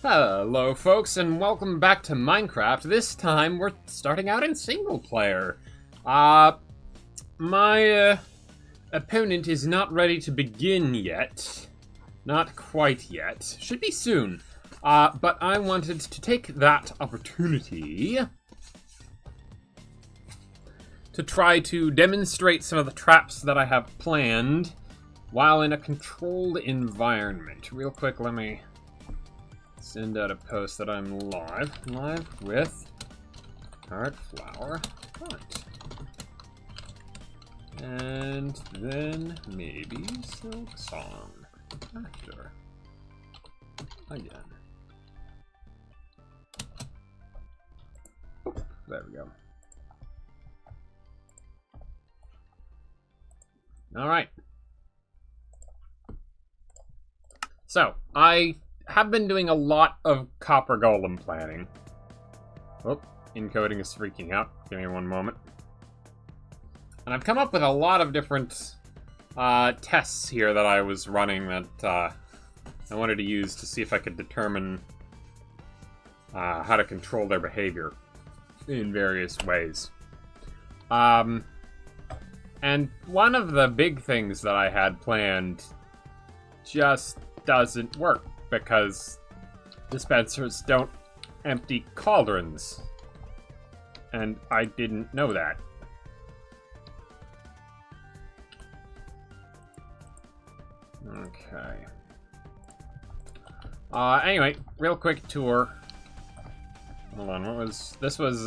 Hello folks, and welcome back to Minecraft. This time we're starting out in single player. My opponent is not ready to begin yet. Not quite yet. Should be soon. But I wanted to take that opportunity to try to demonstrate some of the traps that I have planned while in a controlled environment. Real quick, let me send out a post that I'm live with Heartflower Hunt. And then maybe Silk Song after. Again. There we go. Alright. So, I have been doing a lot of copper golem planning. Oh, encoding is freaking out. Give me one moment. And I've come up with a lot of different tests here that I was running that I wanted to use to see if I could determine how to control their behavior in various ways. And one of the big things that I had planned just doesn't work, because dispensers don't empty cauldrons. And I didn't know that. Okay. Anyway, real quick tour. Hold on, what was... This was,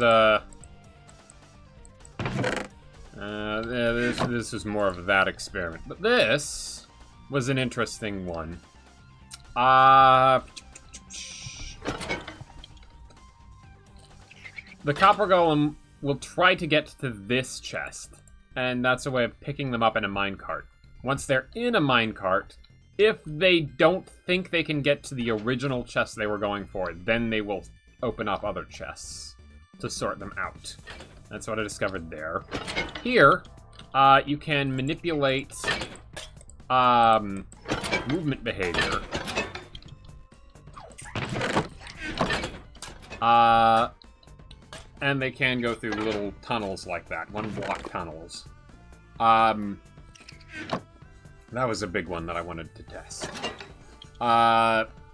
this was more of that experiment. But this was an interesting one. The copper golem will try to get to this chest, and that's a way of picking them up in a minecart. Once they're in a minecart, if they don't think they can get to the original chest they were going for, then they will open up other chests to sort them out. That's what I discovered there. Here, you can manipulate movement behavior. And they can go through little tunnels like that, one-block tunnels. That was a big one that I wanted to test.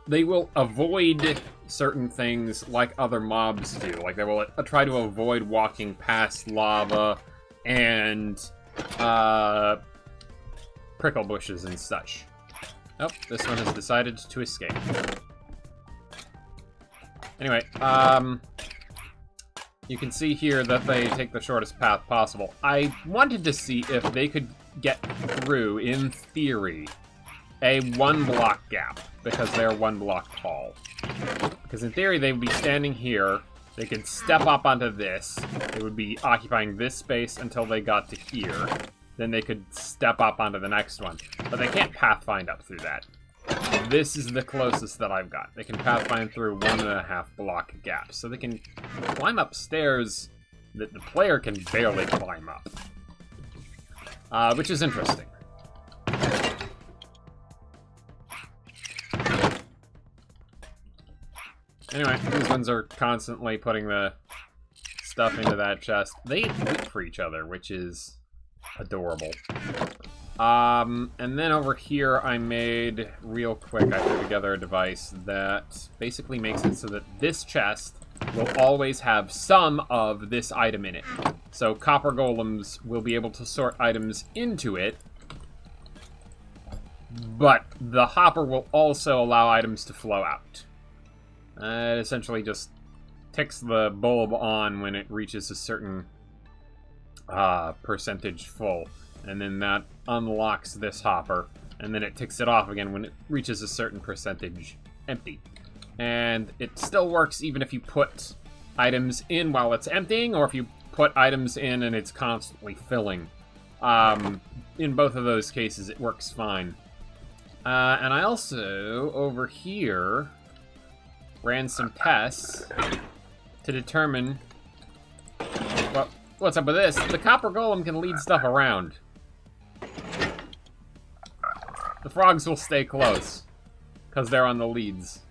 They will avoid certain things like other mobs do. Like, they will try to avoid walking past lava and prickle bushes and such. Oh, this one has decided to escape. Anyway, you can see here that they take the shortest path possible. I wanted to see if they could get through, in theory, a one-block gap, because they're one block tall. Because in theory, they would be standing here, they could step up onto this, they would be occupying this space until they got to here, then they could step up onto the next one. But they can't pathfind up through that. This is the closest that I've got. They can pathfind through 1.5 block gaps. So they can climb up stairs that the player can barely climb up. Which is interesting. Anyway, these ones are constantly putting the stuff into that chest. They look for each other, which is adorable. And then over here I made, real quick, I threw together a device that basically makes it so that this chest will always have some of this item in it. So copper golems will be able to sort items into it, but the hopper will also allow items to flow out. It essentially just ticks the bulb on when it reaches a certain percentage full. And then that unlocks this hopper, and then it ticks it off again when it reaches a certain percentage empty. And it still works even if you put items in while it's emptying, or if you put items in and it's constantly filling. In both of those cases, it works fine. And I also, over here, ran some tests to determine... Well, what's up with this? The copper golem can lead stuff around. The frogs will stay close, because they're on the leads.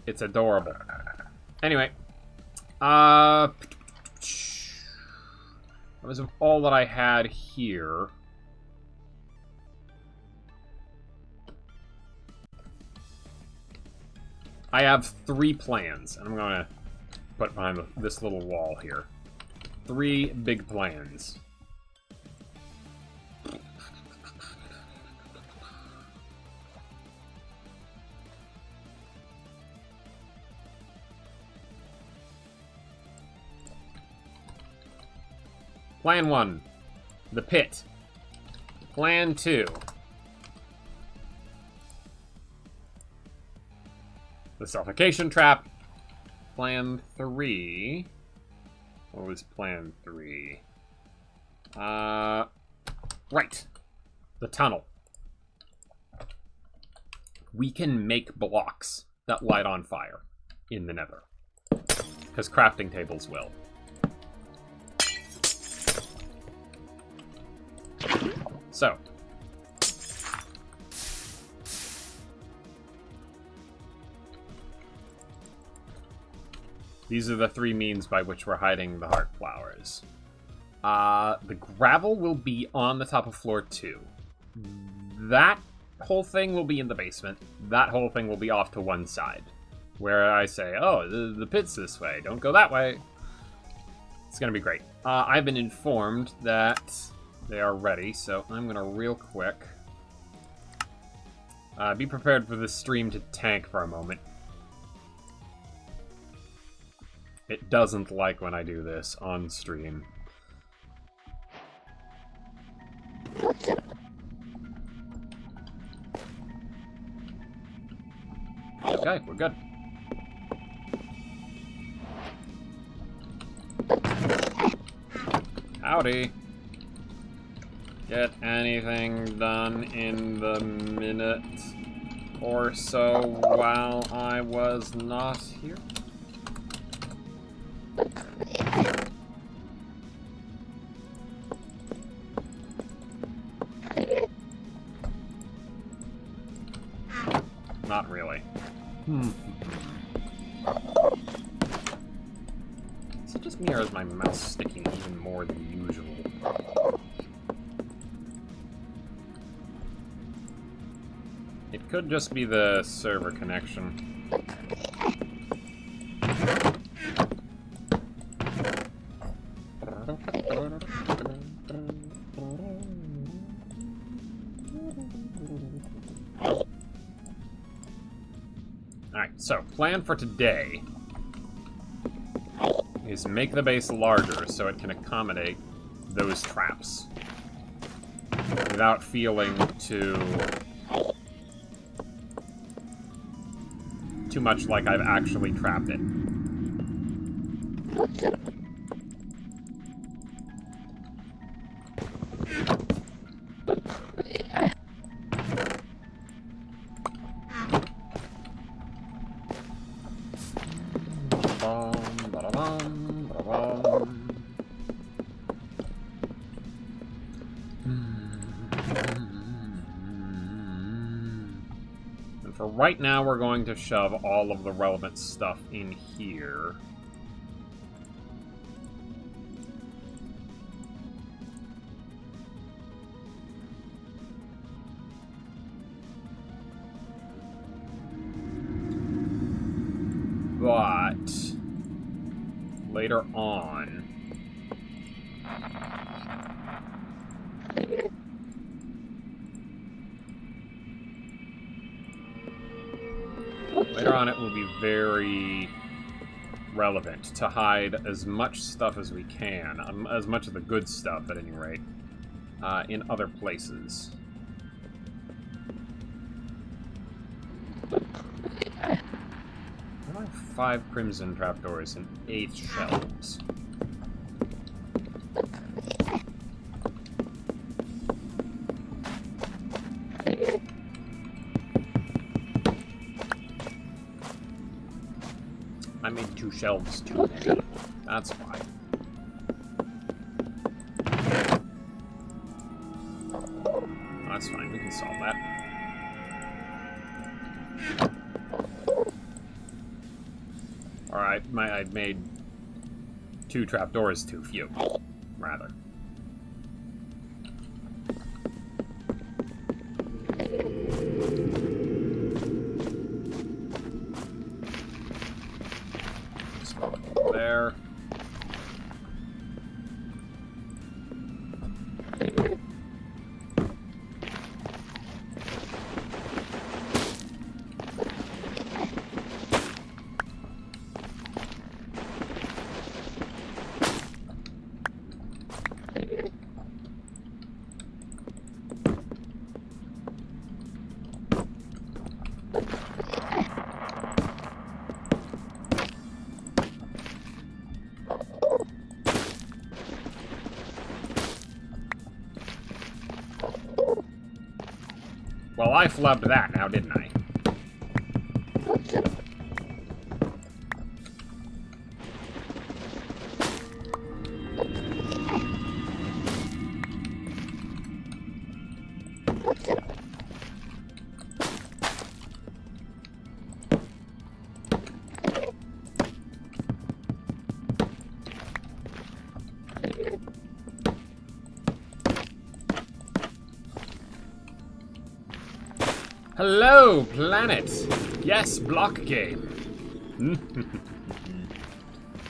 It's adorable. Anyway. That was all that I had here. I have 3 plans, and I'm gonna put behind this little wall here. 3 big plans. Plan 1, the pit. Plan 2, the suffocation trap. Plan 3. What was plan 3? Right. The tunnel. We can make blocks that light on fire in the nether. Because crafting tables will. So. These are the 3 means by which we're hiding the heart flowers. The gravel will be on the top of floor 2. That whole thing will be in the basement. That whole thing will be off to one side. Where I say, oh, the pit's this way. Don't go that way. It's going to be great. I've been informed that they are ready, so I'm going to real quick be prepared for this stream to tank for a moment. It doesn't like when I do this on stream. Okay, we're good. Howdy. Get anything done in the minute or so while I was not here? Not really. Is it just me or is my mouse sticking even more than usual? It could just be the server connection. Alright, so plan for today is make the base larger so it can accommodate those traps without feeling too much like I've actually trapped it. Right now, we're going to shove all of the relevant stuff in here. But later on, it will be very relevant to hide as much stuff as we can, as much of the good stuff at any rate, in other places. I have 5 crimson trapdoors and 8 shelves. I made 2 shelves too many. That's fine. That's fine, we can solve that. I made 2 trapdoors too few, rather. There. Well, I flubbed that now, didn't I? Hello, planet! Yes, block game.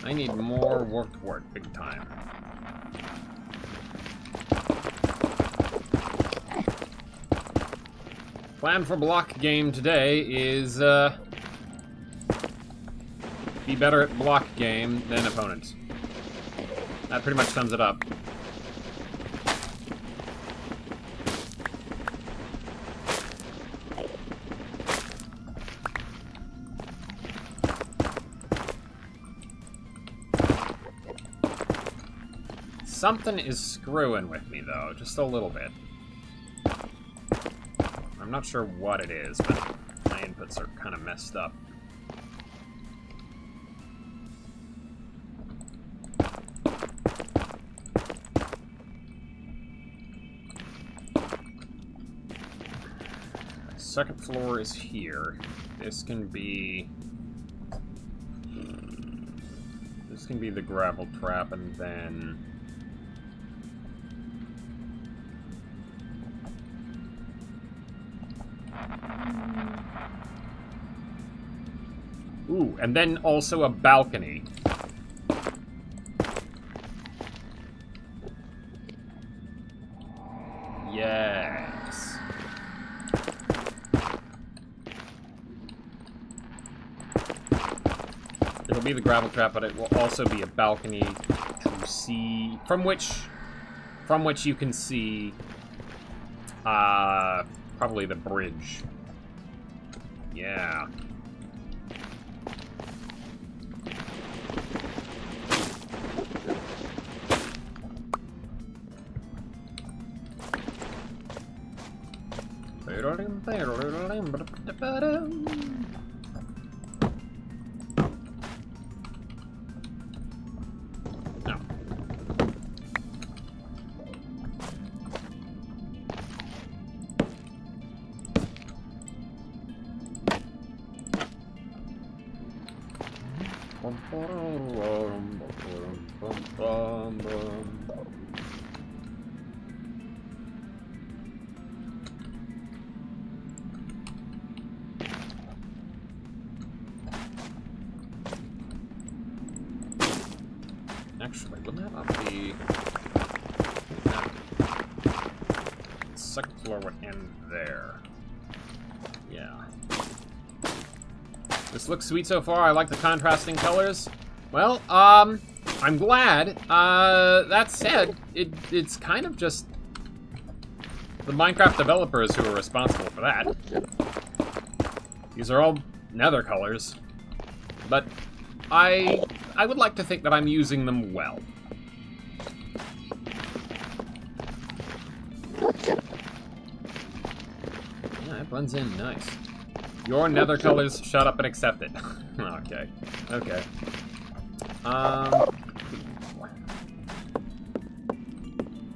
I need more work, big time. Plan for block game today is, be better at block game than opponents. That pretty much sums it up. Something is screwing with me, though, just a little bit. I'm not sure what it is, but my inputs are kind of messed up. Second floor is here. This can be the gravel trap, and then ooh, and then also a balcony. Yes. It'll be the gravel trap, but it will also be a balcony to see from which you can see probably the bridge. Yeah. No. Actually, wouldn't that be... Second floor would end there. Yeah. This looks sweet so far. I like the contrasting colors. Well, I'm glad. That said, it's kind of just the Minecraft developers who are responsible for that. These are all nether colors. But I would like to think that I'm using them well. Yeah, it blends in nice. Your nether colors, shut up and accept it. Okay. Okay.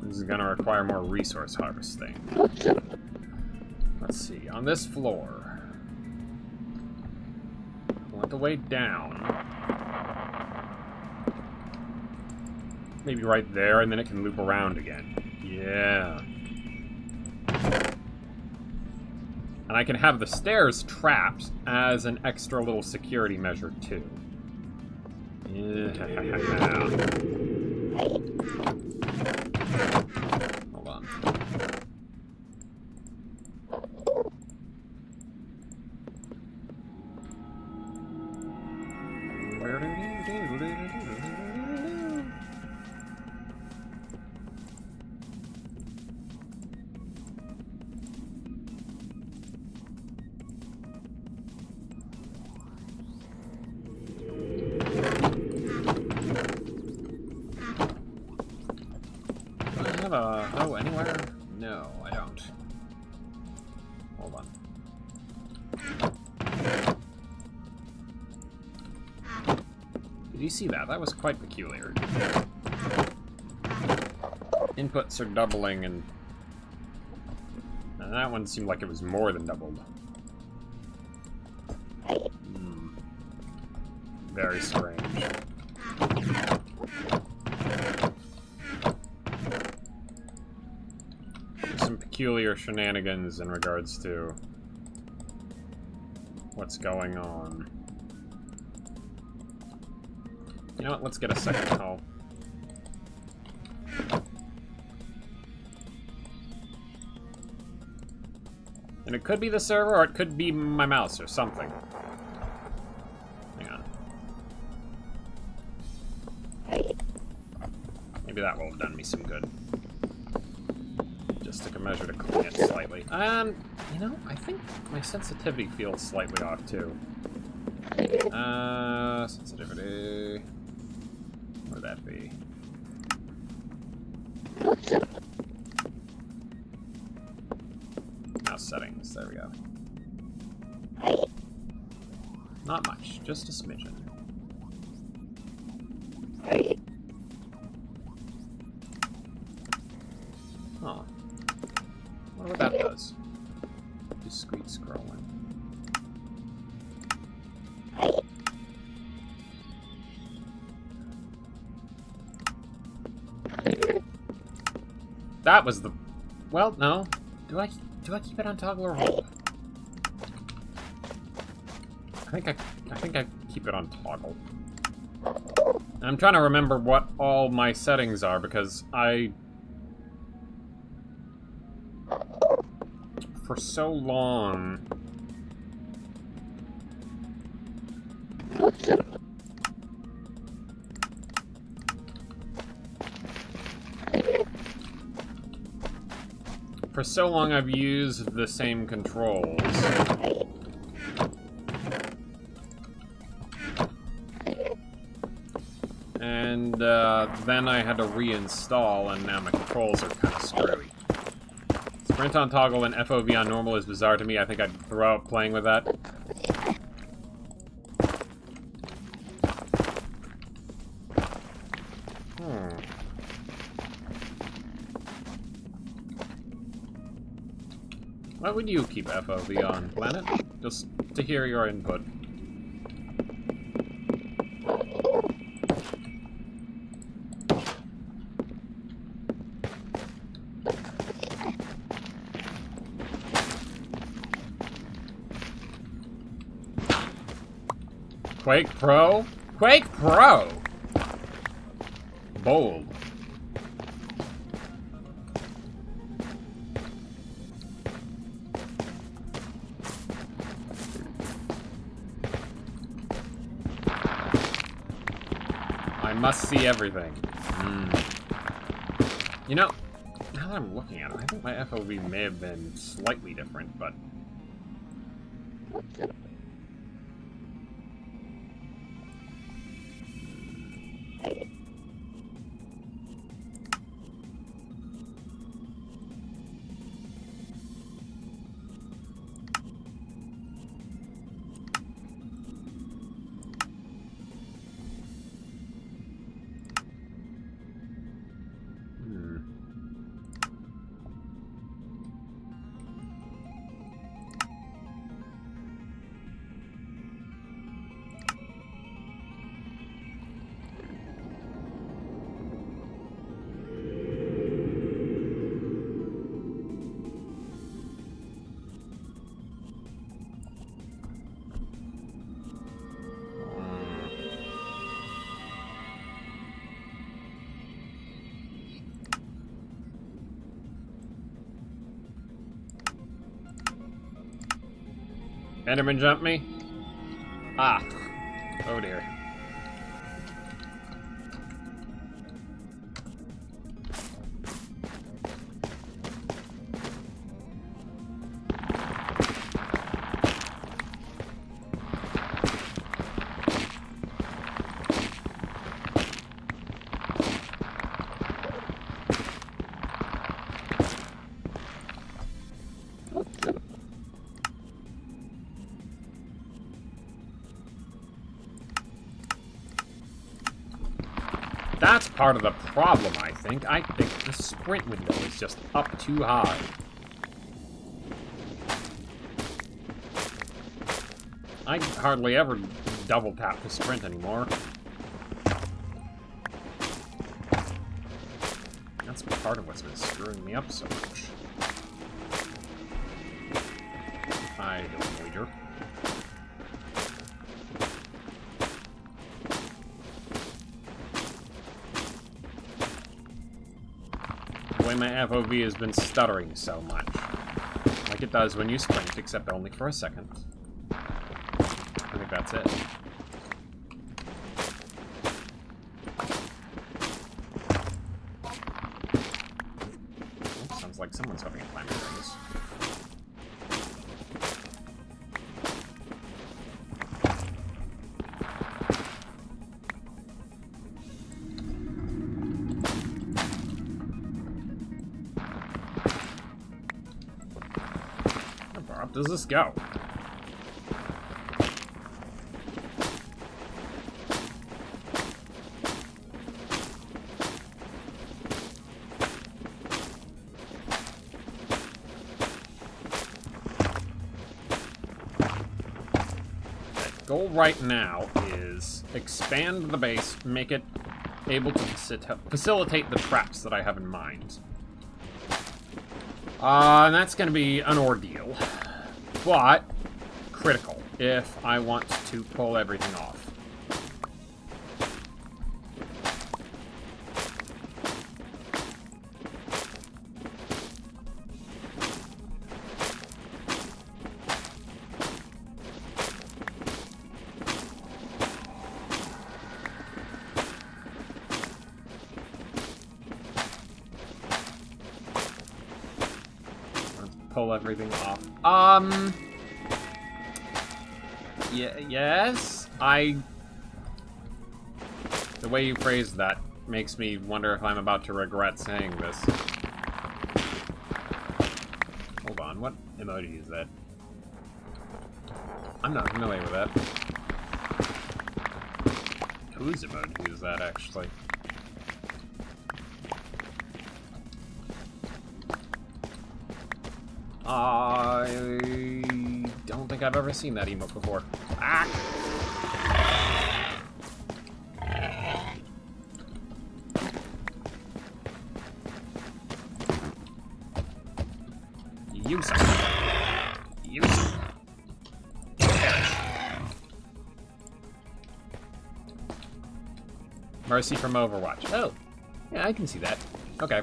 This is gonna require more resource harvesting. Let's see, on this floor. I want the way down. maybe right there, and then it can loop around again. Yeah. And I can have the stairs trapped as an extra little security measure, too. Yeah. Hold on. Oh, anywhere? No, I don't. Hold on. Did you see that? That was quite peculiar. Inputs are doubling, and that one seemed like it was more than doubled. Very strange. Some peculiar shenanigans in regards to what's going on. You know what? Let's get a second call. And it could be the server, or it could be my mouse, or something. Hang on. Maybe that will have done me some good. Just took a measure to clean it slightly. You know, I think my sensitivity feels slightly off, too. Sensitivity... Where would that be? Mouse settings, there we go. Not much, just a smidgen. Huh. Wonder what that does. Discrete scrolling. That was the... Well, no. Do I keep it on toggle or hold? I think I keep it on toggle. I'm trying to remember what all my settings are, because for so long... For so long I've used the same controls. And then I had to reinstall, and now my controls are kind of screwy. Sprint on toggle and FOV on normal is bizarre to me. I think I'd throw up playing with that. Why would you keep FOV on, Planet? Just to hear your input. Quake Pro? Quake Pro! Bold. I must see everything. You know, now that I'm looking at it, I think my FOV may have been slightly different, but... Enderman jump me? Ah. Oh dear. That's part of the problem, I think. I think the sprint window is just up too high. I hardly ever double tap to sprint anymore. That's part of what's been screwing me up so much. I don't wager. The way my FOV has been stuttering so much. Like it does when you sprint, except only for a second. I think that's it. Oh, sounds like someone's having a climber rings. How far up does this go? Goal right now is expand the base, make it able to facilitate the traps that I have in mind. And that's going to be an ordeal, but critical if I want to pull everything off. Pull everything off. Yes? The way you phrased that makes me wonder if I'm about to regret saying this. Hold on, what emoji is that? I'm not familiar with that. Whose emoji is that, actually? I don't think I've ever seen that emote before. Ah! Use it. Use it. Mercy from Overwatch. Oh. Yeah, I can see that. Okay.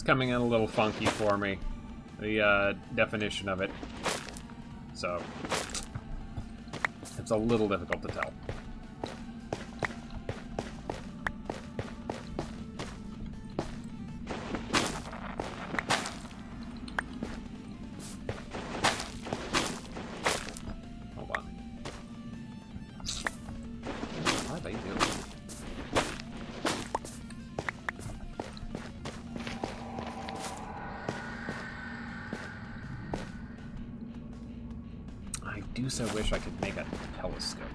Coming in a little funky for me, the definition of it, so it's a little difficult to tell. Hold on. What are they doing? I do so wish I could make a telescope.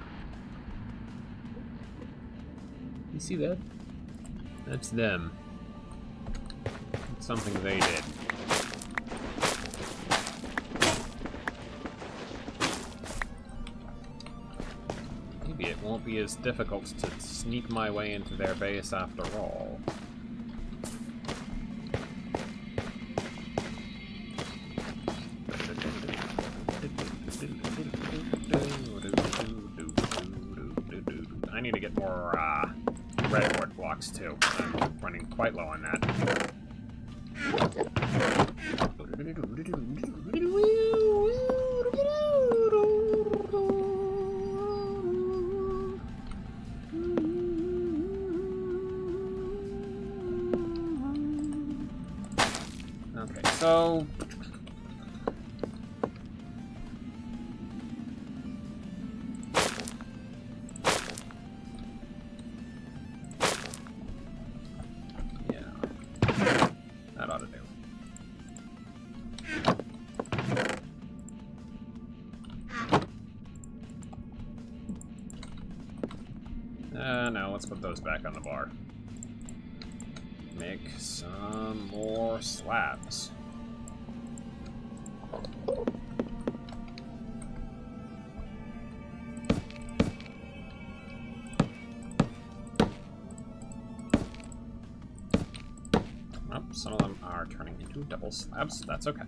You see that? That's them. It's something they did. Maybe it won't be as difficult to sneak my way into their base after all. get more redwood blocks too. I'm running quite low on that. Okay, so that ought to do. No, let's put those back on the bar. Make some more slabs. Oh, some of them are turning into double slabs. That's okay.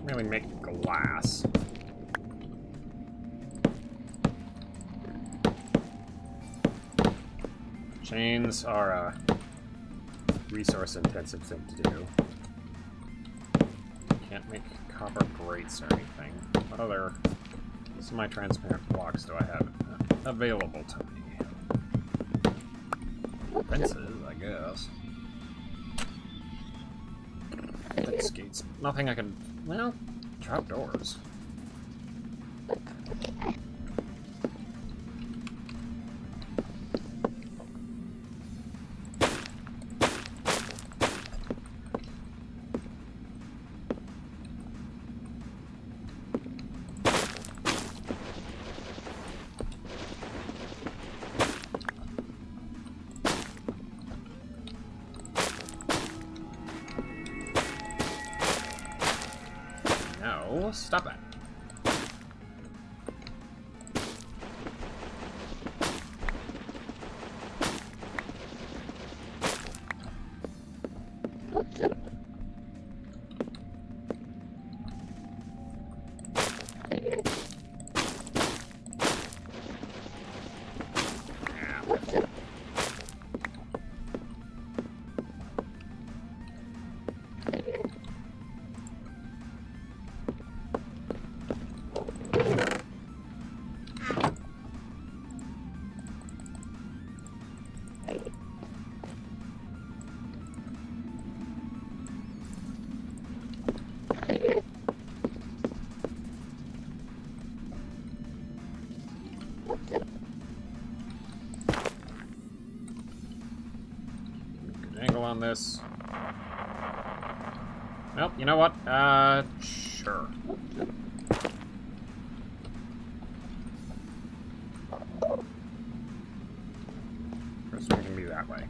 Really make glass. Chains are a resource-intensive thing to do. Can't make copper grates or anything. What other semi-transparent blocks do I have available to me? Fences, I guess. Thick skates. Nothing I can... Well, trapdoors. No, stop that. Angle on this. Well, you know what? Sure. First one can be that way.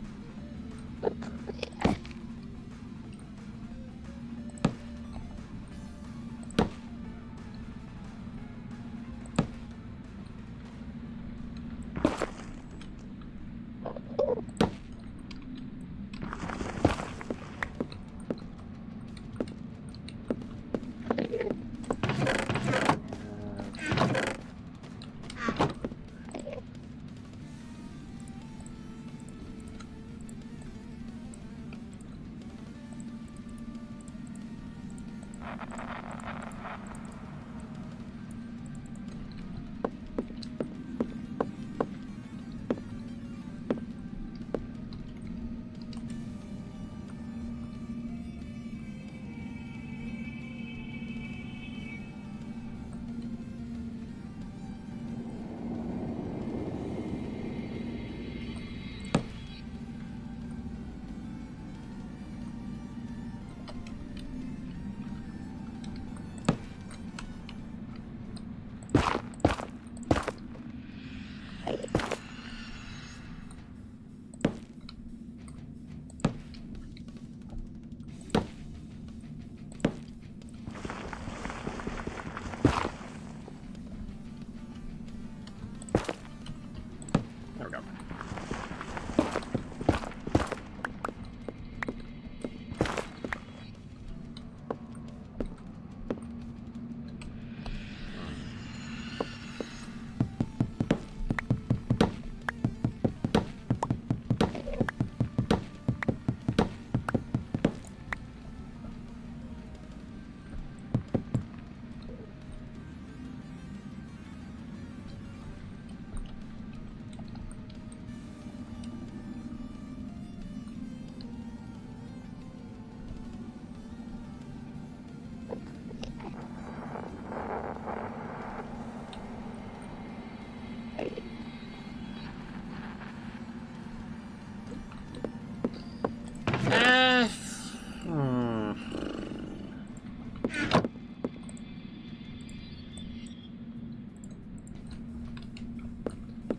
we go.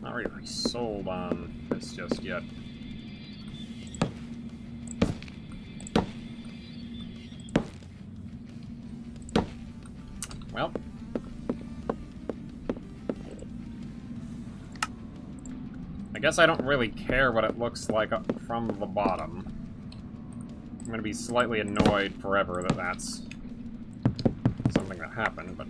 Not really sold on this just yet. Well. I guess I don't really care what it looks like from the bottom. I'm gonna be slightly annoyed forever that that's something that happened, but...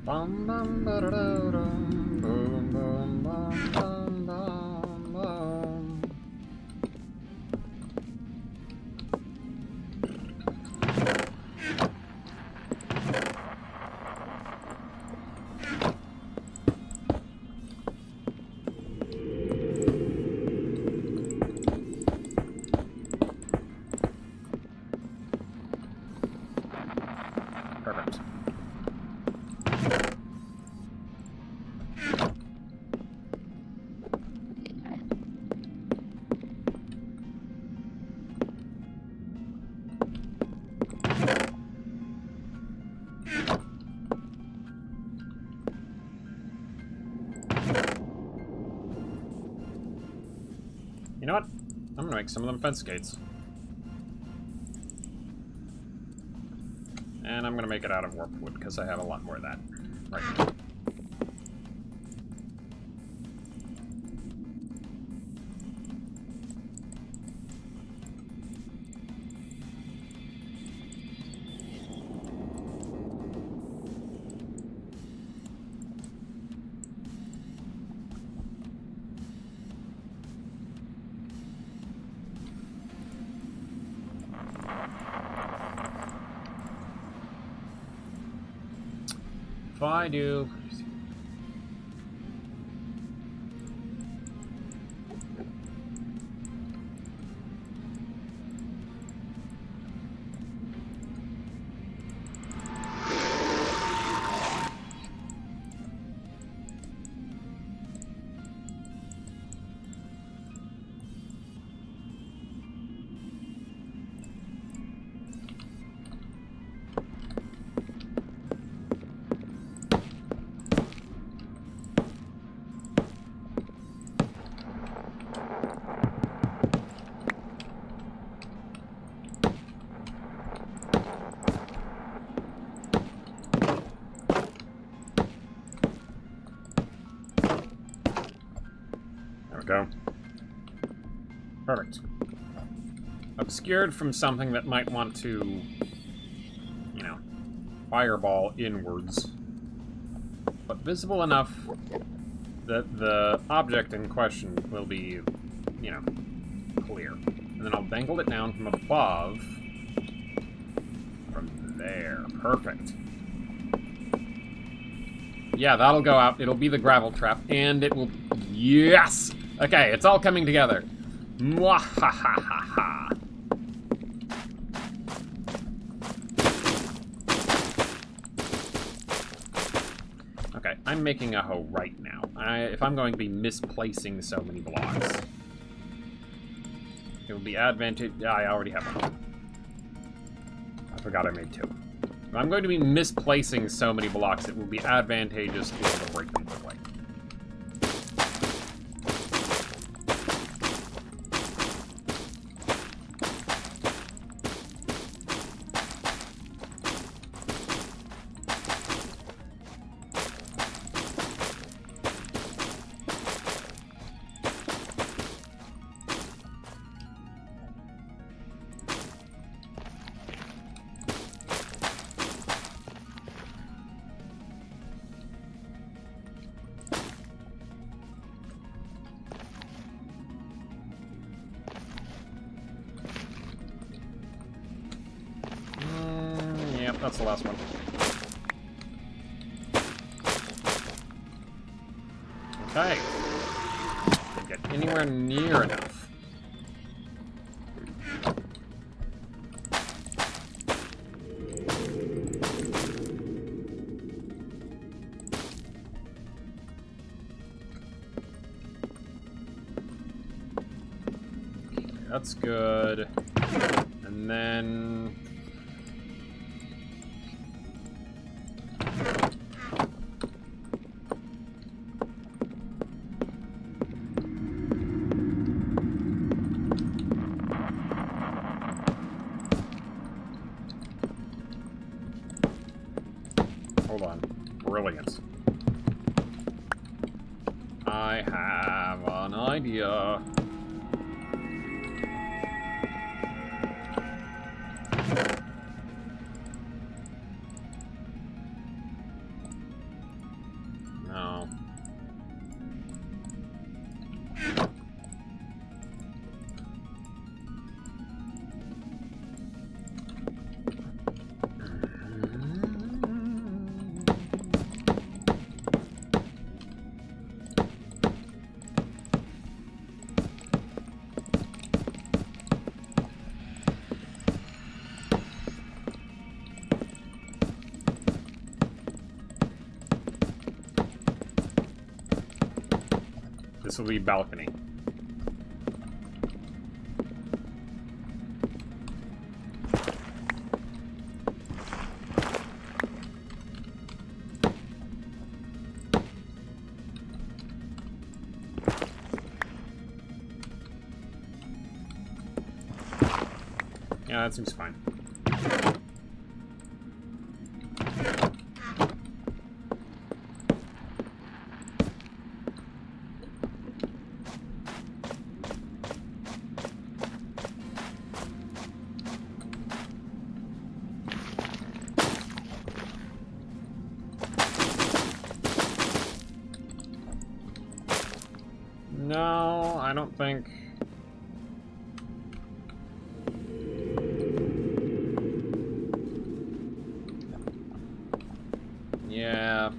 Bum bum ba da da dum, boom boom bum bum bum bum. Perfect. You know what? I'm gonna make some of them fence gates. And I'm gonna make it out of warped wood, because I have a lot more of that right now. If I do... Go. Perfect. Obscured from something that might want to, you know, fireball inwards, but visible enough that the object in question will be, you know, clear. And then I'll dangle it down from above. From there. Perfect. Yeah, that'll go out. It'll be the gravel trap, and it will... Yes! Okay, it's all coming together. Mwahahaha. Okay, I'm making a hoe right now. If I'm going to be misplacing so many blocks. it would be advantageous. Yeah, I already have one. I forgot I made 2. I'm going to be misplacing so many blocks, it will be advantageous to be able to break them quickly. Yep, that's the last one. Okay. Didn't get anywhere near enough. Okay, that's good. And then... Hold on. Brilliant. I have an idea. No. This will be balcony. Yeah, that seems fine. No, I don't think... Yeah.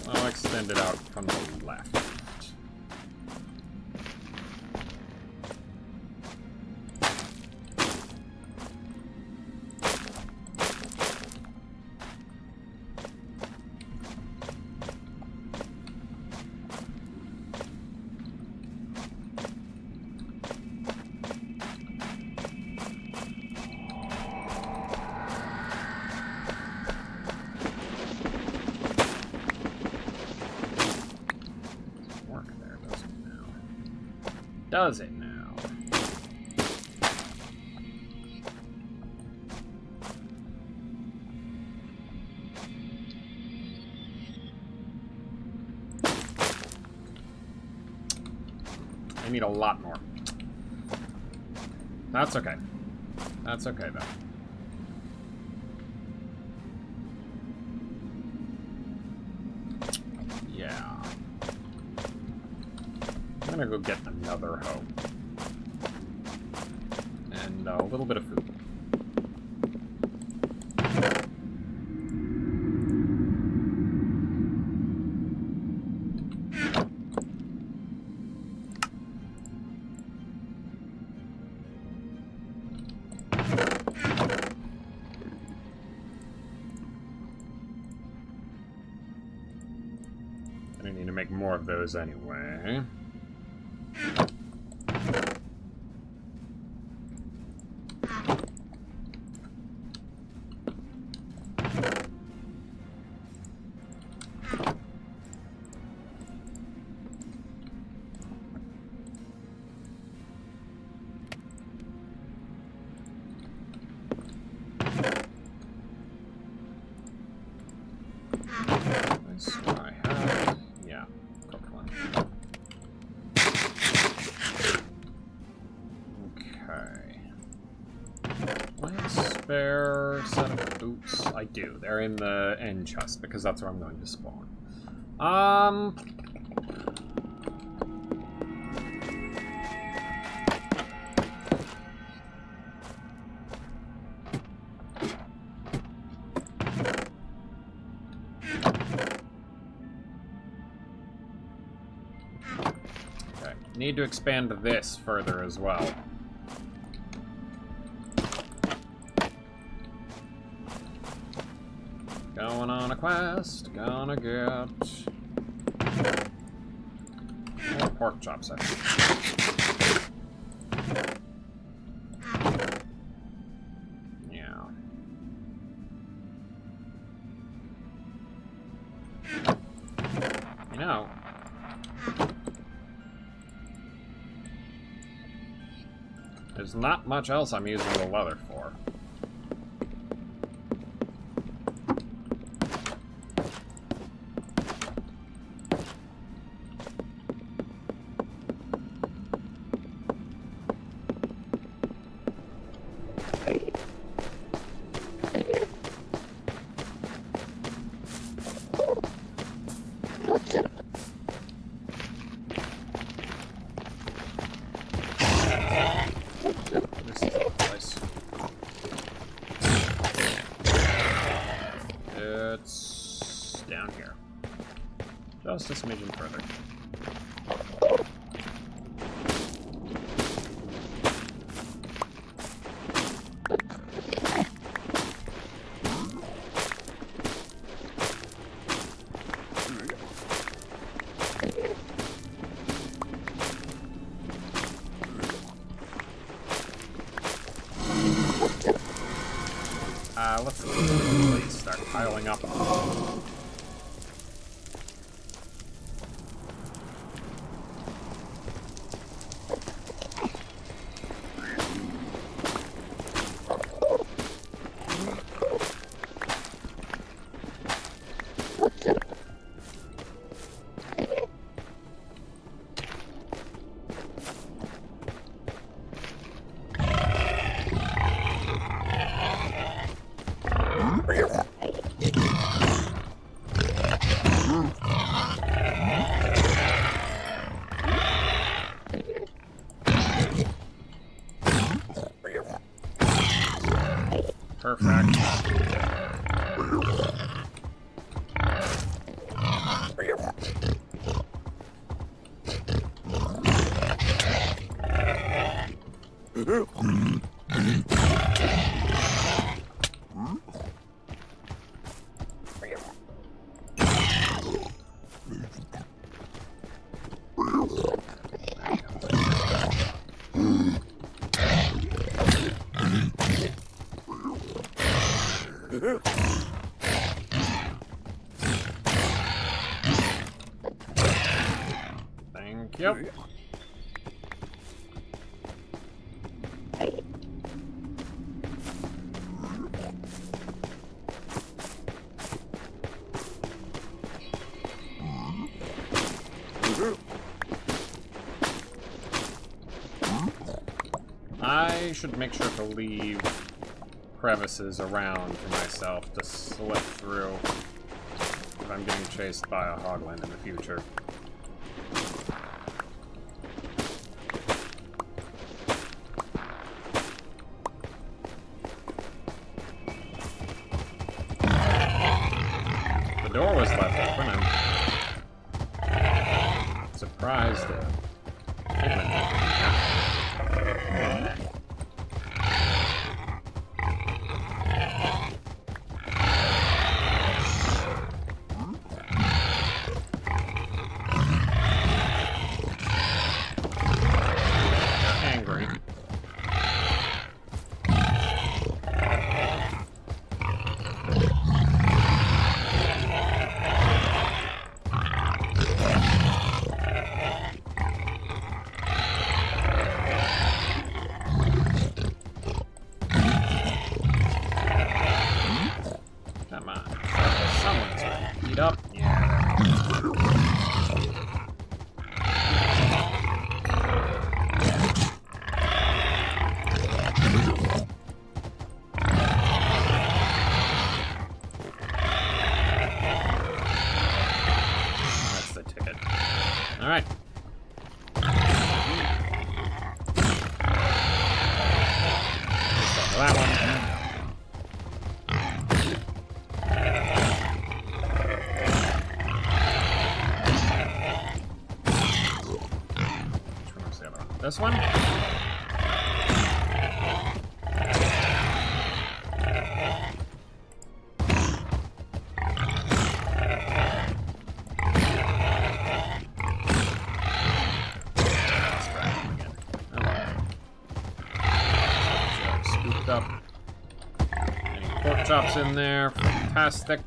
I'll extend it out from the left. Does it now? I need a lot more. That's okay. That's okay, though. Yeah. I'm gonna go get another hoe. And a little bit of food. Need to make more of those anyway. I do. They're in the end chest because that's where I'm going to spawn. Okay. Need to expand this further as well. Going on a quest, gonna get more pork chops, I think. Yeah. You know, there's not much else I'm using the leather for. It's down here. Just a smidgen further. Let's please start piling up. Perfect. Thank you. I should make sure to leave crevices around for myself to slip through if I'm getting chased by a hogland in the future. The door was left open. I'm surprised the pigment didn't. up. Yeah, there we go. That's the ticket. Alright. That one. Which one was the other one? This one? Scooped up. Any pork chops in there? Fantastic.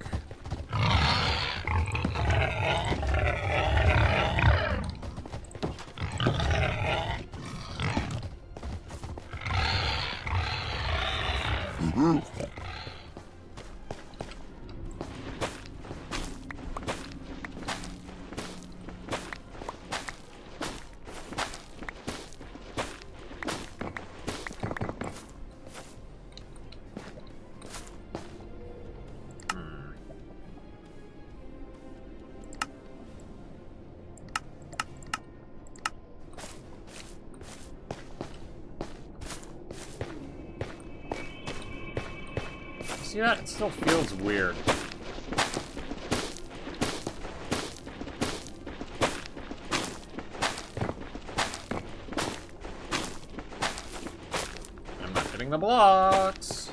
See that? It still feels weird. I'm not hitting the blocks.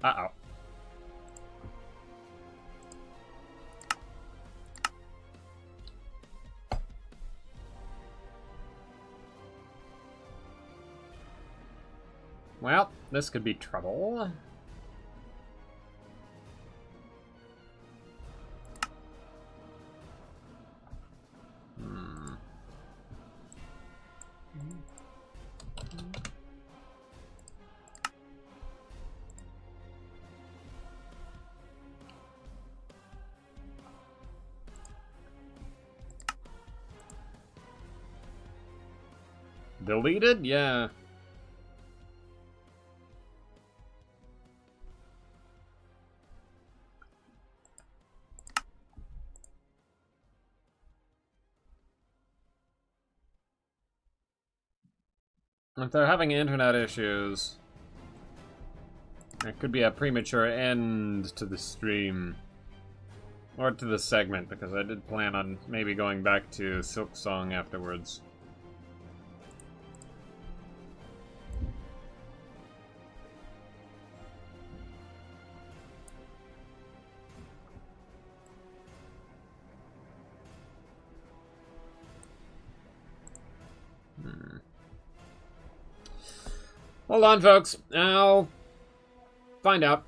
Uh-oh. Well, this could be trouble. Deleted? Yeah. If they're having internet issues, it could be a premature end to the stream. Or to the segment, because I did plan on maybe going back to Silk Song afterwards. Hold on, folks. I'll find out.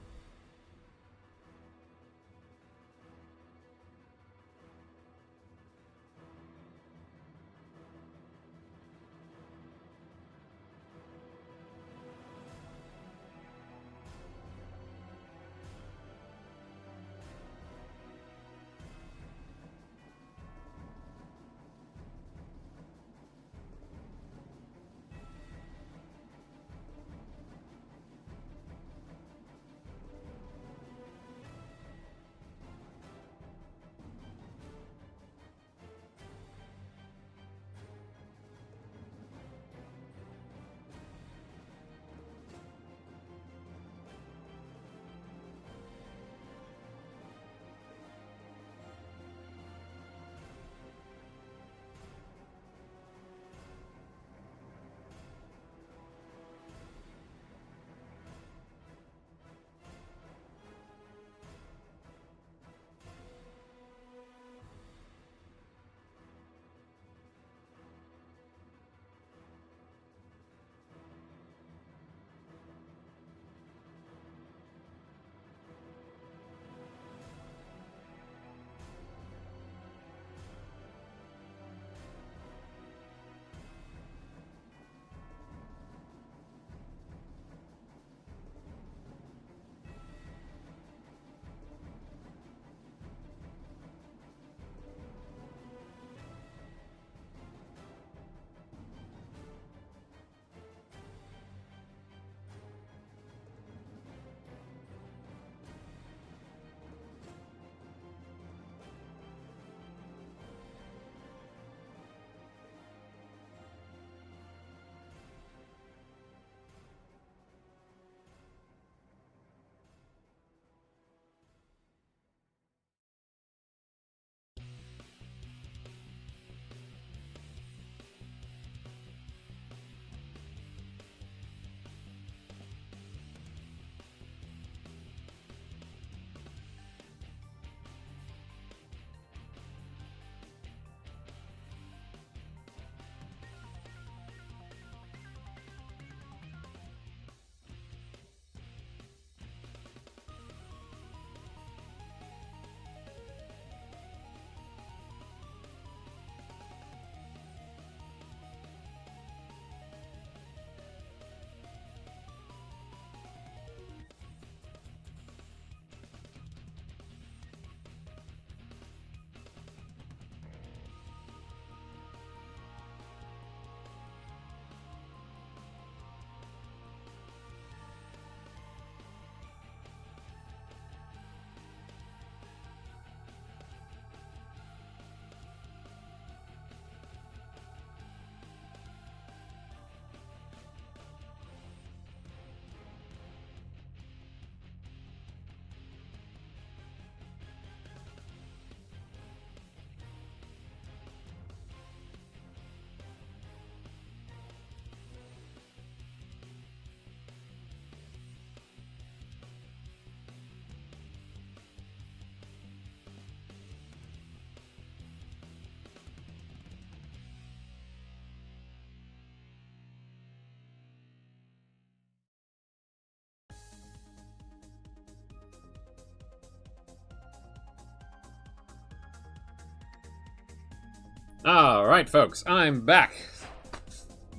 Alright, folks, I'm back.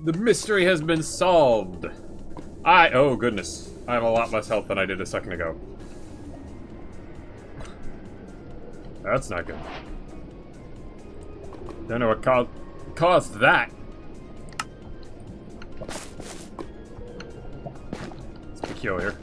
The mystery has been solved. Oh goodness, I have a lot less health than I did a second ago. That's not good. Don't know what caused that. It's peculiar.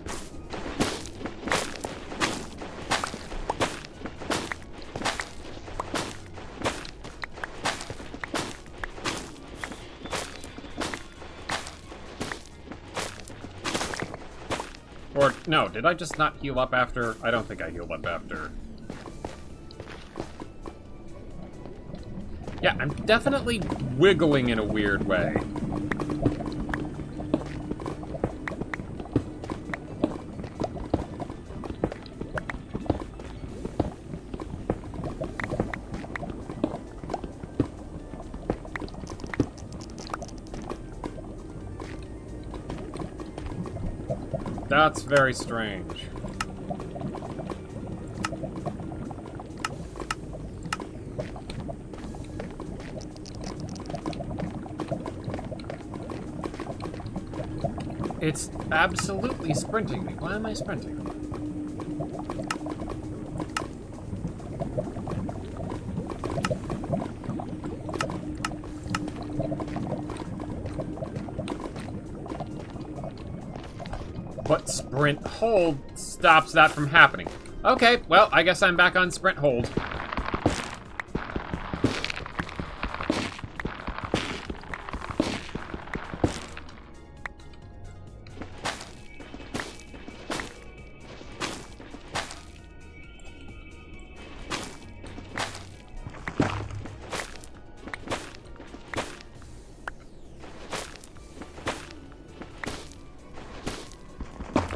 Or, no, did I just not heal up after? I don't think I healed up after. Yeah, I'm definitely wiggling in a weird way. That's very strange. It's absolutely sprinting me. Why am I sprinting? But sprint hold stops that from happening. Okay, well, I guess I'm back on sprint hold.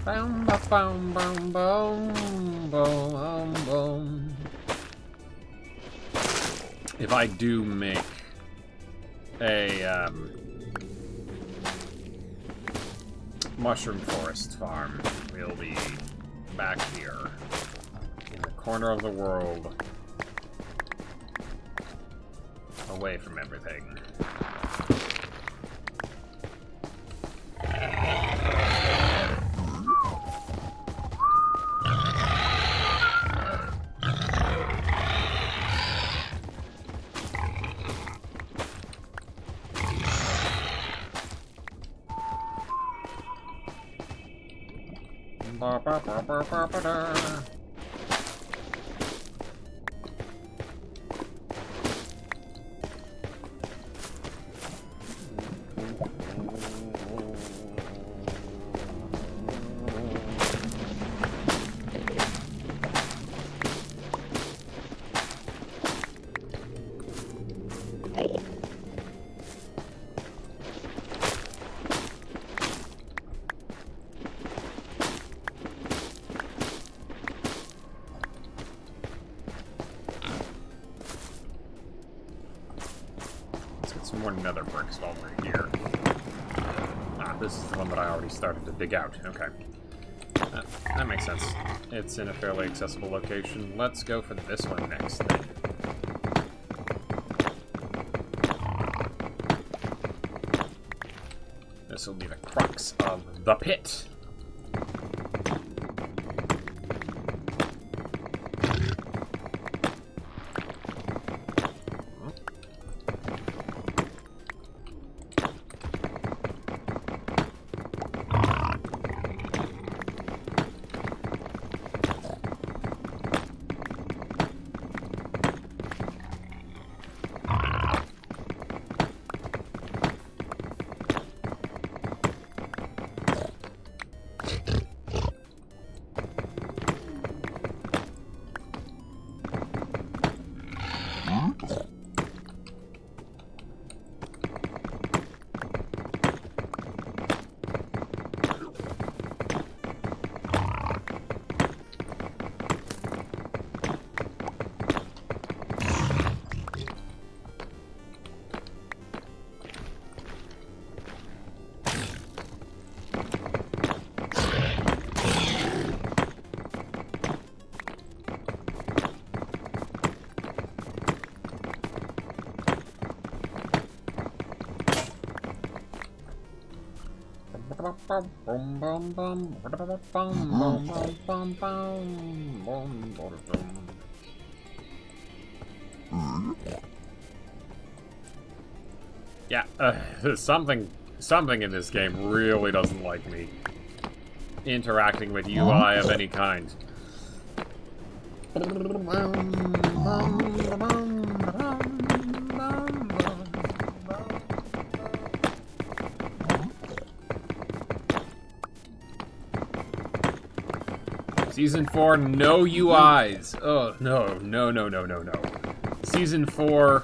Boom, boom, boom, boom, boom, boom. If I do make a mushroom forest farm, we'll be back here in the corner of the world, away from everything. Ba, ba, ba, ba, ba, ba, da. Some more nether bricks while we're here. Ah, this is the one that I already started to dig out. Okay. That makes sense. It's in a fairly accessible location. Let's go for this one next then. This will be the crux of the pit. Yeah, something in this game really doesn't like me interacting with UI of any kind. Season 4, no UIs. Oh, no. Season 4...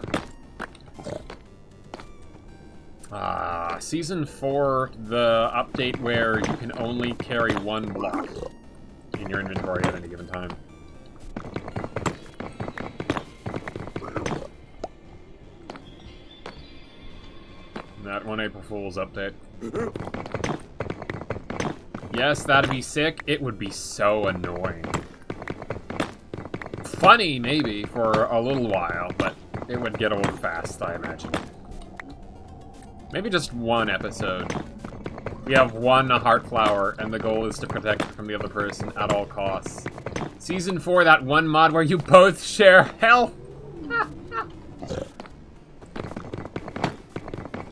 Season 4, the update where you can only carry one block in your inventory at any given time. That one April Fool's update. Yes, that'd be sick. It would be so annoying. Funny, maybe, for a little while, but it would get old fast, I imagine. Maybe just one episode. We have one Heartflower, and the goal is to protect it from the other person at all costs. Season 4, that one mod where you both share health.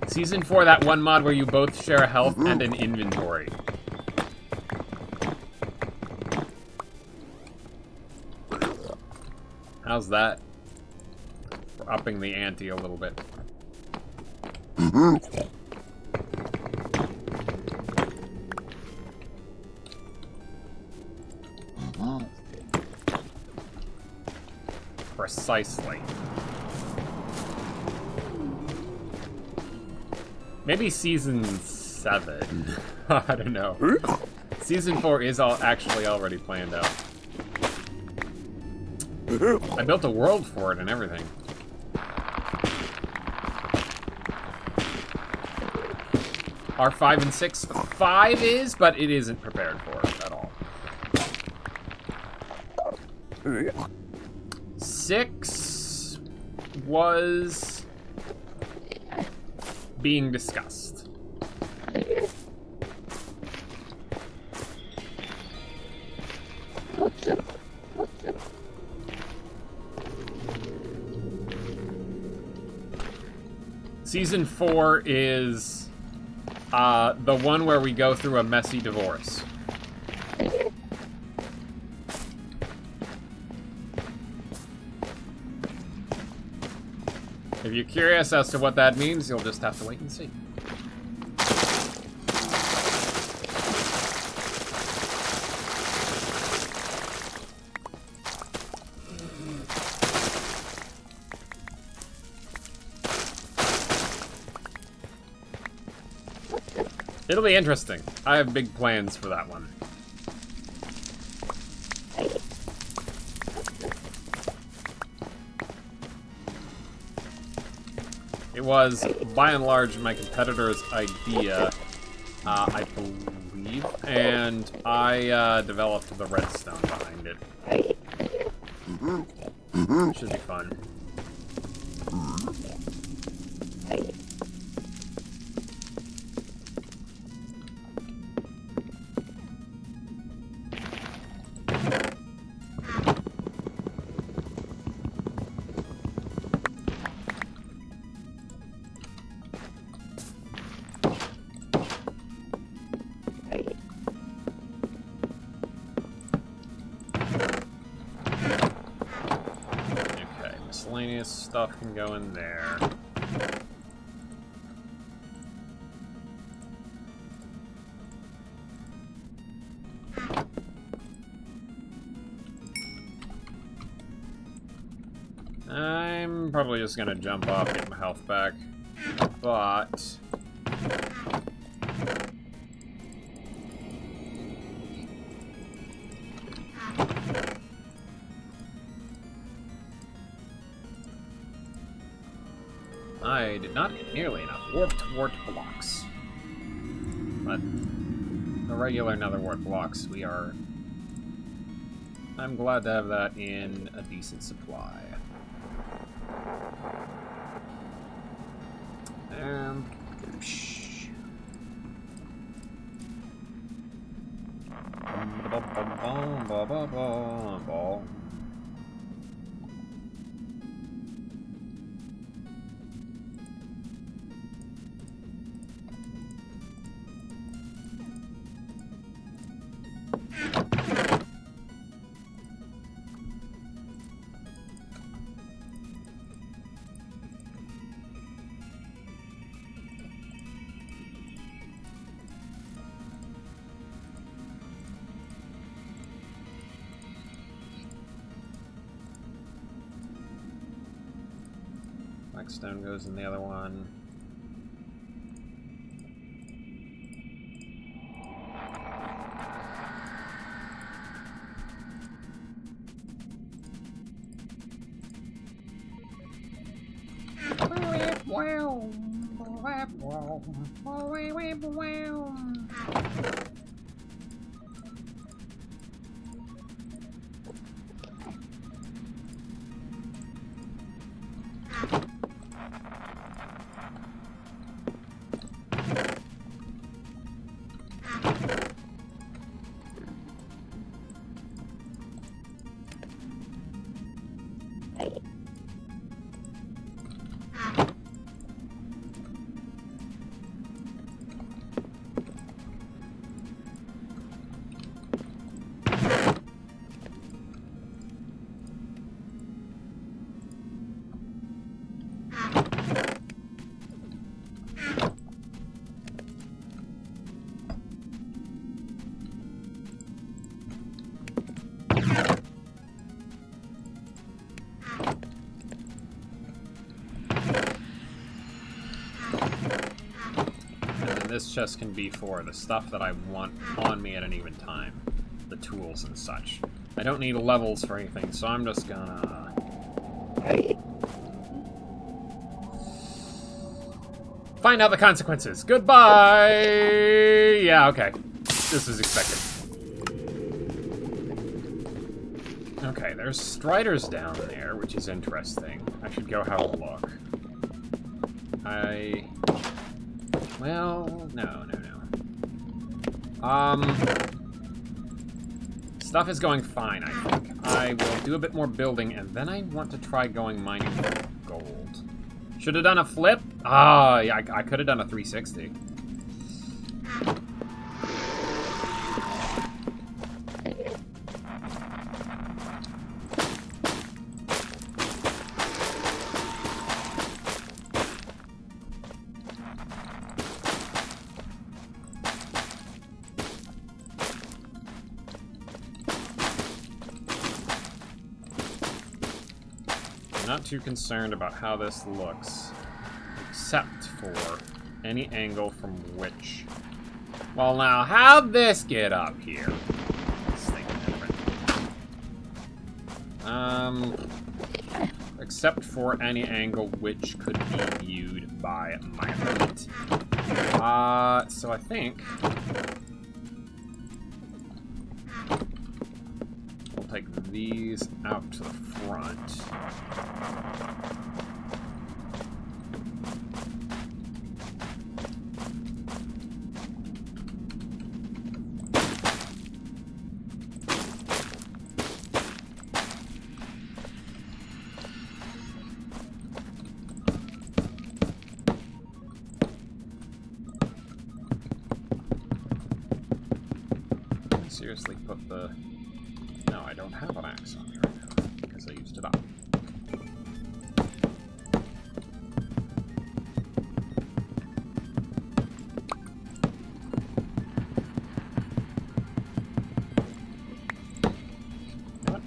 Season 4, that one mod where you both share a health and an inventory. How's that? We're upping the ante a little bit. Precisely. Maybe season 7. I don't know. Season 4 is actually already planned out. I built a world for it and everything. Are 5 and 6? 5 is, but it isn't prepared for it at all. 6 was being discussed. Season 4 is the one where we go through a messy divorce. If you're curious as to what that means, you'll just have to wait and see. It'll be interesting. I have big plans for that one. It was, by and large, my competitor's idea, I believe, and I developed the redstone behind it. Should be fun. Miscellaneous stuff can go in there. I'm probably just gonna jump off, get my health back, but I did not get nearly enough warped blocks. But the regular nether wart blocks, I'm glad to have that in a decent supply. Ball. Blackstone goes in the other one. This chest can be for the stuff that I want on me at any given time. The tools and such. I don't need levels for anything, so I'm just gonna... find out the consequences. Goodbye! Yeah, okay. This is expected. Okay, there's striders down there, which is interesting. I should go have a look. Well, no. Stuff is going fine, I think. I will do a bit more building, and then I want to try going mining for gold. Should have done a flip? Ah, yeah, I could have done a 360. Not too concerned about how this looks, except for any angle from which... Well, now, how'd this get up here? This thing different. Except for any angle which could be viewed by my opponent. So I think... we'll take these out to the front. Seriously put the... No, I don't have an axe on me right now, because I used it up. What?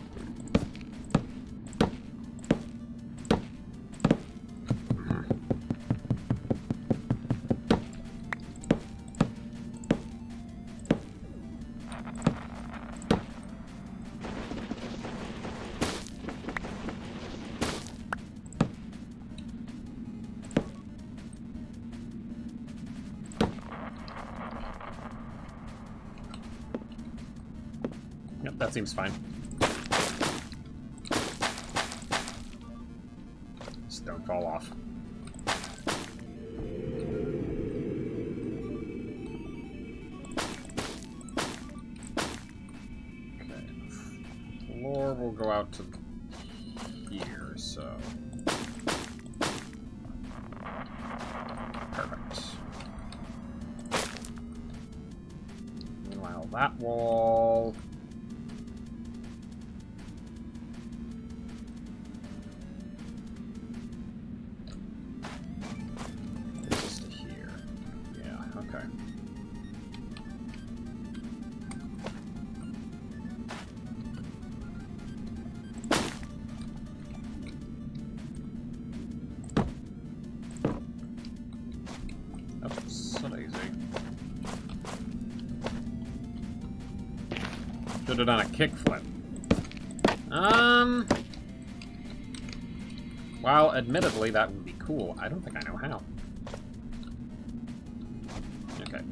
Yep, that seems fine. Just don't fall off. Okay, floor will go out to here, so... Perfect. Meanwhile, that wall... is to here. Yeah, okay. Oh, so easy. Should have done a kickflip. While admittedly that would be cool, I don't think I know how. Okay,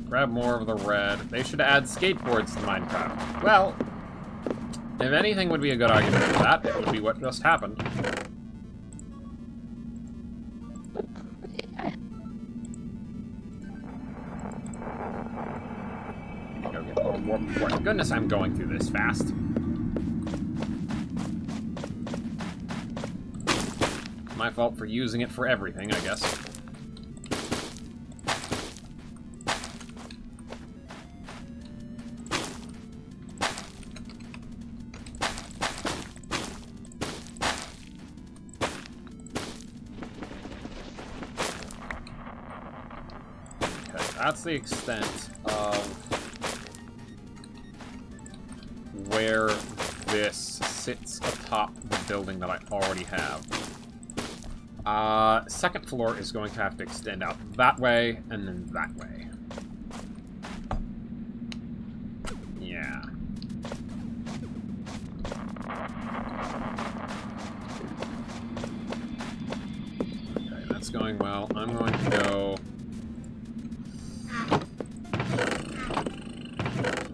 grab more of the red. They should add skateboards to Minecraft. Well, if anything would be a good argument for that, it would be what just happened. Go get more warp. Goodness, I'm going through this fast. My fault for using it for everything, I guess. Okay, that's the extent of where this sits atop the building that I already have. Second floor is going to have to extend out that way, and then that way. Yeah. Okay, that's going well. I'm going to go...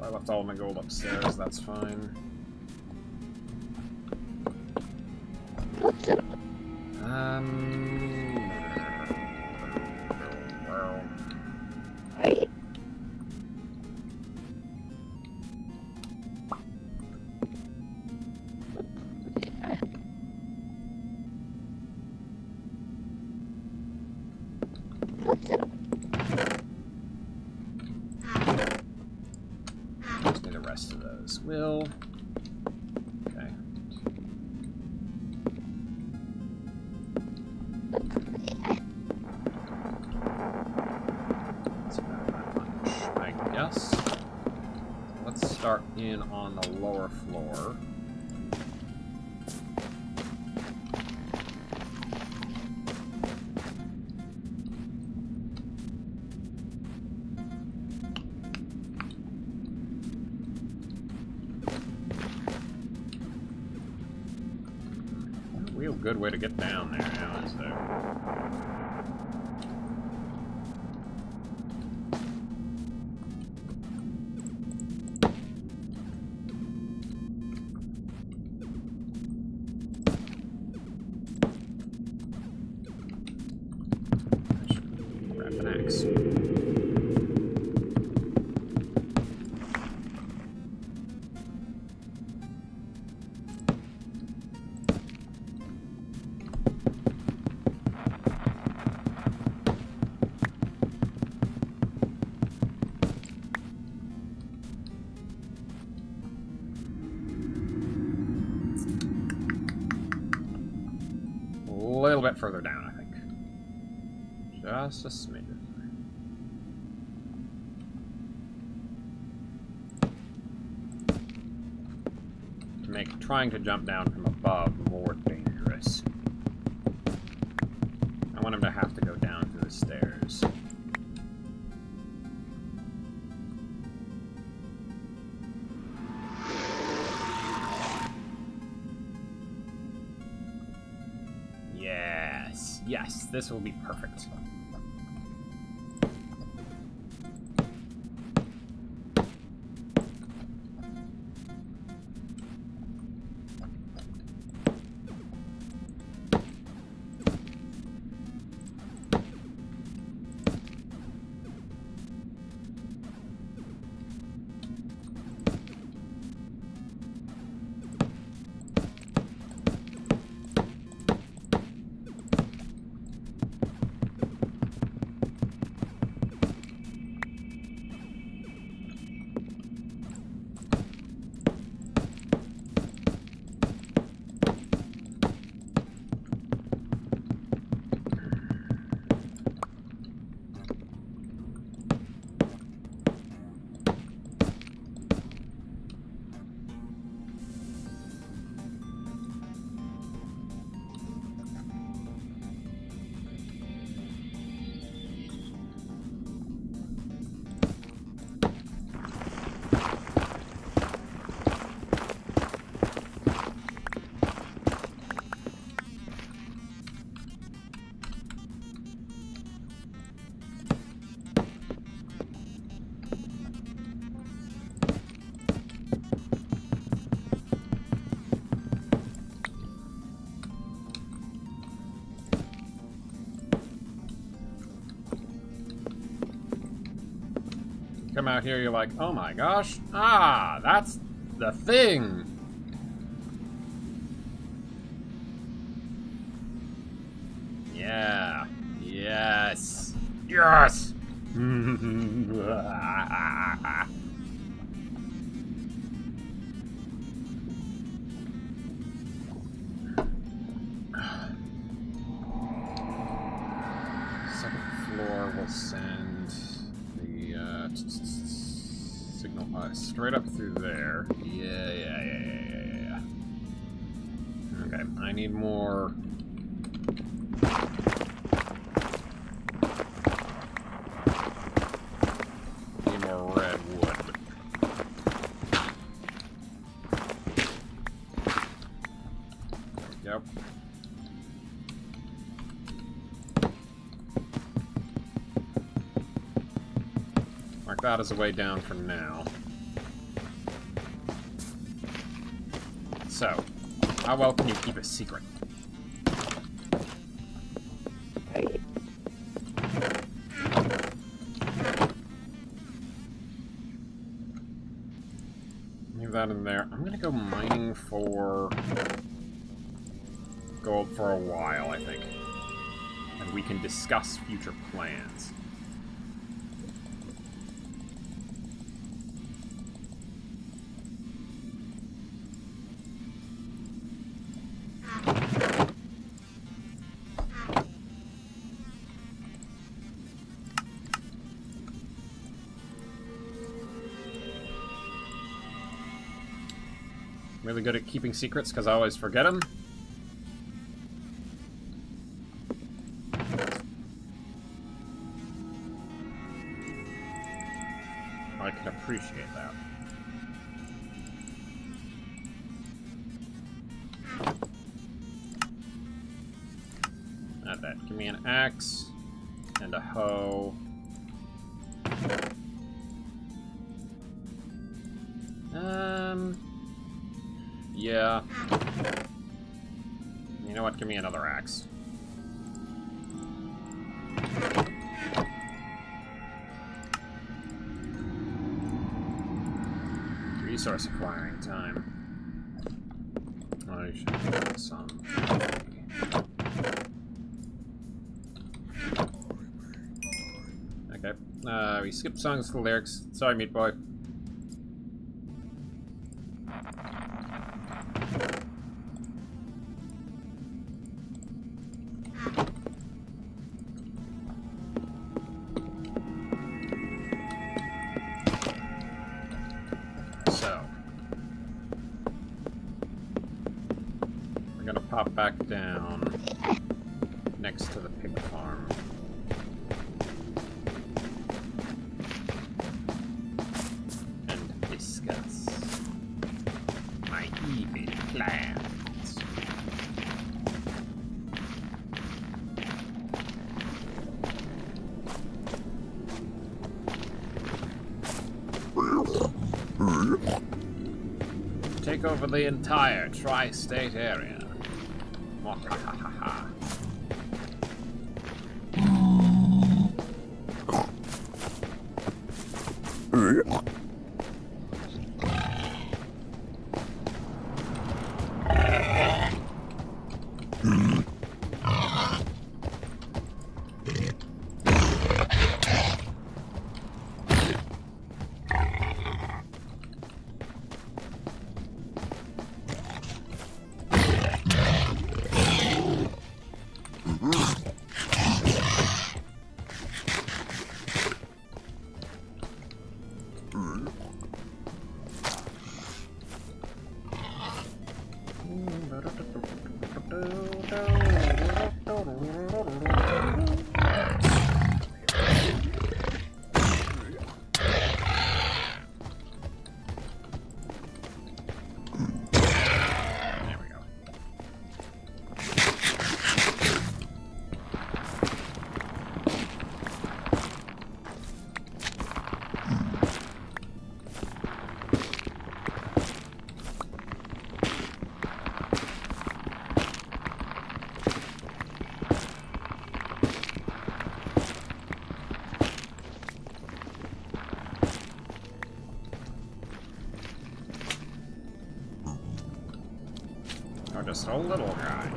I left all of my gold upstairs, that's fine. Just need the rest of those. Will. Okay. That's about that much, I guess. Let's start in on the lower floor. Real good way to get down there now, is there? I should grab an axe. A little bit further down, I think. Just a smidgen. To make trying to jump down from above more dangerous. I want him to have to go down through the stairs. Yes, this will be perfect. come out here, you're like, oh my gosh, ah, that's the thing. Yeah. Yes. Yes. Second floor will send the signal straight up through there. Yeah. Okay, I need more. Red wood. Yep. Mark that as a way down for now. So, how well can you keep a secret? That in there. I'm gonna go mining for gold for a while, I think. And we can discuss future plans. Really good at keeping secrets because I always forget them. I can appreciate that. Add that. Give me an axe and a hoe. Yeah. You know what? Give me another axe. Resource acquiring time. I should get some. Okay. We skipped songs for lyrics. Sorry, Meat Boy. Pop back down next to the pig farm. And discuss my evil plans. Take over the entire tri-state area. Mwahahaha. just a little guy.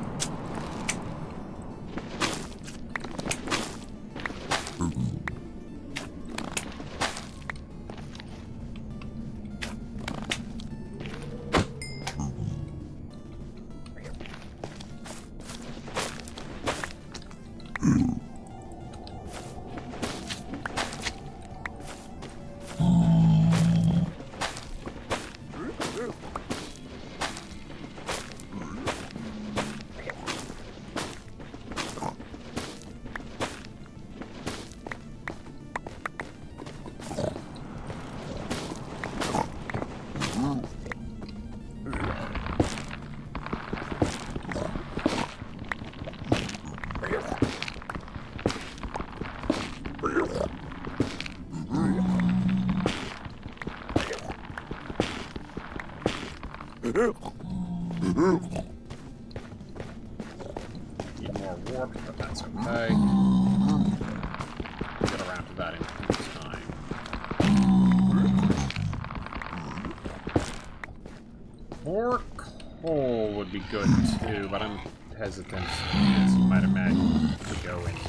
Need more warp, but that's okay. We'll get around to that in time. More coal would be good too, but I'm hesitant, as you might imagine, to go into.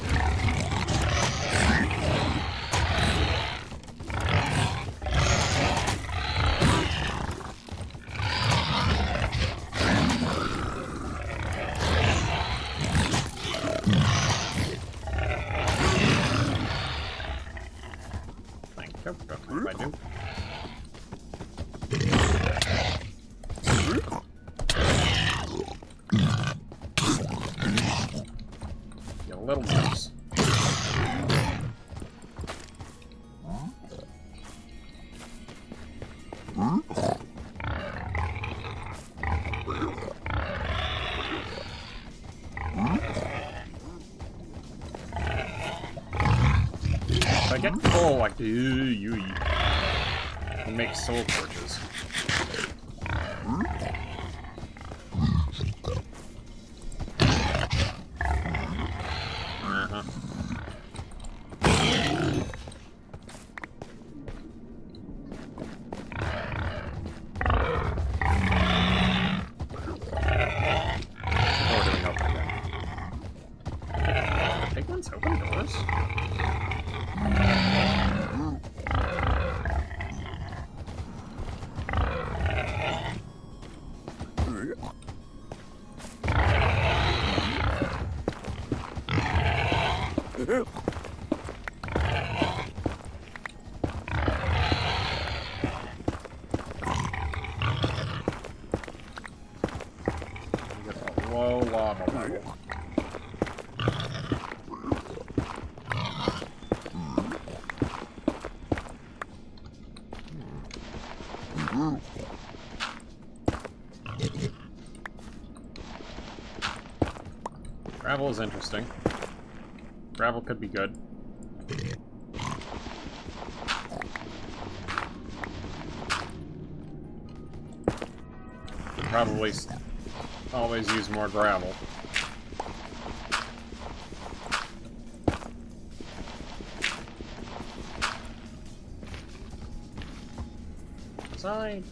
Little mouse. If I get coal, like, you can make soul torches. Open doors? Low lava level. Gravel is interesting. Gravel could be good. Probably always use more gravel. Side.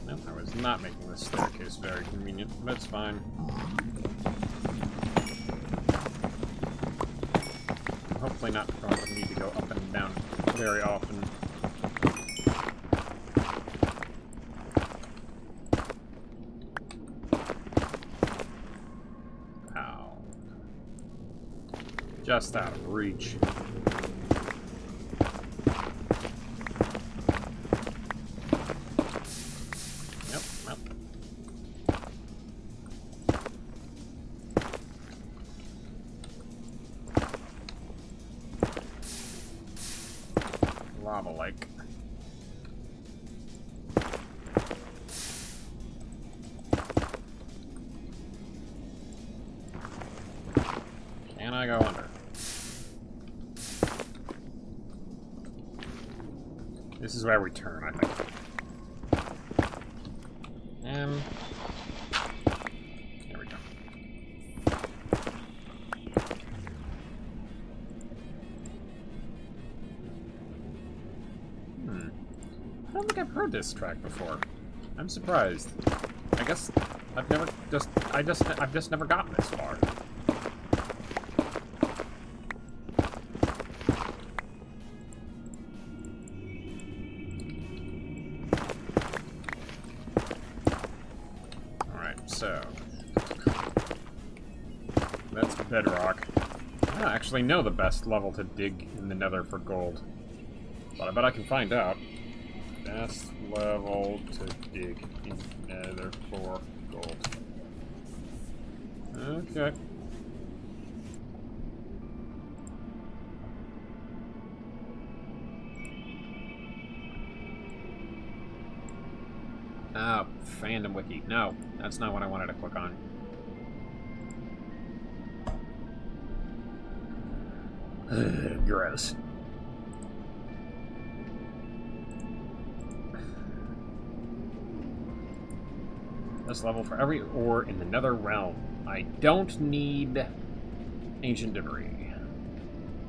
No, I was not making this staircase very convenient, but it's fine. I'm hopefully not going to need to go up and down very often. Ow. Just out of reach. Lava lake. Can I go under? This is where we turn, I think. There we go. I don't think I've heard this track before. I'm surprised. I guess I've just never gotten this far. Alright, so that's bedrock. I don't actually know the best level to dig in the nether for gold. But I bet I can find out. Best level to dig in nether for gold. Okay. Ah, fandom wiki. No, that's not what I wanted to click on. Gross. This level for every ore in the nether realm. I don't need ancient debris.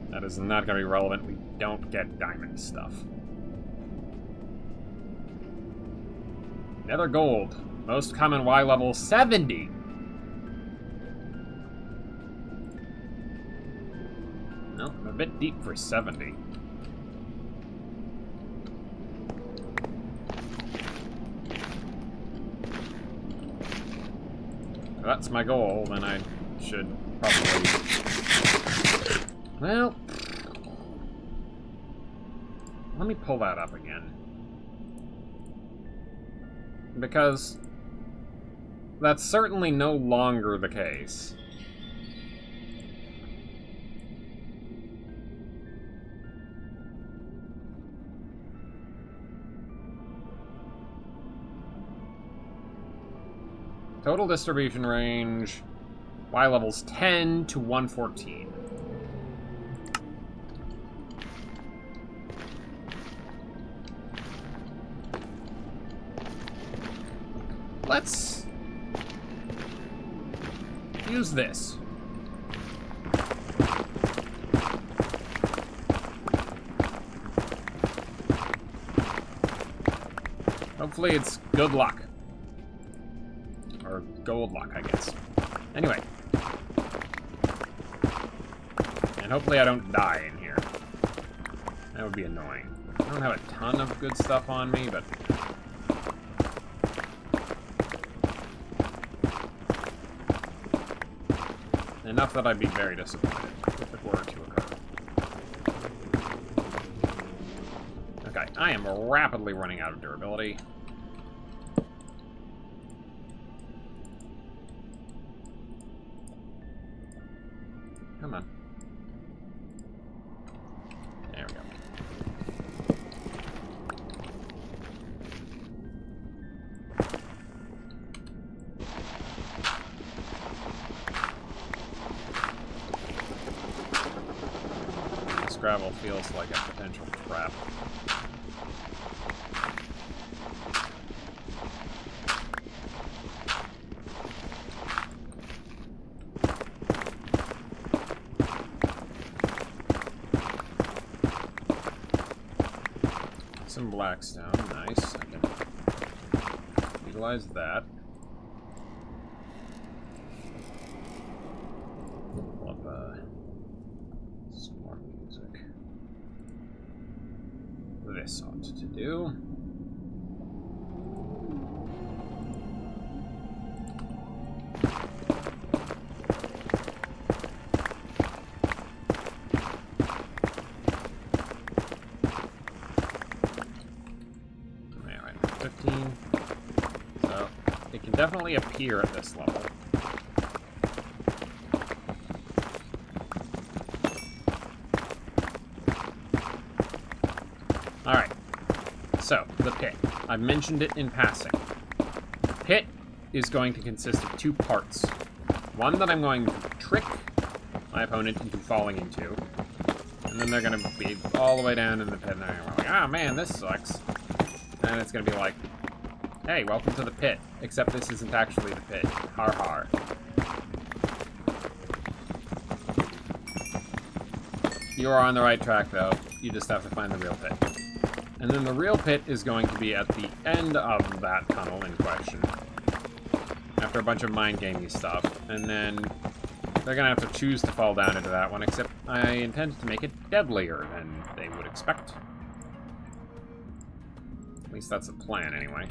That is not going to be relevant. We don't get diamond stuff. Nether gold. Most common Y level 70. No, I'm a bit deep for 70. If that's my goal, then I should probably... Well... Let me pull that up again. Because that's certainly no longer the case. Total distribution range, Y levels 10 to 114. Let's use this. Hopefully it's good luck. Or gold luck, I guess. Anyway. And hopefully I don't die in here. That would be annoying. I don't have a ton of good stuff on me, but... enough that I'd be very disappointed if it were to occur. Okay, I am rapidly running out of durability. Come on. There we go. This gravel feels like a potential trap. Some blackstone, nice. I can utilize that. Pull up some more music. This ought to do. So, it can definitely appear at this level. Alright. So, the pit. I've mentioned it in passing. The pit is going to consist of two parts. One that I'm going to trick my opponent into falling into. And then they're going to be all the way down in the pit, and they're going to be like, ah, man, this sucks. And it's going to be like, hey, welcome to the pit. Except this isn't actually the pit. Har har. You are on the right track, though. You just have to find the real pit. And then the real pit is going to be at the end of that tunnel in question. After a bunch of mind gamey stuff. And then they're going to have to choose to fall down into that one, except I intended to make it deadlier than they would expect. At least that's the plan, anyway.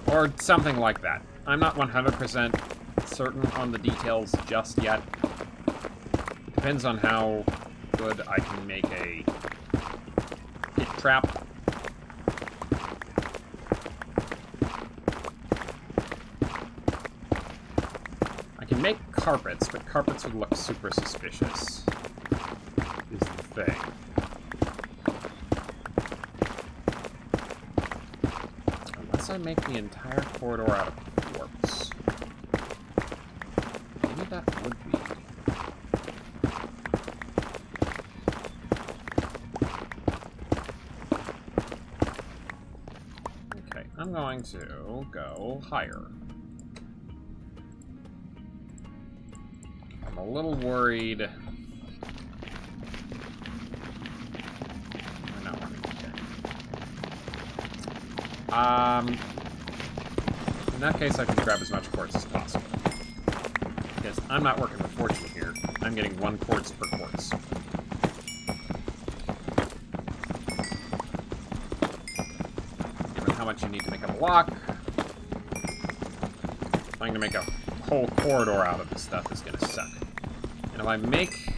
Or something like that. I'm not 100% certain on the details just yet. Depends on how good I can make a pit trap. I can make carpets, but carpets would look super suspicious, is the thing. Unless I make the entire corridor out of quartz. Maybe that would be. Okay, I'm going to go higher. I'm a little worried. We're not running. Okay. In that case, I should grab as much quartz as possible. Because I'm not working with fortune here. I'm getting 1 quartz per quartz. Given how much you need to make a block, trying to make a whole corridor out of this stuff is going to suck. And if I make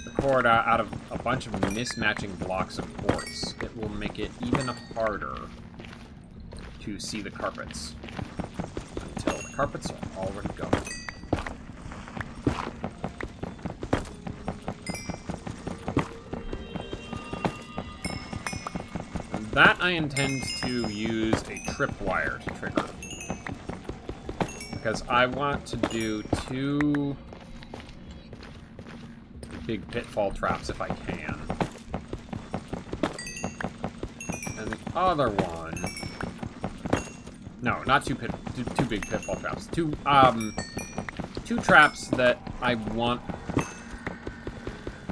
the corridor out of a bunch of mismatching blocks of quartz, it will make it even harder to see the carpets. Until the carpets are already gone. And that I intend to use a tripwire to trigger. Because I want to do 2 big pitfall traps if I can. And the other one... No, not 2 big pitfall traps. 2 traps that I want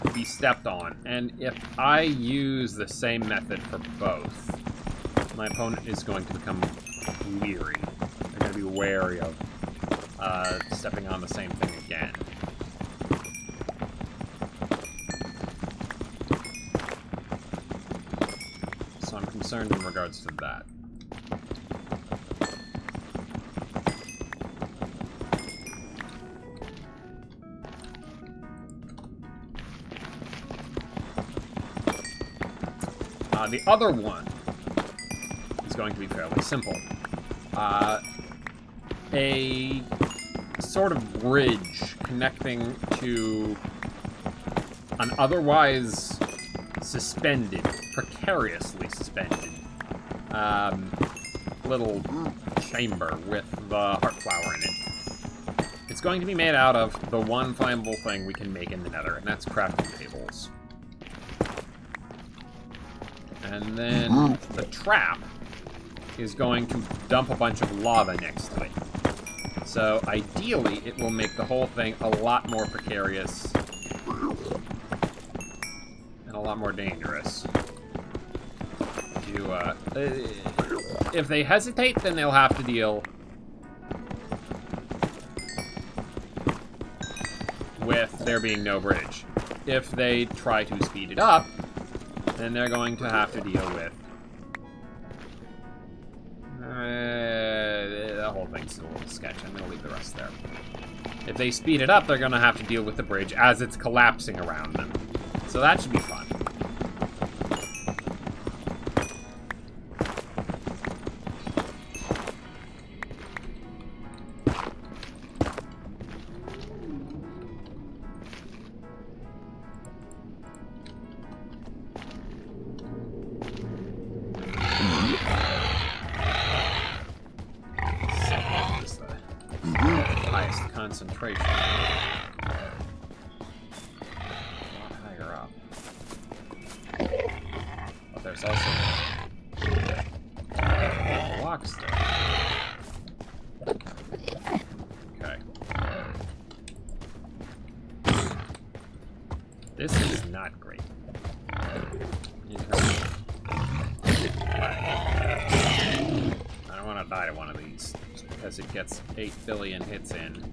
to be stepped on. And if I use the same method for both, my opponent is going to become weary. They're going to be wary of stepping on the same thing again. So I'm concerned in regards to that. The other one is going to be fairly simple. A sort of bridge connecting to an otherwise suspended, precariously suspended, little chamber with the Heartflower in it. It's going to be made out of the one flammable thing we can make in the Nether, and that's crafting tables. And then the trap is going to dump a bunch of lava next to it. So ideally, it will make the whole thing a lot more precarious and a lot more dangerous. If they hesitate, then they'll have to deal with there being no bridge. If they try to speed it up, then they're going to have to deal with the whole thing's a little sketch. I'm going to leave the rest there. If they speed it up, they're going to have to deal with the bridge as it's collapsing around them. So that should be fun. Concentration. A lot higher up. But there's also blocks there. Okay. This is not great. In terms die to one of these, just because it gets 8 billion hits in.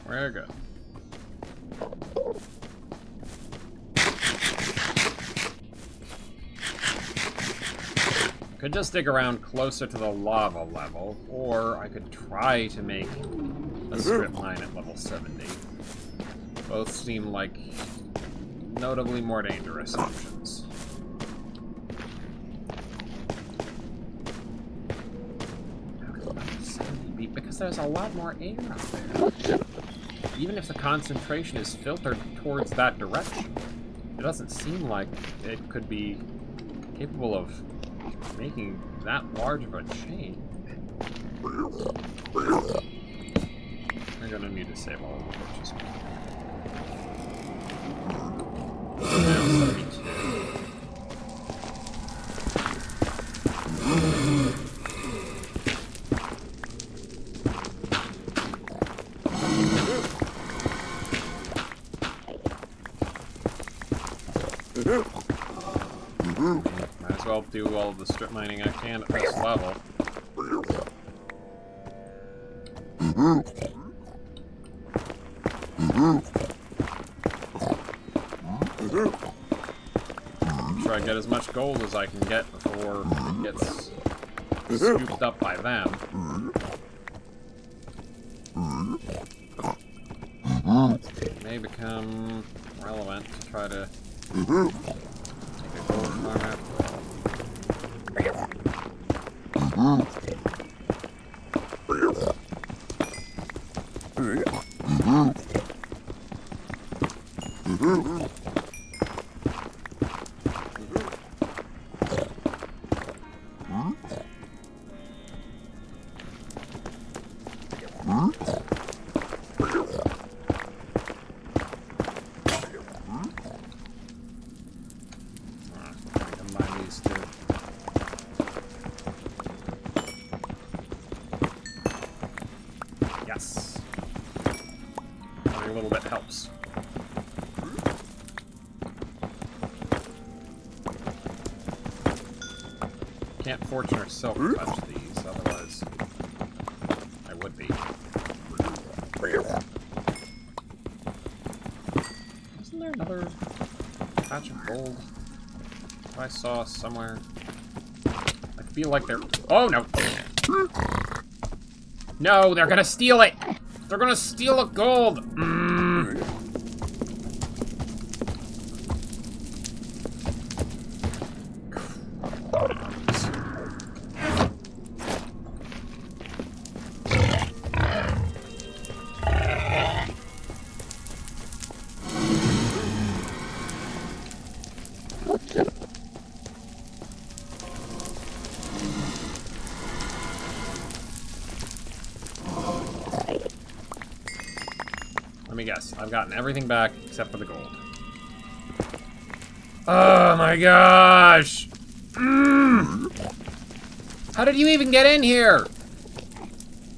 We're good. Could just dig around closer to the lava level, or I could try to make a strip mine at level 70. Both seem like notably more dangerous options. How could level 70 be? Because there's a lot more air out there. Even if the concentration is filtered towards that direction, it doesn't seem like it could be capable of making that large of a change. We're gonna need to save all of the torches. Now 72. Might as well do all of the strip mining I can at this level. Try to get as much gold as I can get before it gets scooped up by them. It may become relevant to try to take a gold farm after all. Combine these two. Yes. Every little bit helps. Can't fortune or silk touch these, otherwise I would be. Isn't there another patch of gold I saw somewhere? I feel like they're... Oh, no! No, they're gonna steal it! They're gonna steal the gold! Let me guess. I've gotten everything back except for the gold. Oh my gosh! How did you even get in here?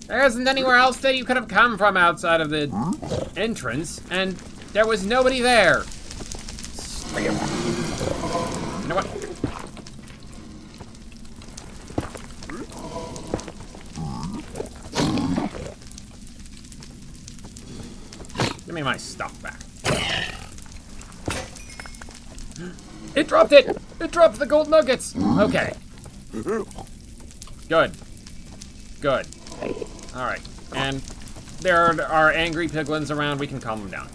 There isn't anywhere else that you could have come from outside of the entrance, and there was nobody there. You know what? Give me my stuff back. It dropped it! It dropped the gold nuggets! Okay. Good. Good. Alright. And there are angry piglins around. We can calm them down.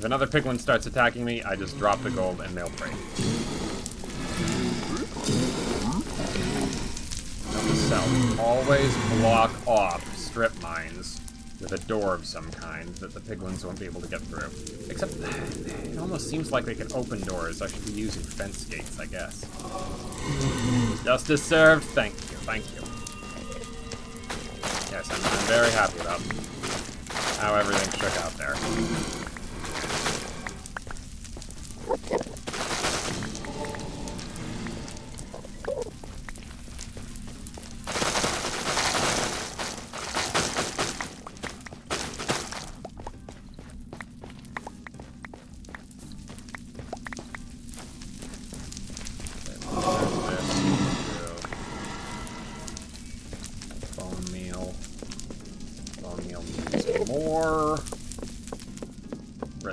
If another piglin starts attacking me, I just drop the gold and they'll break. Note to self, always block off strip mines with a door of some kind that the piglins won't be able to get through. Except, it almost seems like they can open doors. I should be using fence gates, I guess. Justice served. Thank you, thank you. Yes, I'm very happy about how everything shook out there.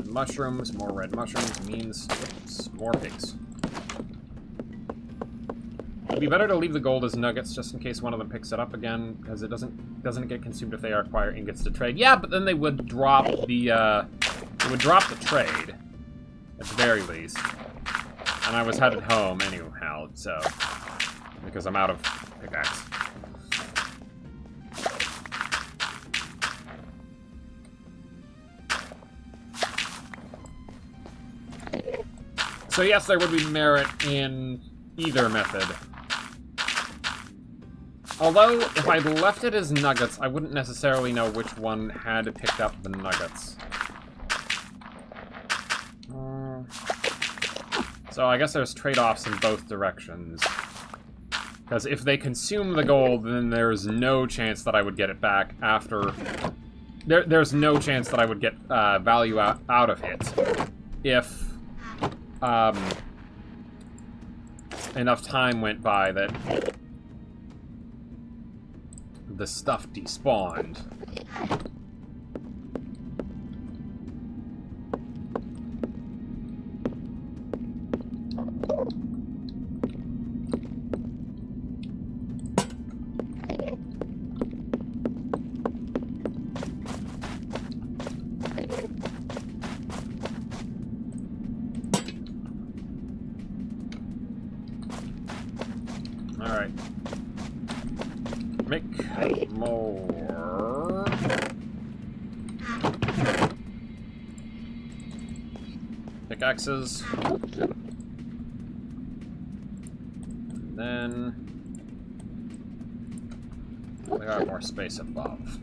Mushrooms, more red mushrooms means more pigs. It'd be better to leave the gold as nuggets just in case one of them picks it up again, because it doesn't get consumed if they acquire ingots to trade. Yeah, but then they would drop the trade at the very least. And I was headed home anyhow, so because I'm out of pickaxe. So yes, there would be merit in either method. Although, if I left it as nuggets, I wouldn't necessarily know which one had picked up the nuggets. So I guess there's trade-offs in both directions. Because if they consume the gold, then there's no chance that I would get it back after... There's no chance that I would get value out of it if... enough time went by that the stuff despawned. Alright. Make more pickaxes. And then we got more space above.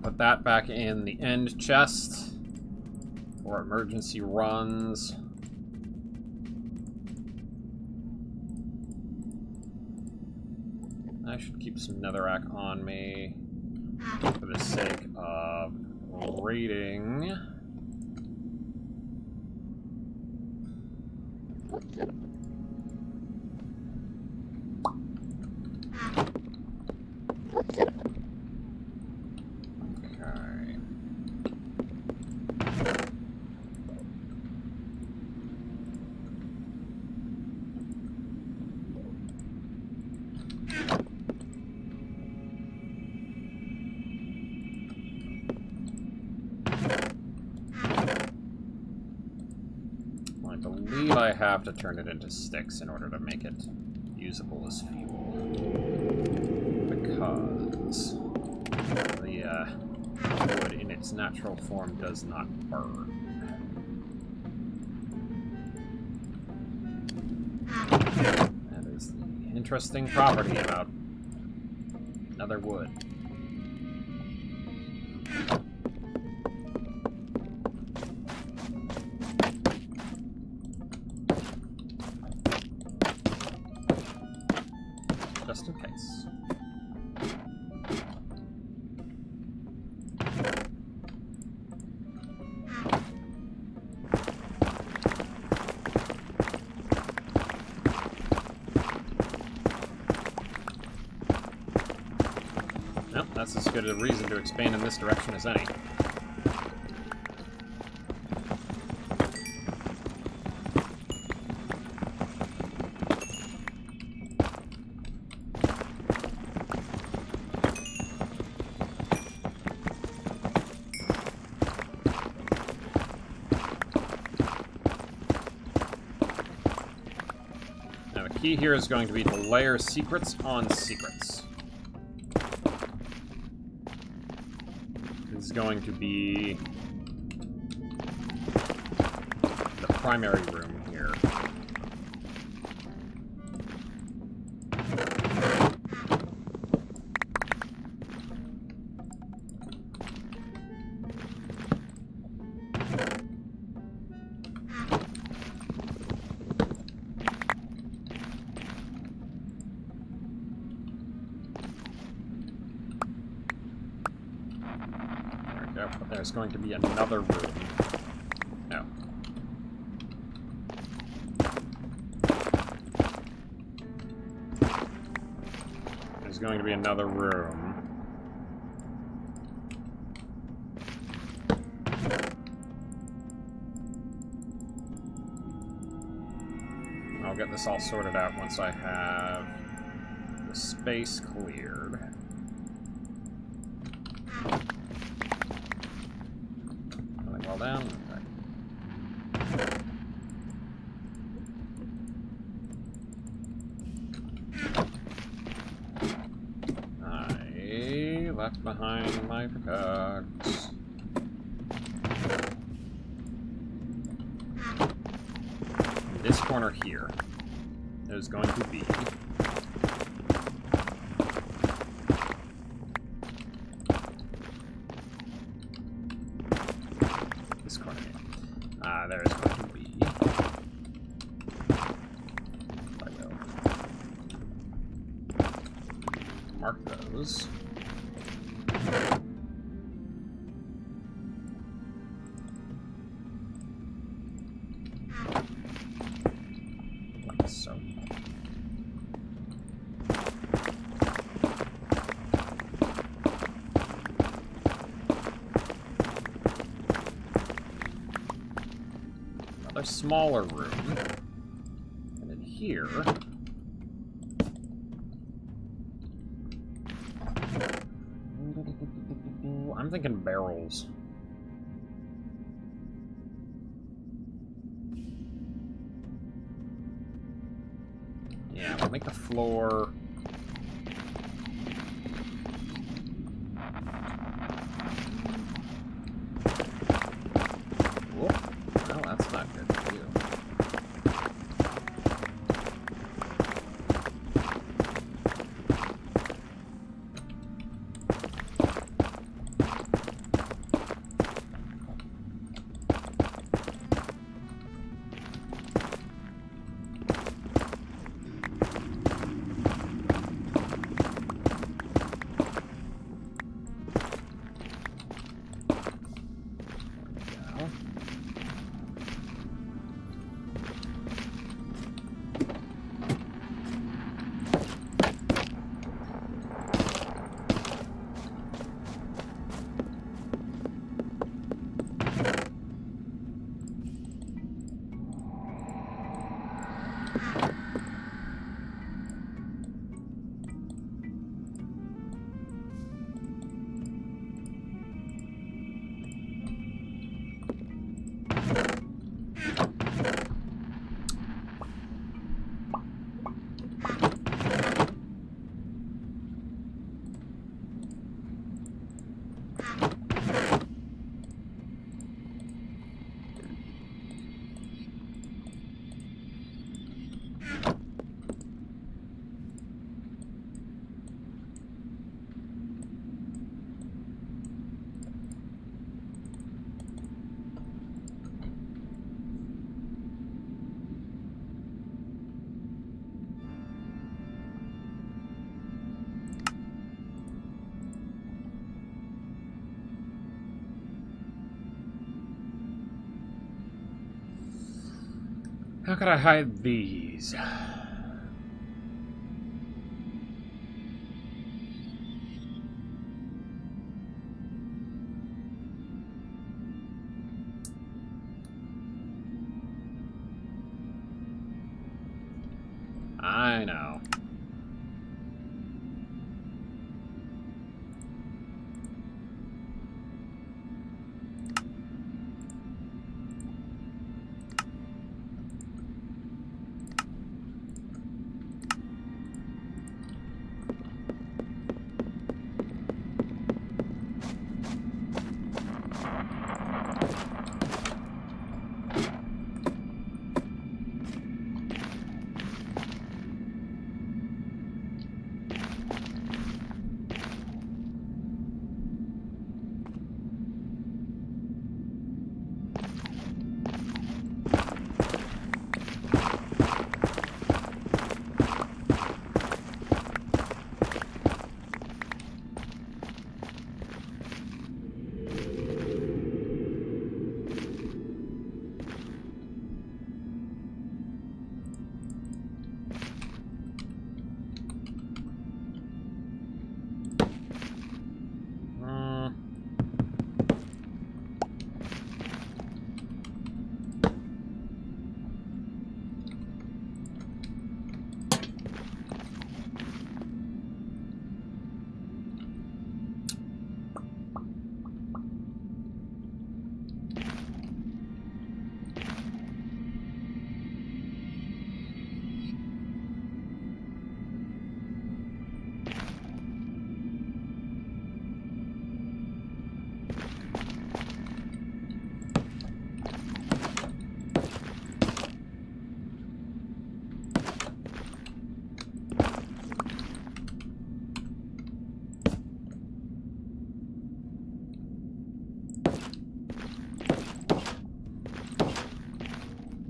Put that back in the end chest for emergency runs. I should keep some netherrack on me for the sake of raiding. I have to turn it into sticks in order to make it usable as fuel. Because the wood in its natural form does not burn. That is the interesting property about another wood. Just in case. That's as good a reason to expand in this direction as any. Now the key here is going to be to layer secrets on secrets. This is going to be the primary room here. But there's going to be another room. No. There's going to be another room. I'll get this all sorted out once I have the space cleared. Down. I left behind my products. This corner here is going to be there is going to be. I will mark those. Like so. Another smaller room. And then here. I'm thinking barrels. Yeah, we'll make the floor. Whoop. Well, that's not good for you. How could I hide these? I know.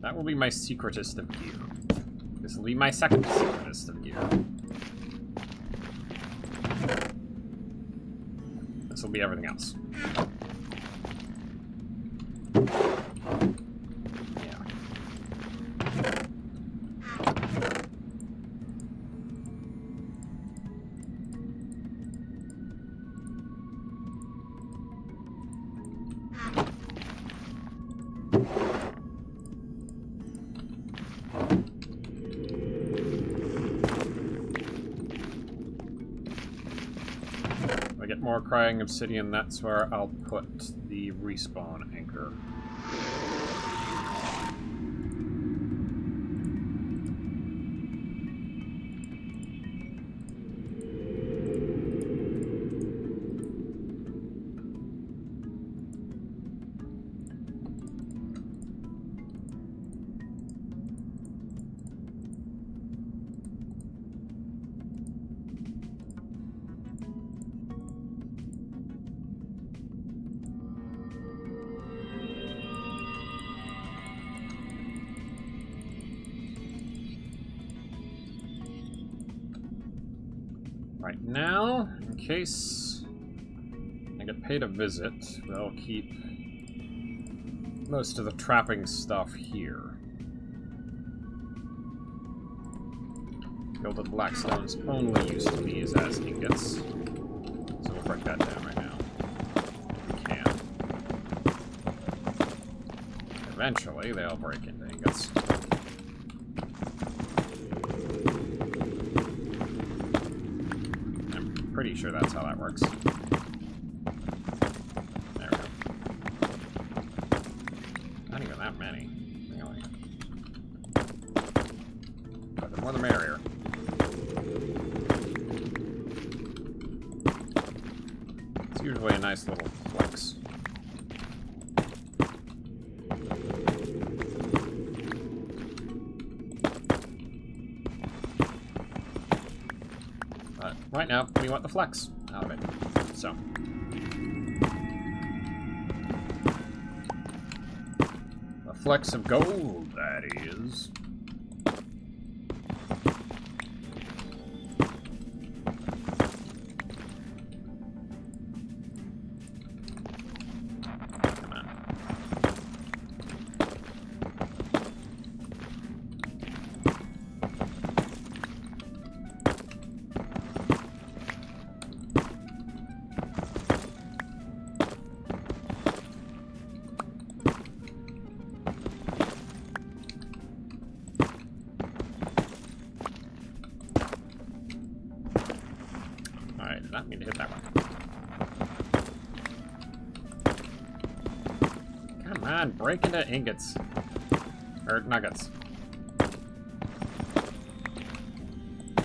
That will be my secretest of gear. This will be my second secretest of gear. This will be everything else. Yeah. If I get more crying obsidian, that's where I'll put the respawn anchor. Right now, in case I get paid a visit, we'll keep most of the trapping stuff here. Gilded blackstones only used to be used as ingots, so we'll break that down right now. If we can. Eventually, they'll break into ingots. Pretty sure that's how that works. There we go. Not even that many, really. But the more the merrier. It's usually a nice little flex. But right now, we want the flex out of it. So. A flecks of gold, that is. Come on. need to hit that one. Come on, break into ingots. Or nuggets.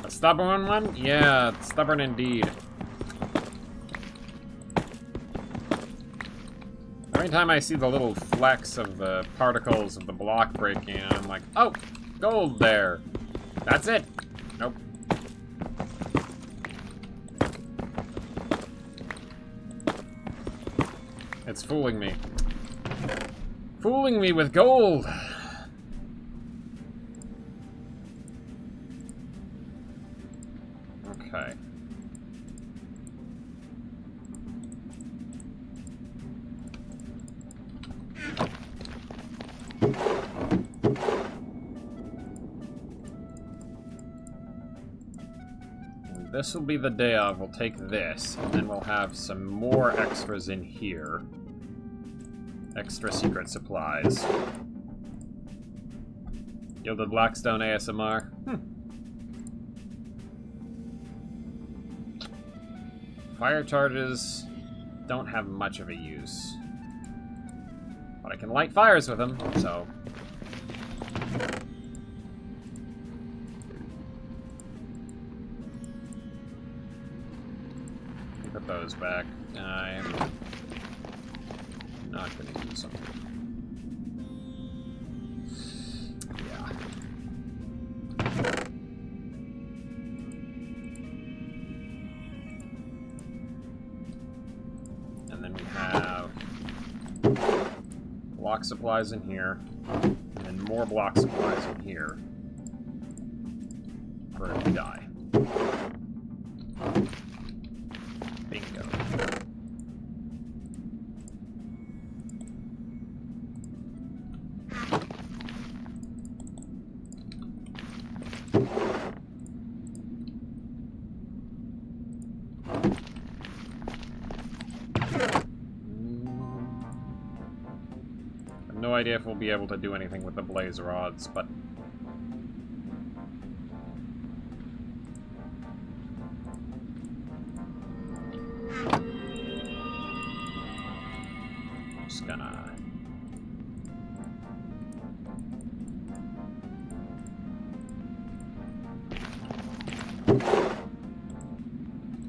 A stubborn one? Yeah, stubborn indeed. Every time I see the little flecks of the particles of the block breaking, I'm like, oh, gold there. That's it. Nope. It's fooling me. Fooling me with gold. Okay. And this will be the day of. We'll take this, and then we'll have some more extras in here. Extra secret supplies. Gilded Blackstone ASMR. Fire charges don't have much of a use. But I can light fires with them, so... Put those back. I'm not going to use them. Yeah. And then we have block supplies in here, and then more block supplies in here for if we die. Bingo. No idea if we'll be able to do anything with the blaze rods, but just gonna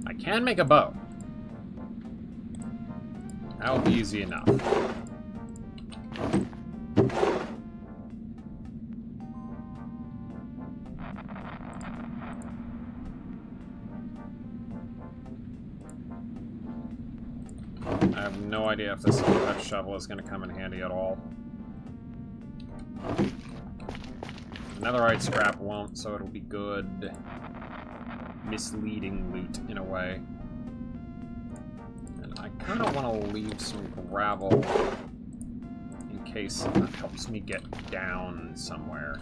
I can make a bow. That'll be easy enough. I have no idea if this that shovel is going to come in handy at all. Netherite scrap won't, so it'll be good. Misleading loot, in a way. And I kind of want to leave some gravel in case that helps me get down somewhere.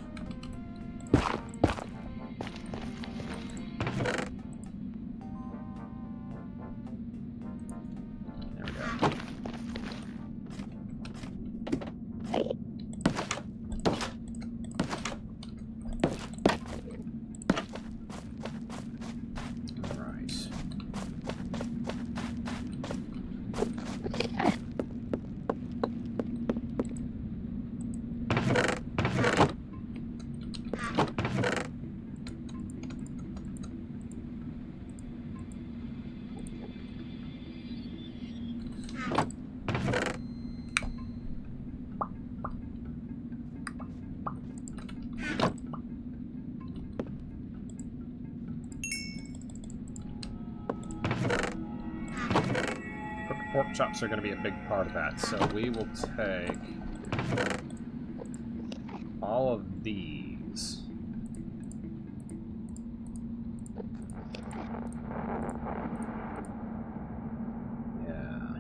Pork chops are going to be a big part of that, so we will take all of these. Yeah.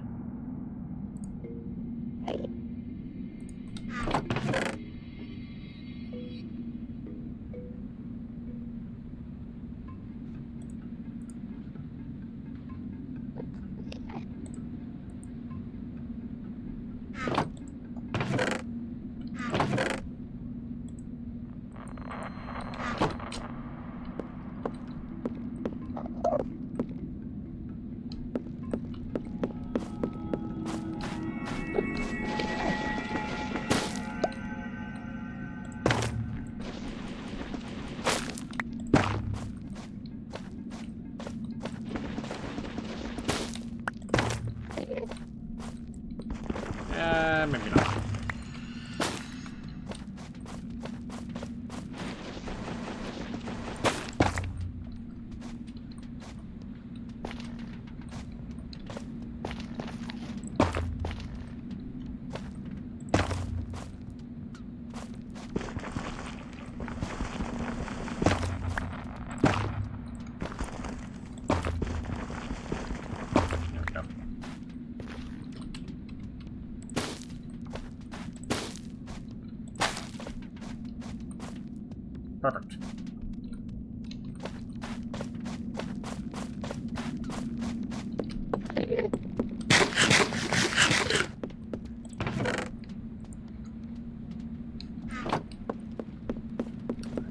Perfect.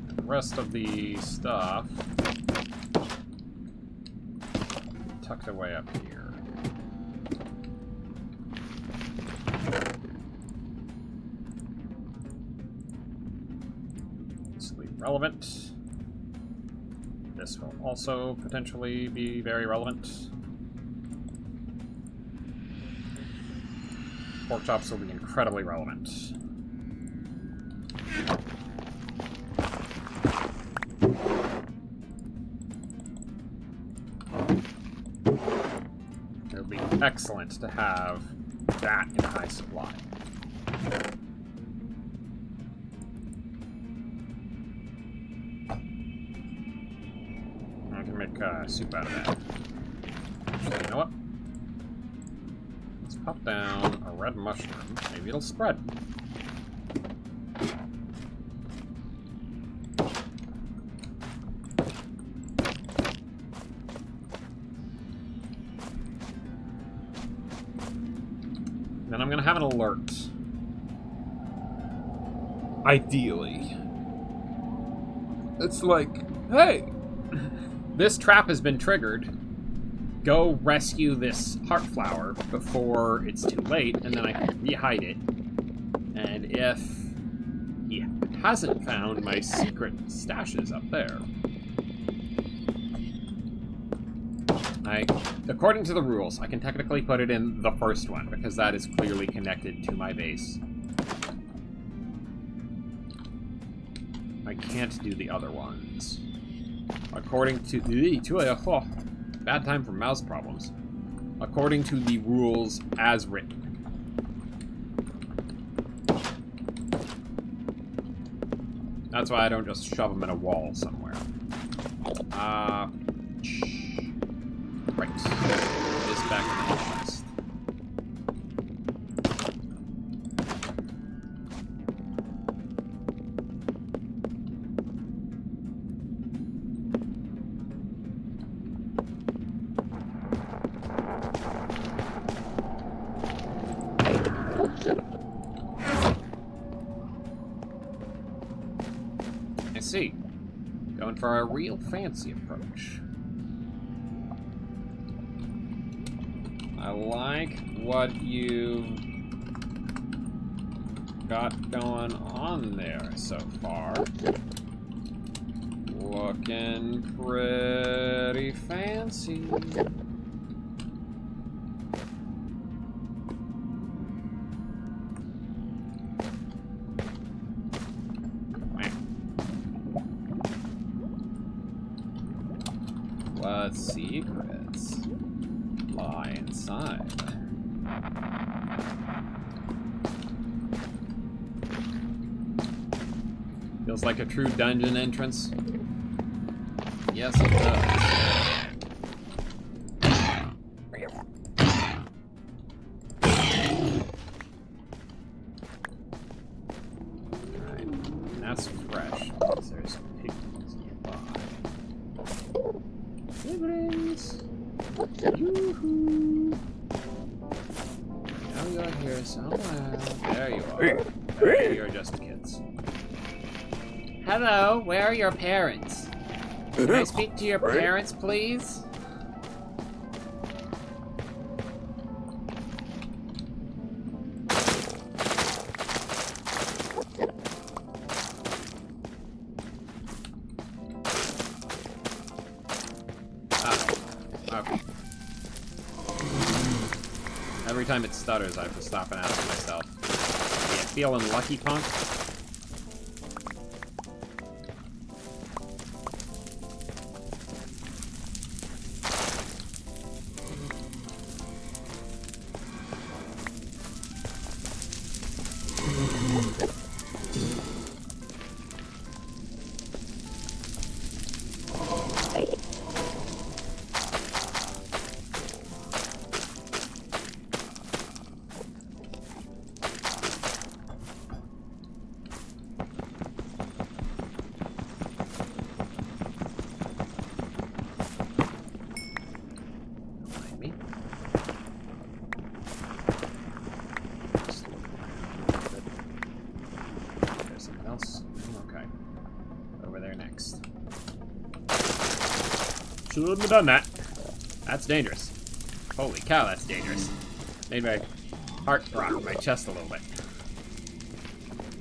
The rest of the stuff tucked away up here. Relevant. This will also potentially be very relevant. Pork chops will be incredibly relevant. It would be excellent to have that in high supply. Soup out of that. Actually, you know what? Let's pop down a red mushroom. Maybe it'll spread. Then I'm gonna have an alert. Ideally. It's like, hey! This trap has been triggered. Go rescue this Heartflower before it's too late, and then I can re-hide it. And if he hasn't found my secret stashes up there, according to the rules, I can technically put it in the first one, because that is clearly connected to my base. I can't do the other ones. According to bad time for mouse problems. According to the rules as written. That's why I don't just shove them in a wall somewhere. Right. It is back in the chest. See, going for a real fancy approach. I like what you got going on there so far. Looking pretty fancy. What secrets lie inside? Feels like a true dungeon entrance. Yes, it does. Alright, that's fresh because there's piglins nearby. Piglins! Yoo-hoo! Now you're here somewhere. There you are. Okay, you're just kids. Hello, where are your parents? Can I speak to your parents, please? Okay. Every time it stutters, I have to stop and ask myself, are you feeling lucky, punk? else? Oh, okay. Over there next. Shouldn't have done that. That's dangerous. Holy cow, that's dangerous. Made my heart throb in my chest a little bit.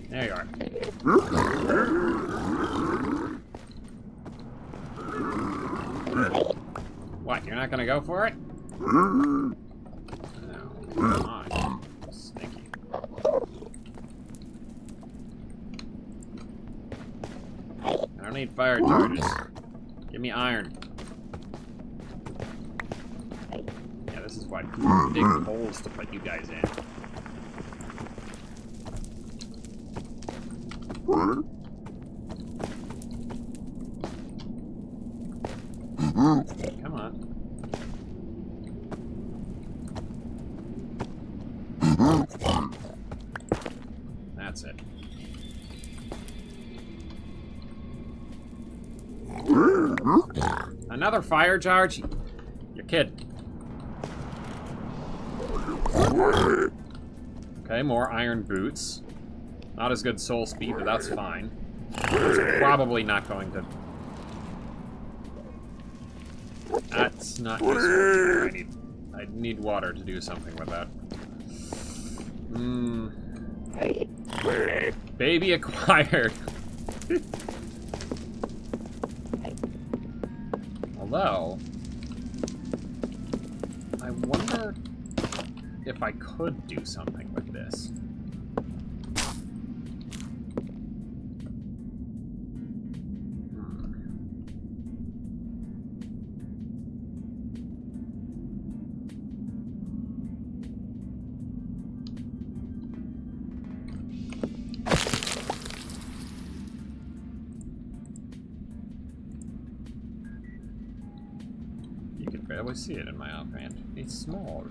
There you are. What, you're not gonna go for it? No. Come on. Sneaky. I don't need fire charges. Give me iron. Yeah, this is why people dig holes to put you guys in. Come on. That's it. Another fire charge? You're kidding. Okay, more iron boots. Not as good soul speed, but that's fine. It's probably not going to... That's not useful. I need water to do something with that. Baby acquired. Although, I wonder if I could do something with this. You can barely see it in my offhand. It's small.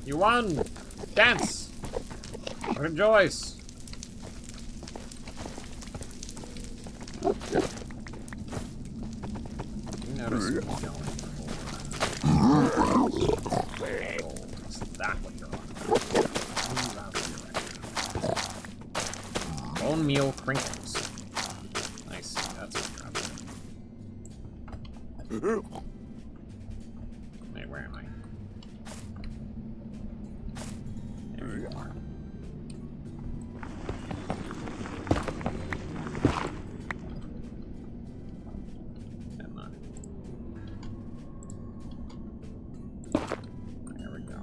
You won! Dance! Rejoice! You notice me going for... Oh, is that what you're on? Bone meal crinkles. Nice, that's what you're up to. Wait, where am I? There you are. Come on. There we go.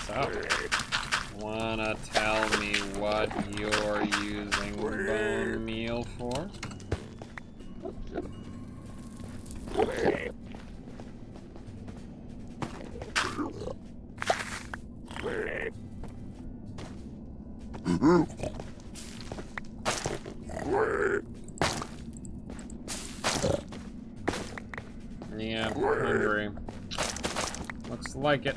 So, wanna tell me what you're using bone meal for? Yeah, I'm hungry. Looks like it.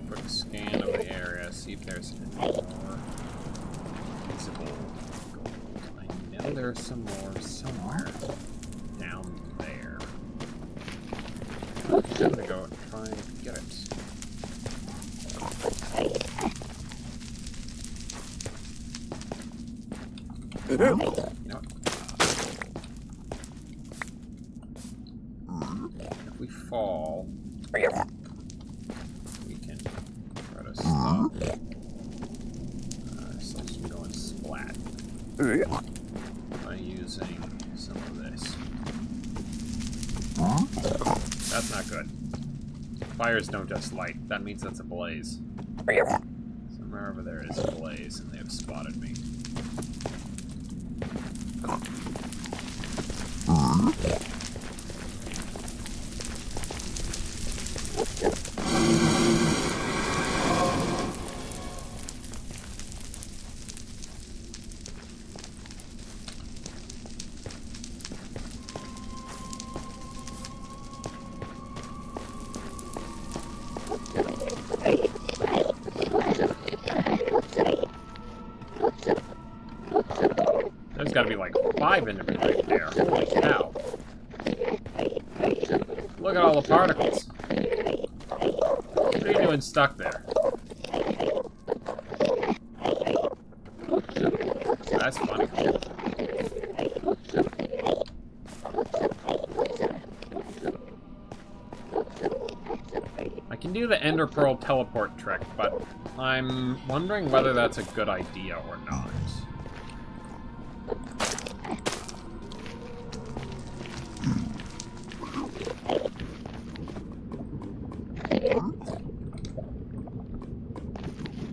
Quick scan of the area, see if there's any more visible gold. I know there's some more somewhere down there. I'm gonna go and try and get it. You know what? If we fall, we can try to stop ourselves from going splat by using some of this. That's not good. Fires don't just light. That means that's a blaze. Somewhere over there is a blaze, and they've spotted me. There's gotta be like 5 Endermen right there. Holy cow. Look at all the particles. What are you doing stuck there? That's funny. I can do the Ender Pearl teleport trick, but I'm wondering whether that's a good idea or not.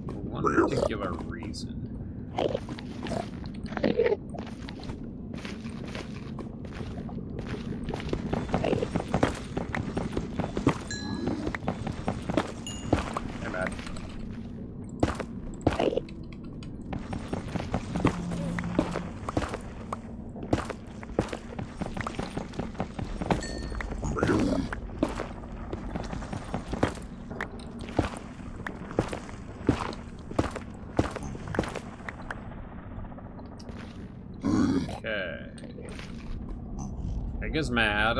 For one particular reason. Hey, Matt. Okay. Pig is mad.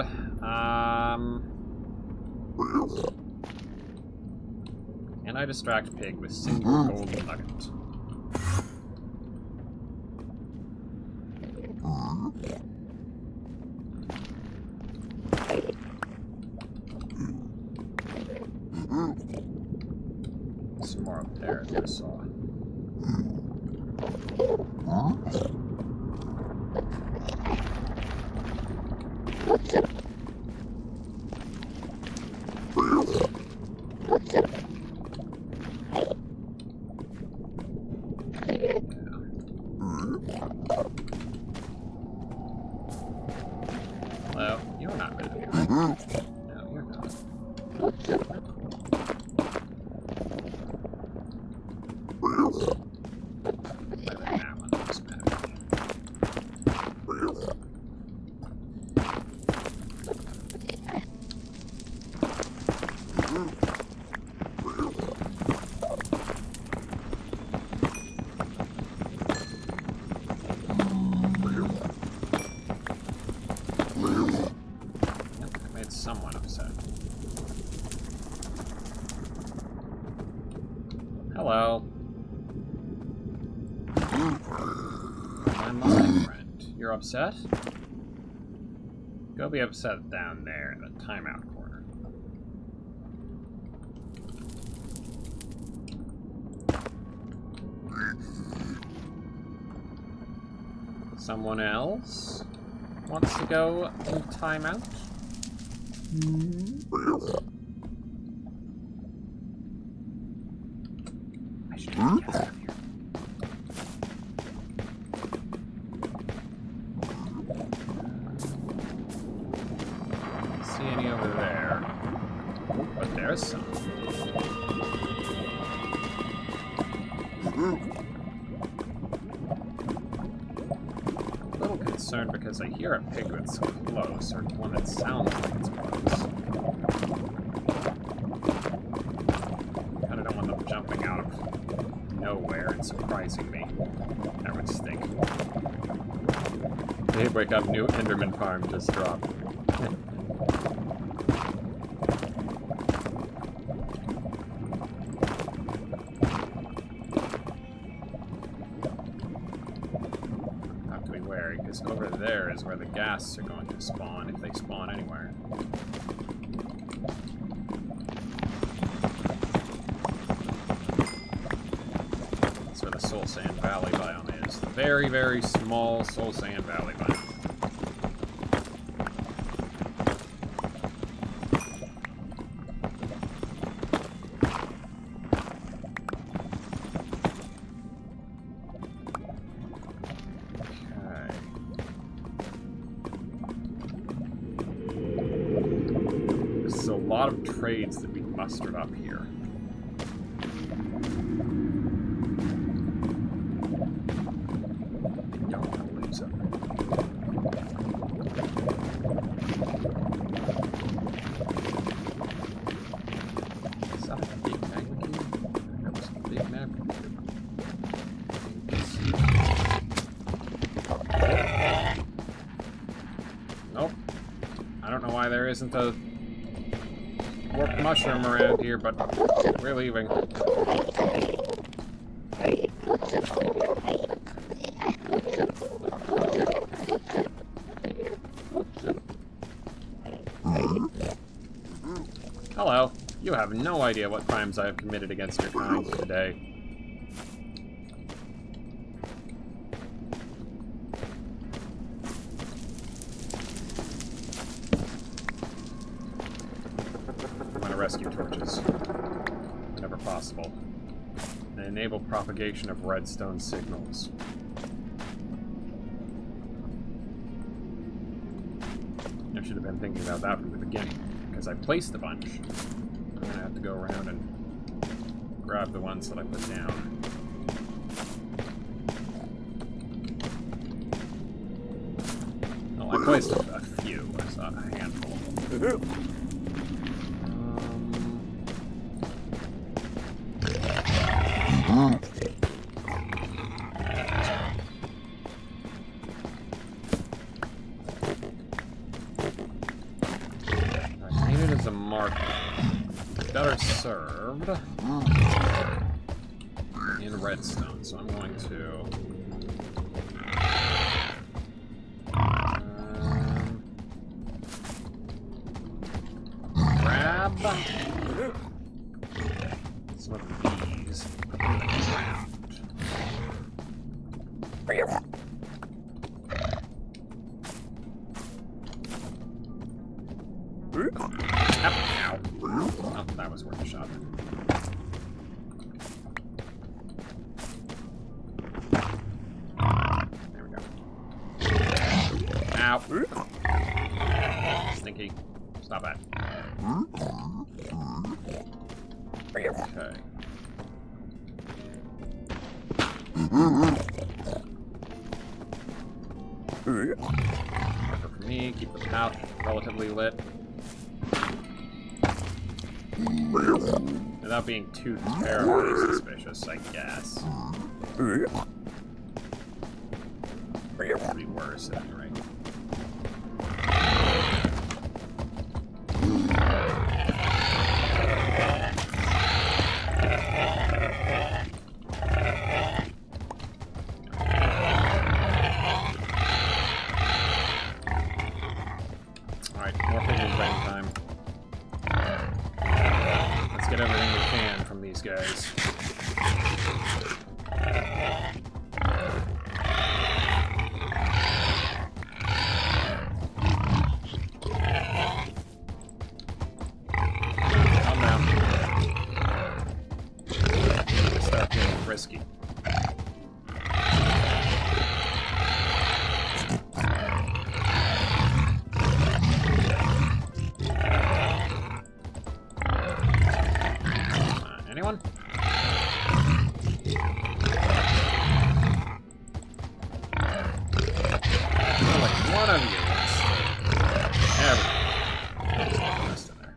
Can I distract Pig with single golden nugget? Some more up there, as I saw. Well, you're not ready. No, you're not. That one doesn't matter. Someone upset. Hello. My mind friend. You're upset? Go be upset down there in the timeout corner. Someone else wants to go in timeout? I should get out of here. See any over there? But there's some. A little concerned because I hear a pig that's close, or one that sounds like it's close. Kinda don't want them jumping out of nowhere and surprising me. That would stink. Hey, wake up, new Enderman farm just dropped. is where the ghasts are going to spawn, if they spawn anywhere. That's where the Soul Sand Valley biome is. The very, very small Soul Sand Valley biome. A lot of trades that we mustered up here. Don't want to lose them. Is that a big magma cube? That was a big magma cube. Nope. I don't know why there isn't a warped mushroom around here, but we're leaving. Hello. You have no idea what crimes I have committed against your kind today. Rescue torches, whenever possible, and enable propagation of redstone signals. I should have been thinking about that from the beginning, because I placed a bunch. I'm gonna have to go around and grab the ones that I put down. Well, I placed a few, a handful. I need it as a marker. Better served in redstone, so I'm going to grab some of these, put them in the ground. Ow. Oh, that was worth a shot. There we go. Ow. Stinky. Stop that. Okay. Marker for me, keep the path relatively lit. Without being too terribly suspicious, I guess. Could be worse at any rate. Alright, more figures by time. Let's get everything we can from these guys. Calm down. Start getting risky. Anyone? Like one of you wants to. There we go. Just put the rest in there.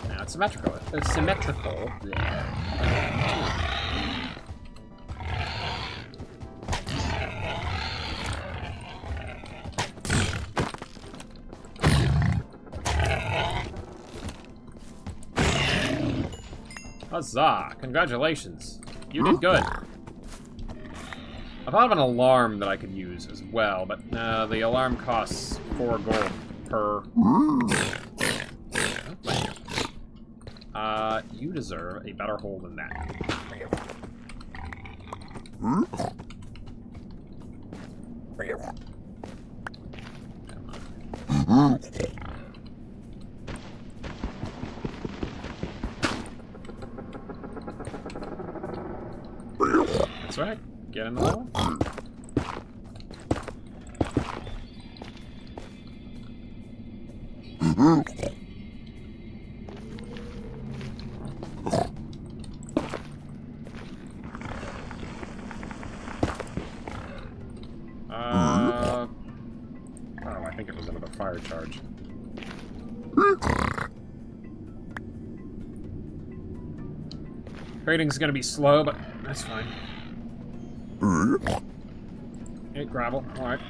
Now it's symmetrical. It's symmetrical. Yeah. Huzzah! Congratulations. You did good. I thought of an alarm that I could use as well, but the alarm costs 4 gold per... you deserve a better hole than that. That's right. Get in the hole. Oh, I think it was another fire charge. Trading's gonna be slow, but that's fine. Hey, gravel. Alright.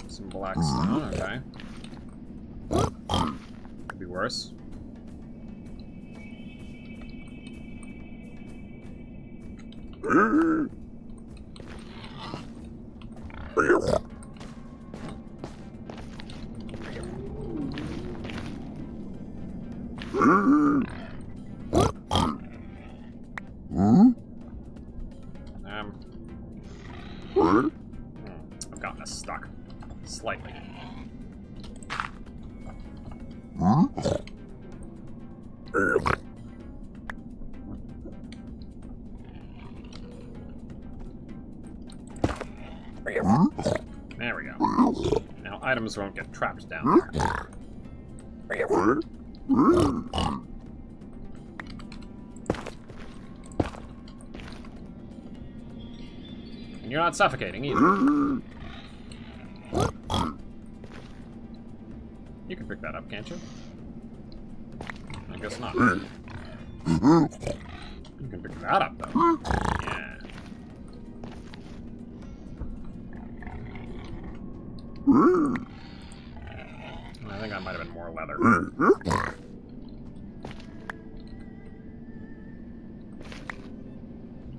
Some black stone, okay. Could be worse. I've gotten us stuck. Slightly. There we go. Now items won't get trapped down there. And you're not suffocating either. You can pick that up, can't you? I guess not. You can pick that up, though. Yeah. I think that might have been more leather.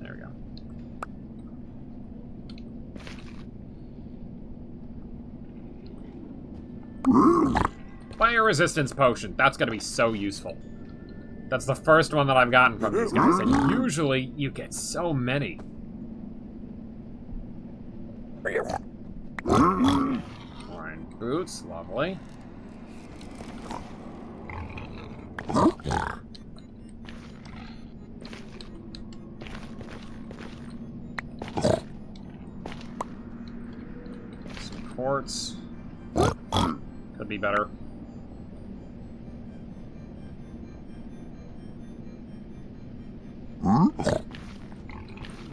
There we go. Fire resistance potion. That's gonna be so useful. That's the first one that I've gotten from these guys, and usually you get so many. Iron boots, lovely. Some quartz. Could be better.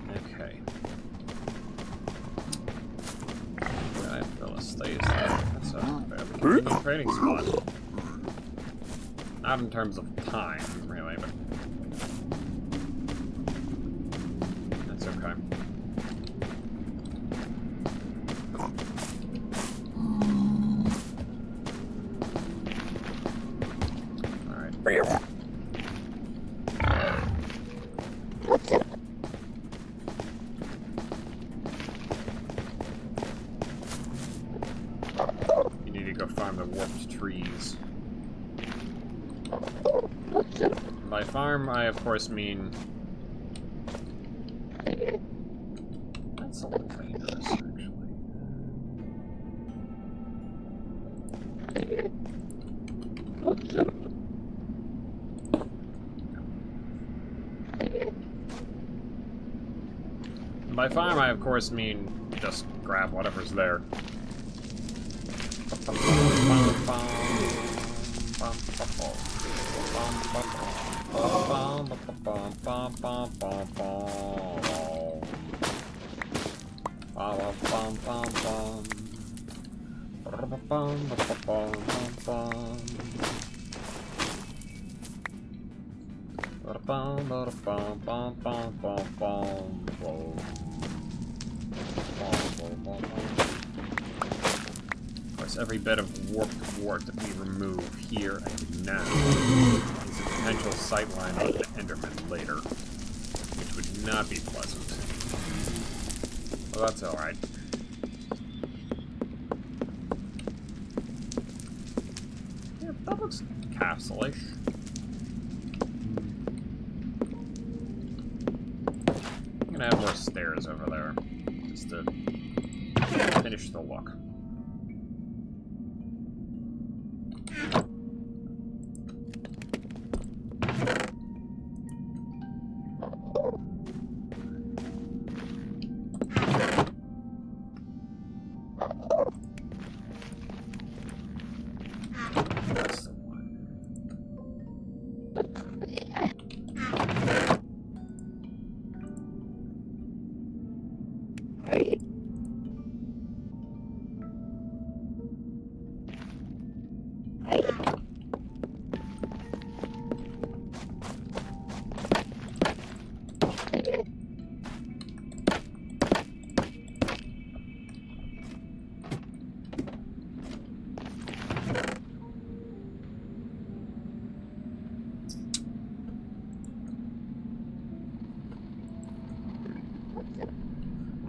Okay. Right, Villa stays there. That's a fairly good trading spot. Not in terms of time, really, but that's okay. Alright. You need to go farm the warped trees. By farm, I of course mean... That's a little dangerous, actually. By farm, I of course mean just grab whatever's there. Of course, every bit of warped wart that we remove here and now is a potential sightline on the Enderman later, which would not be pleasant. Well, that's alright. Yeah, that looks castle-ish. I'm gonna add more stairs over there, just to finish the look.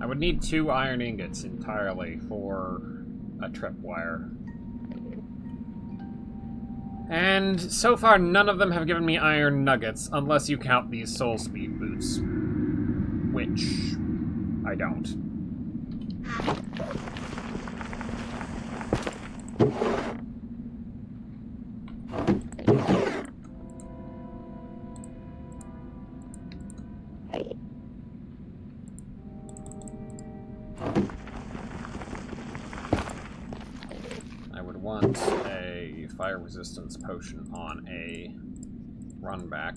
I would need 2 iron ingots entirely for a tripwire. And so far, none of them have given me iron nuggets, unless you count these soul speed boots. Which I don't. A fire resistance potion on a run back.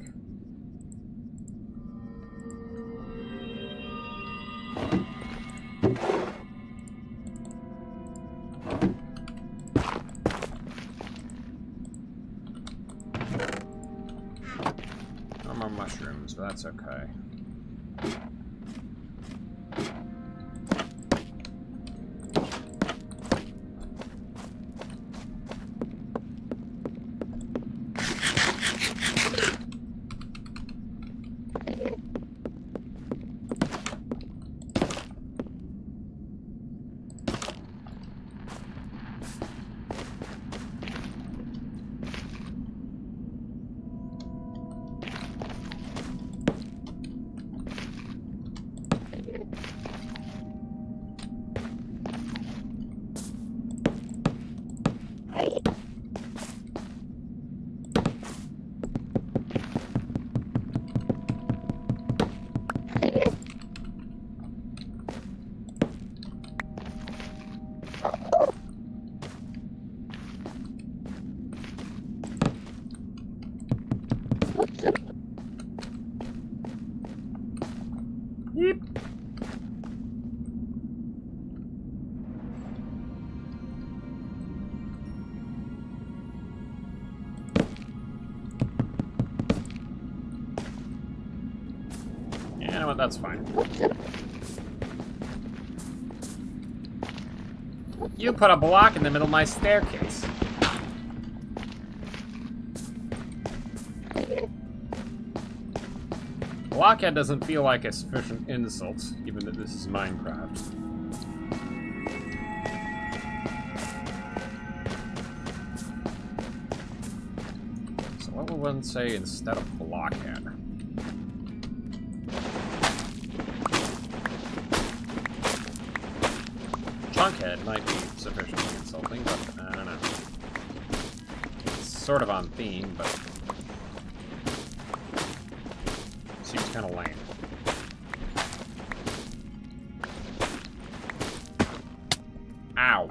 No more mushrooms, but that's okay. Yep. Yeah, you know what, that's fine. You put a block in the middle of my staircase. Blockhead doesn't feel like a sufficient insult, given that this is Minecraft. So what will one say instead of blockhead? Chunkhead might be sufficiently insulting, but I don't know. It's sort of on theme, but seems kind of lame. Ow.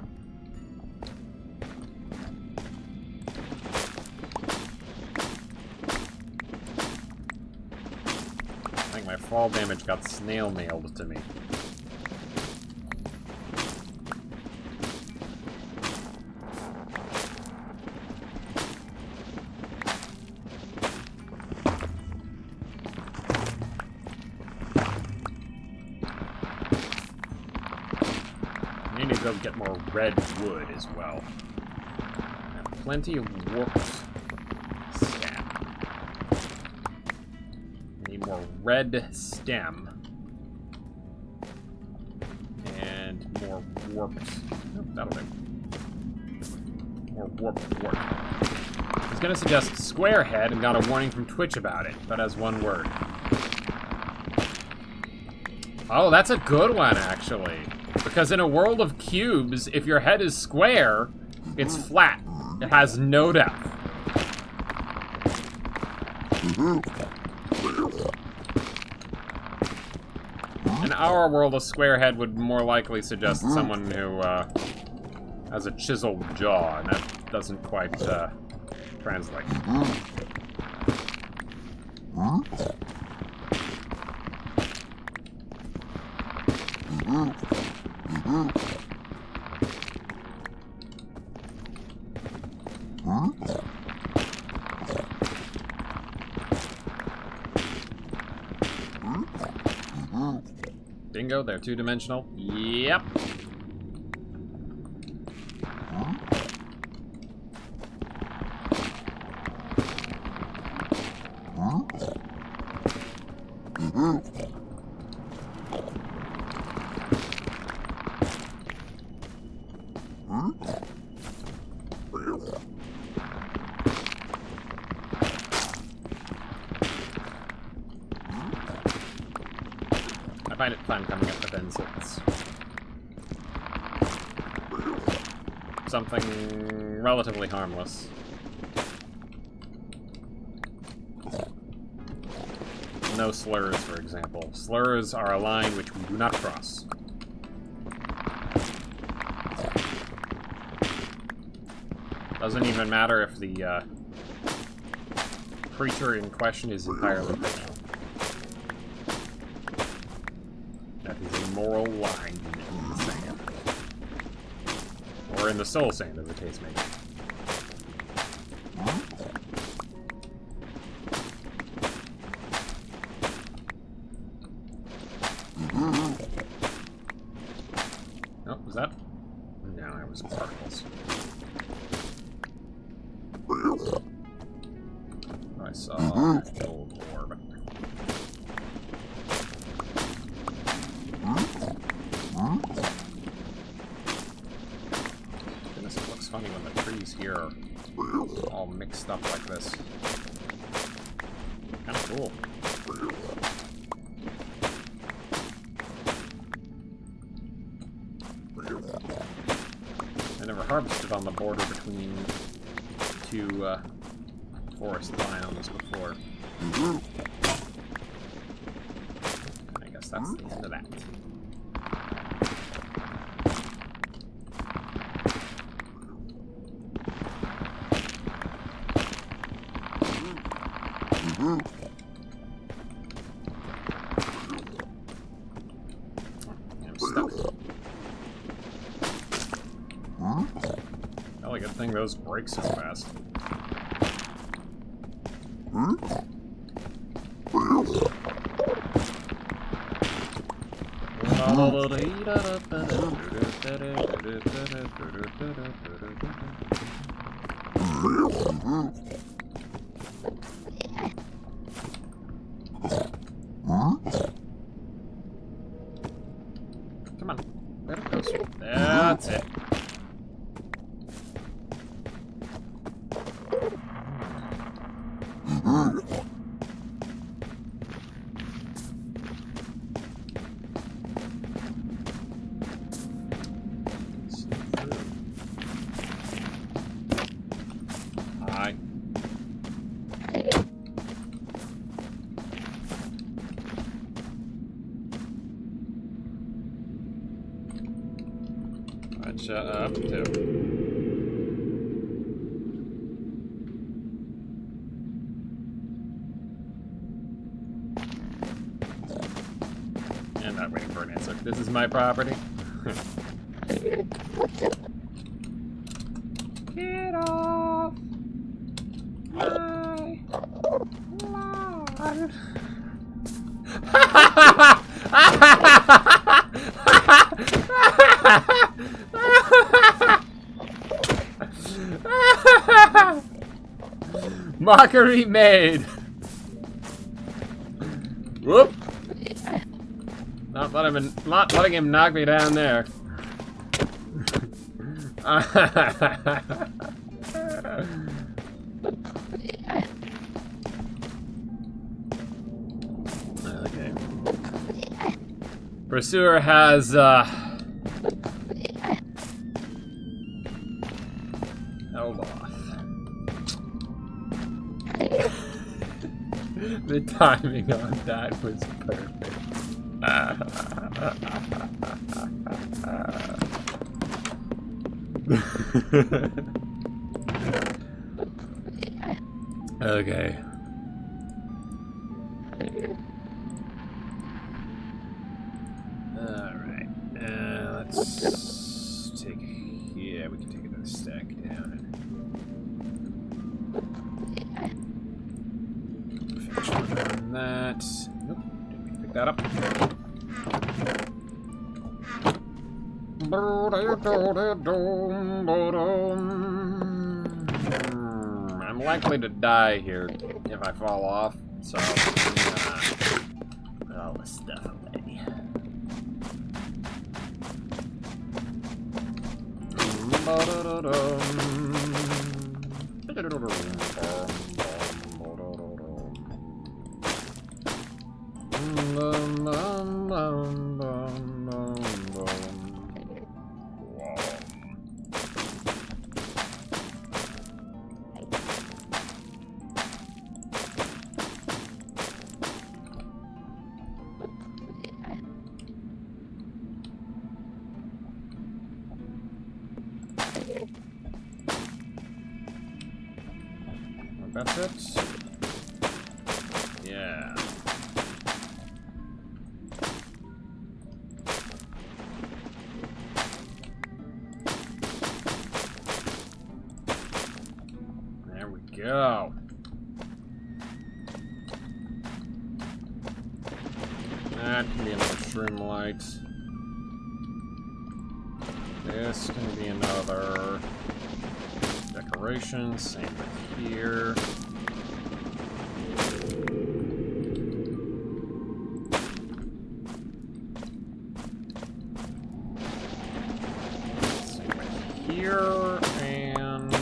I think my fall damage got snail mailed to me. I need to go get more red wood as well. And plenty of warped stem. Need more red stem. And more warped. Oh, that'll do. More warped wart. I was gonna suggest Squarehead and got a warning from Twitch about it, but as one word. Oh, that's a good one, actually. Because in a world of cubes, if your head is square, it's flat. It has no depth. In our world, a square head would more likely suggest someone who has a chiseled jaw, and that doesn't quite translate. Bingo, they're two-dimensional. Yep. I find it fun coming up with insults. Something relatively harmless. No slurs, for example. Slurs are a line which we do not cross. Doesn't even matter if the creature in question is entirely fictional. That is a moral line in the sand. Or in the soul sand, as the case may be. Oh, was that? No, it was particles. I saw a gold orb. Goodness, it looks funny when the trees here are all mixed up like this. Kind of cool. I never harvested on the border between two forest biomes before. I guess that's the end of that. I'm stuck. Well, good thing those break so fast. Come on. There it goes. That's it. Hi. I'd shut up too. I'm not waiting for an answer. This is my property. Get off my lawn. Mockery made. Whoop. Not letting him knock me down there. Okay. Pursuer has held off. The timing on that was perfect. Okay. Alright. Let's take... Yeah, we can take another stack down. Finish on that. Nope. Didn't pick that up. I'm likely to die here if I fall off, so I'm gonna put all this stuff away. That's it? Yeah. There we go. That can be another shroom light. This can be another decoration. Same with here. Same with here and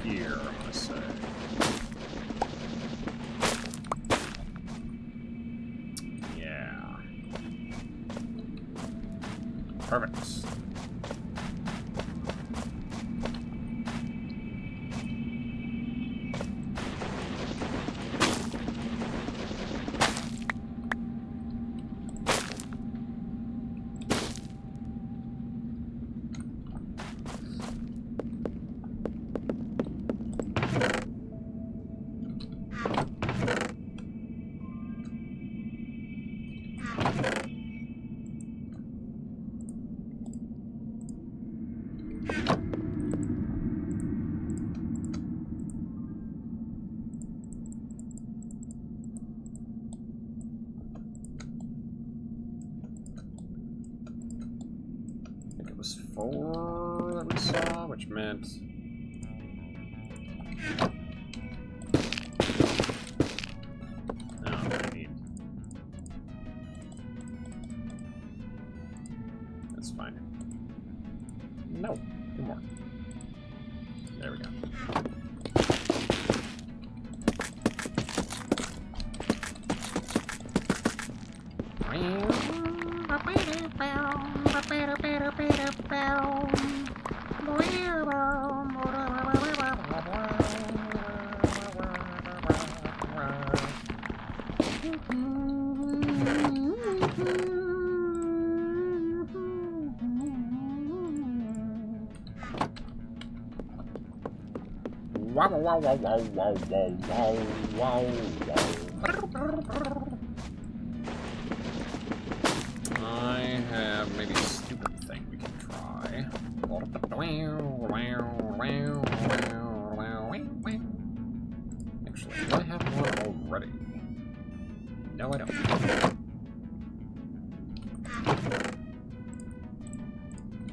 here, I'm gonna say. Yeah. Perfect. Was 4 that we saw, which meant... No, I need... That's fine. No, 2 more. There we go. Wow, wow, wow, wow, wow, wow, wow, wow. I have maybe a stupid thing we can try. Actually, do I have one already? No, I don't.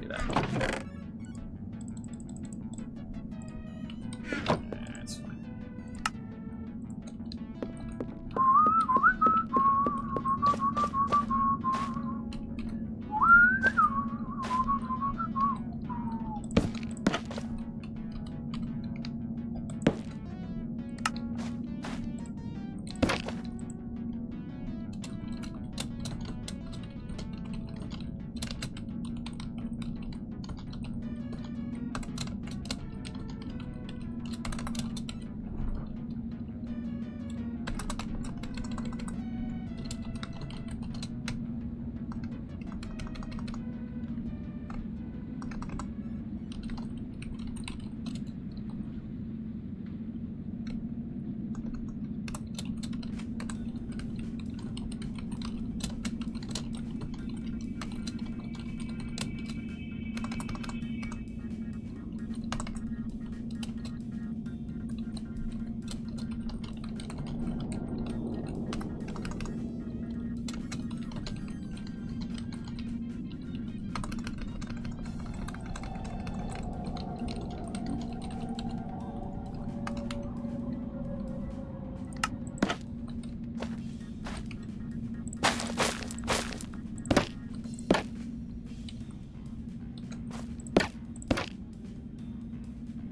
Do that. That's fine.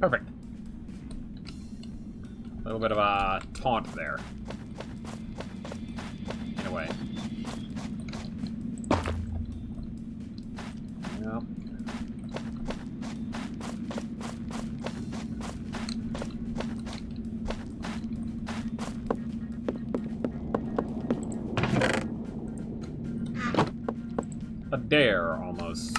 Perfect. A little bit of a taunt there. In a way. Yep. A dare, almost.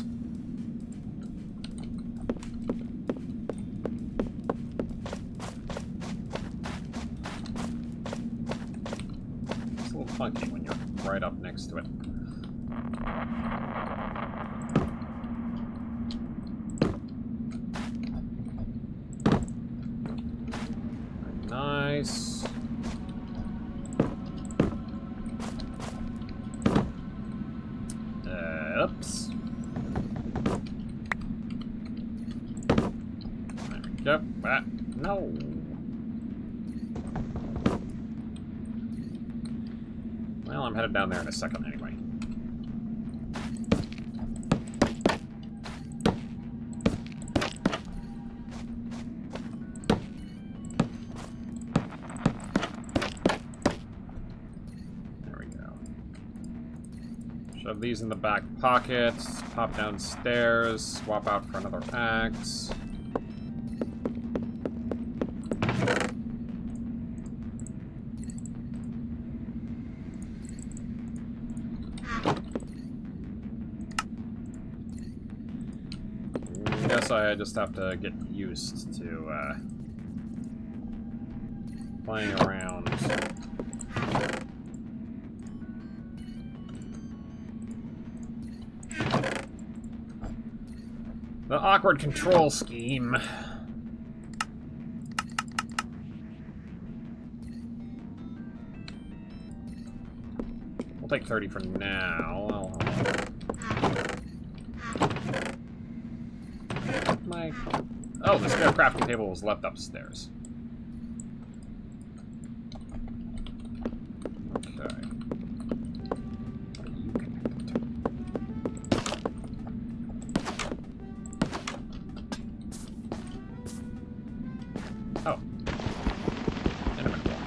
It's a little funky when you're right up next to it. Very nice. Oops. There we go. Ah, no. Well, I'm headed down there in a second anyway. Shove these in the back pocket, pop downstairs, swap out for another axe. Guess I just have to get used to playing around. The awkward control scheme. We'll take 30 for now. Oh, the spare crafting table was left upstairs. Okay. What are you connected to? Oh. Intimate gold.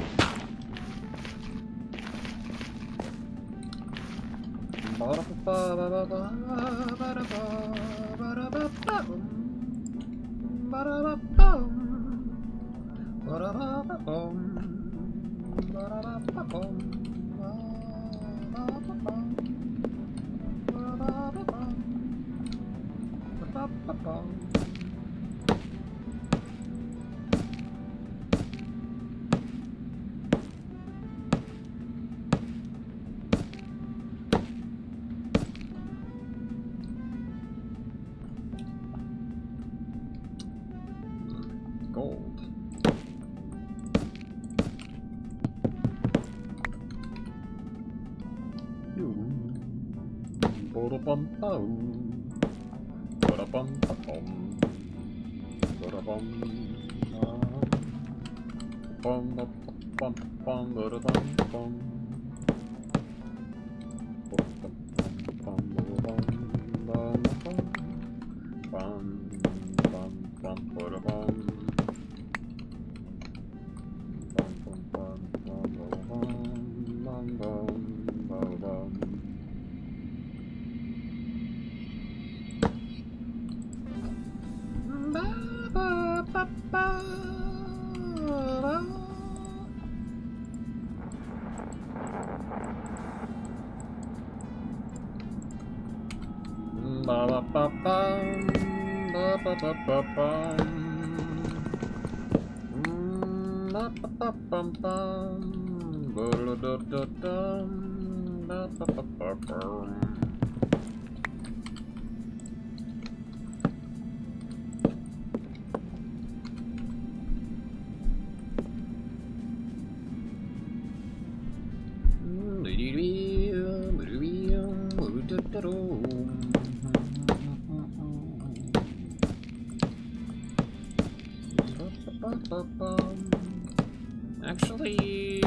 Actually, I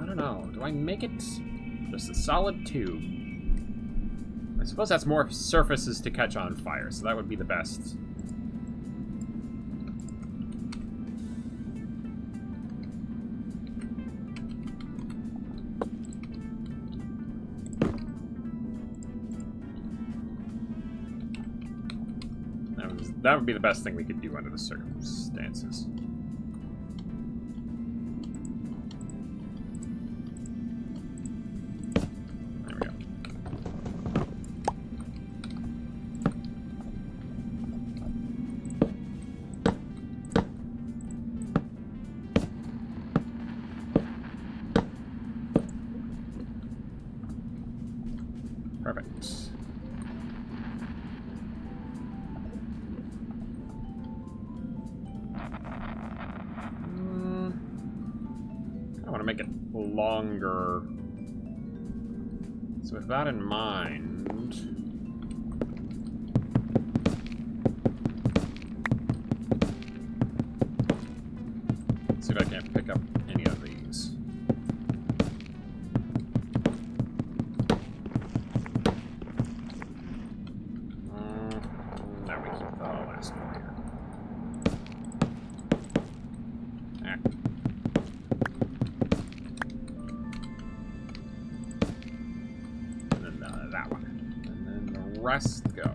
don't know. Do I make it just a solid tube? I suppose that's more surfaces to catch on fire, so that would be the best That would be the best thing we could do under the circumstances. There we go. Perfect. I want to make it longer. So with that in mind, let's see if I can't pick up any of these. Now we keep the last one here. That one. And then the rest go.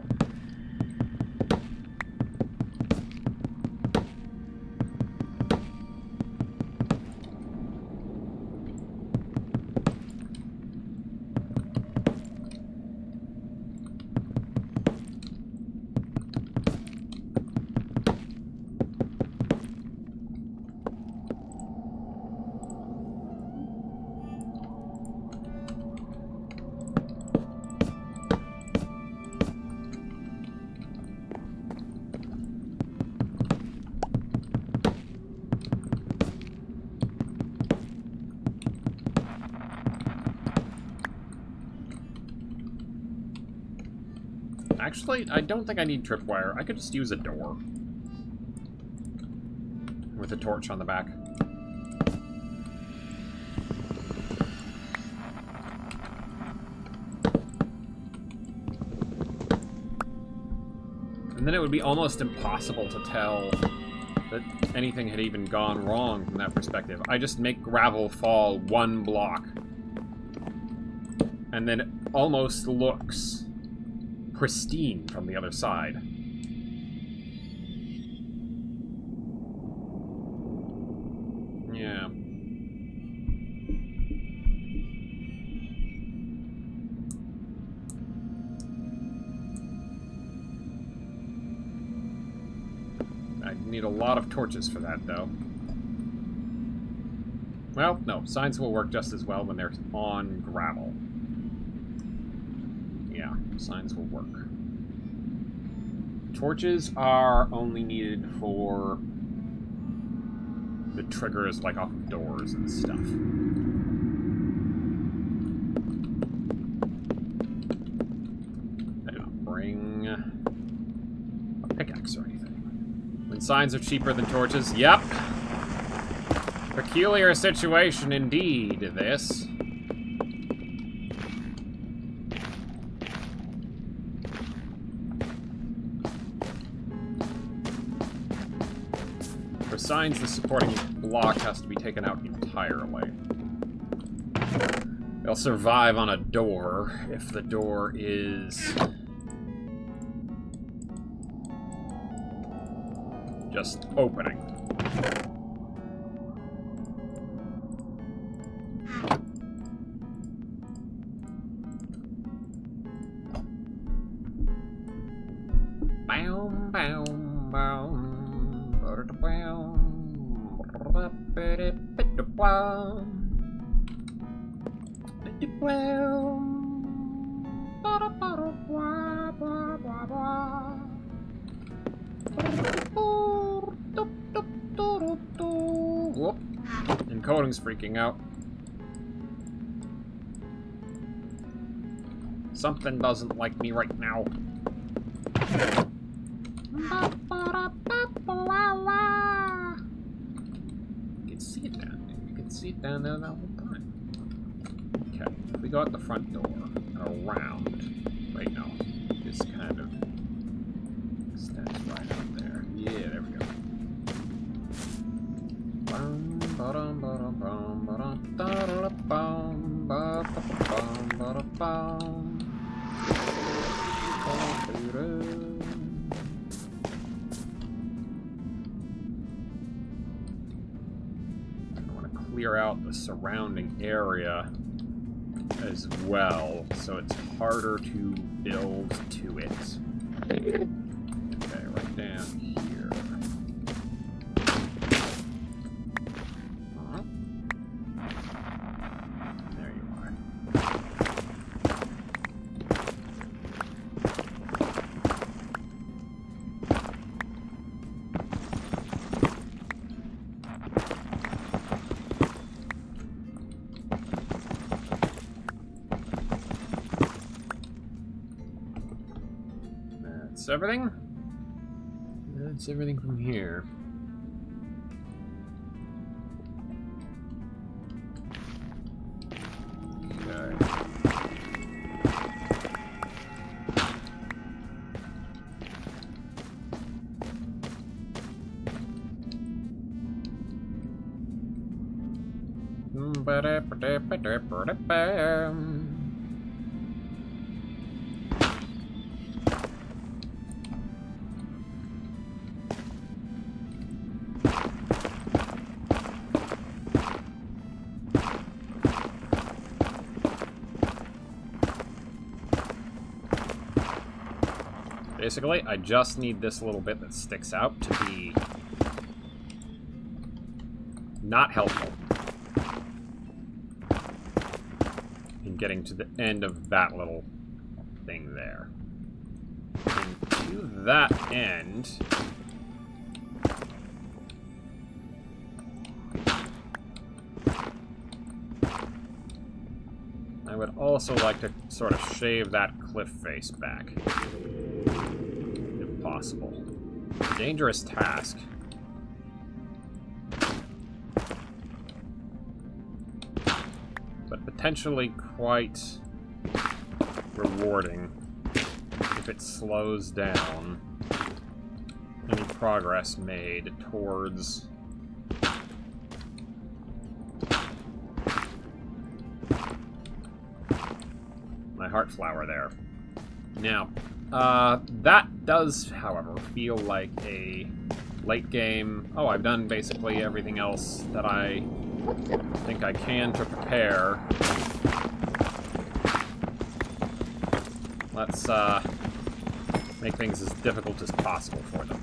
Actually, I don't think I need tripwire. I could just use a door. With a torch on the back. And then it would be almost impossible to tell that anything had even gone wrong from that perspective. I just make gravel fall one block. And then it almost looks pristine from the other side. Yeah. I need a lot of torches for that, though. Well, no, signs will work just as well when they're on gravel. Yeah, signs will work. Torches are only needed for the triggers, like off of doors and stuff. I did not bring a pickaxe or anything. When signs are cheaper than torches, yep. Peculiar situation indeed, this. For signs, the supporting block has to be taken out entirely. They'll survive on a door if the door is just opening. Bow, bow, bow. Whoop. Encoding's freaking out. Something doesn't like me right now. You can see it down there. You can see it down there that whole time. Okay, if we go out the front door and around. Wait, no. This kind of extends right out there. Yeah, there we go. clear out the surrounding area as well, so it's harder to build to it. Okay, right down here. There you are. That's everything. That's everything from here. Okay. Basically, I just need this little bit that sticks out to be not helpful in getting to the end of that little thing there. And to that end, I would also like to sort of shave that cliff face back. Possible. Dangerous task. But potentially quite rewarding if it slows down any progress made towards my Heartflower there. Now, that does, however, feel like a late game. Oh, I've done basically everything else that I think I can to prepare. Let's, make things as difficult as possible for them.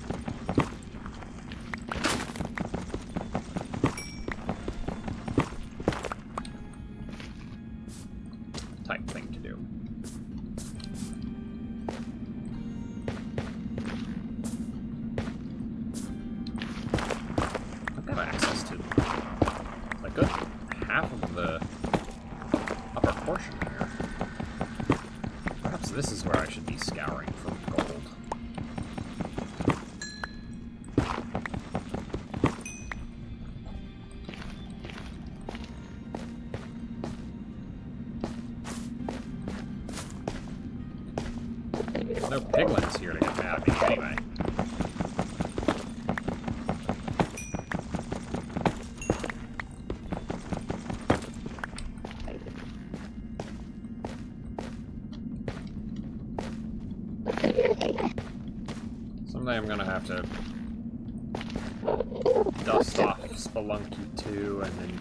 Type thing to do. Access to a good half of the upper portion here. Perhaps this is where I should be scouring for gold. No piglins here to get mad at me anyway. Someday I'm gonna have to dust off Spelunky 2 and then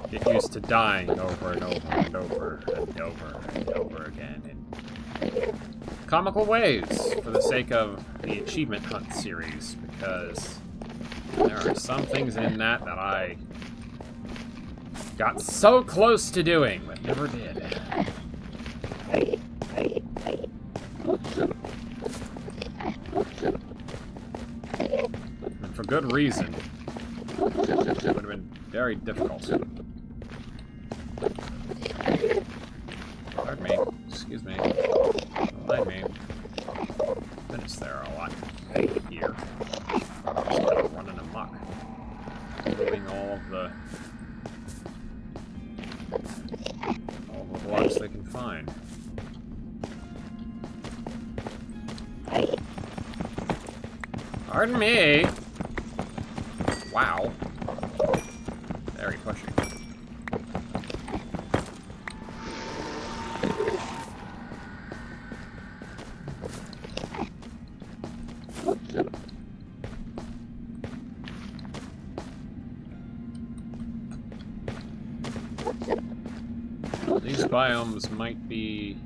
get used to dying over and over and over and over and over again in comical ways for the sake of the Achievement Hunt series, because there are some things in that that I got so close to doing but never did. And for good reason. It would have been very difficult. Pardon me. Excuse me. Mind me. Goodness, there are a lot here. Just kind of running amok. Moving all the blocks they can find. Pardon me! Wow. Very pushy. biomes might be...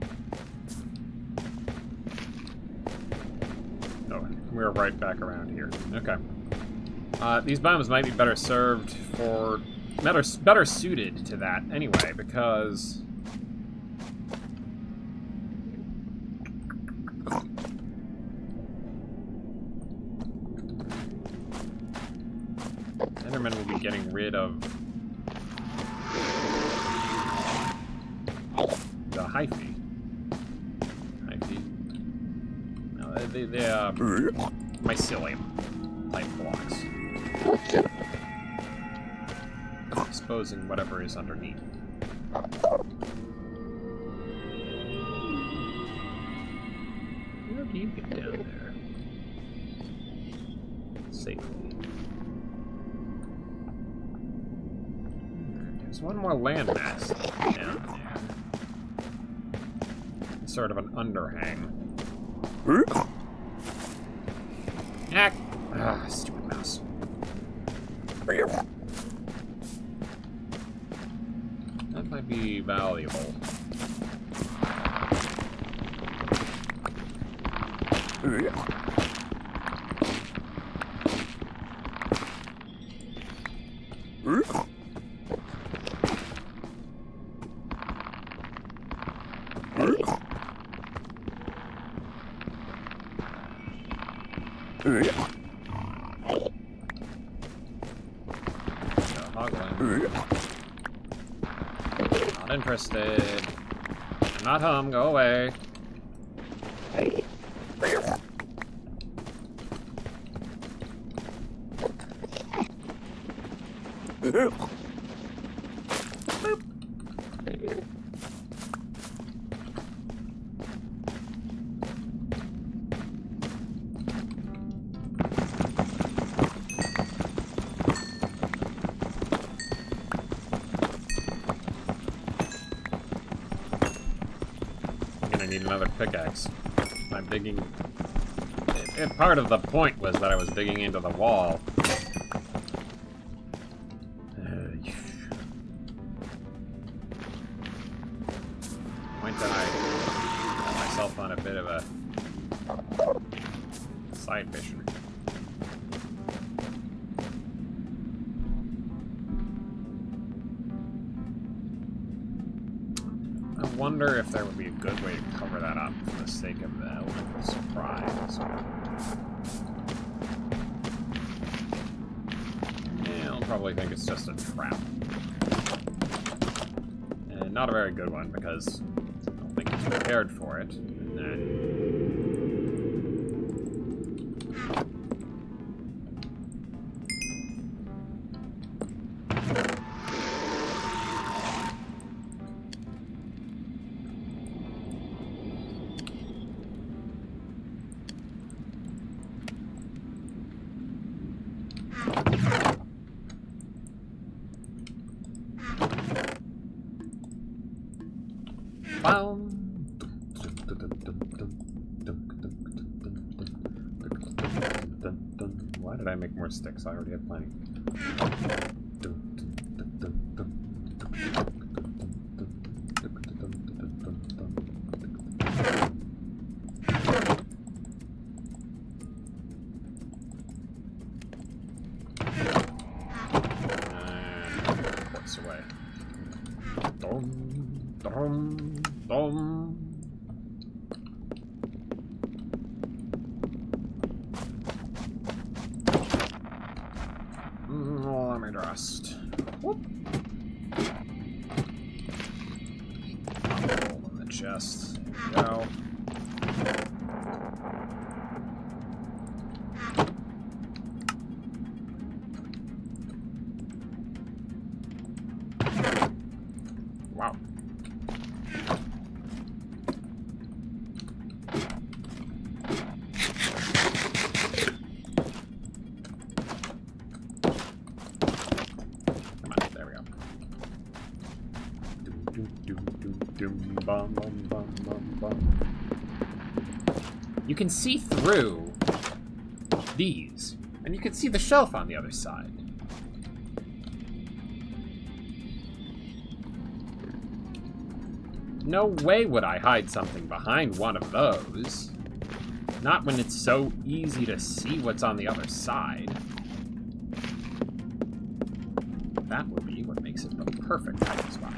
Oh, we're right back around here. Okay. These biomes might be better served for... Better suited to that anyway, because... Enderman will be getting rid of the hyphae. No, the mycelium type blocks. Exposing whatever is underneath. Where do you get down there? Safely. There's one more landmass down there. Sort of an underhang. Heck! Ah, stupid mouse. That might be valuable. Not interested. I'm not home. Go away. Need another pickaxe. I'm digging... part of the point was that I was digging into the wall. Point that I got myself on a bit of a side mission. I wonder if there would be a good way to cover that up for the sake of the element of surprise. Yeah, I'll probably think it's just a trap. And not a very good one, because I don't think he's prepared for it. Why did I make more sticks? I already had plenty. What's away? Dum, dum, dum. Let me rest. Whoop. Hole in the chest. There we go. Wow. You can see through these, and you can see the shelf on the other side. No way would I hide something behind one of those. Not when it's so easy to see what's on the other side. That would be what makes it the perfect hiding spot.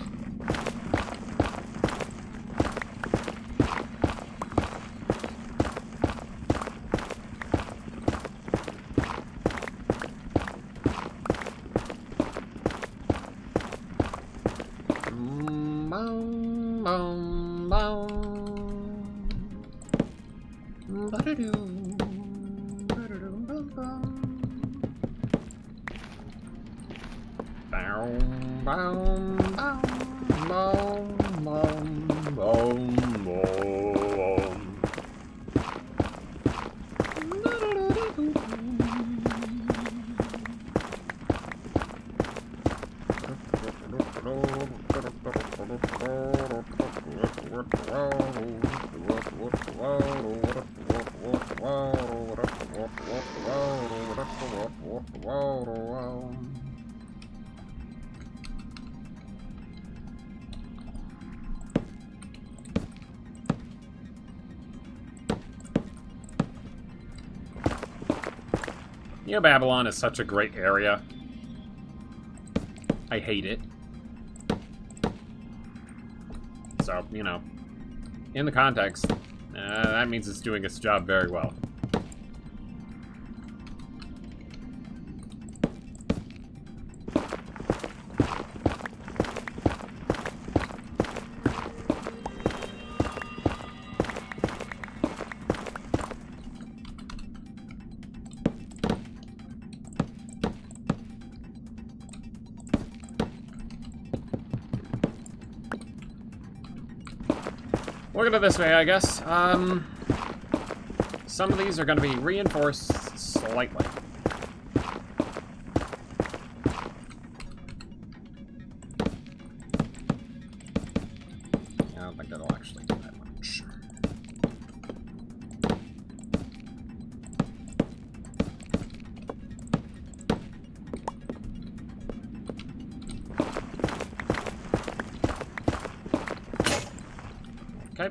You know, Babylon is such a great area. I hate it. So, you know, in the context, that means it's doing its job very well. Look at it this way, I guess. Some of these are going to be reinforced slightly. I don't think that'll actually do that much. Okay.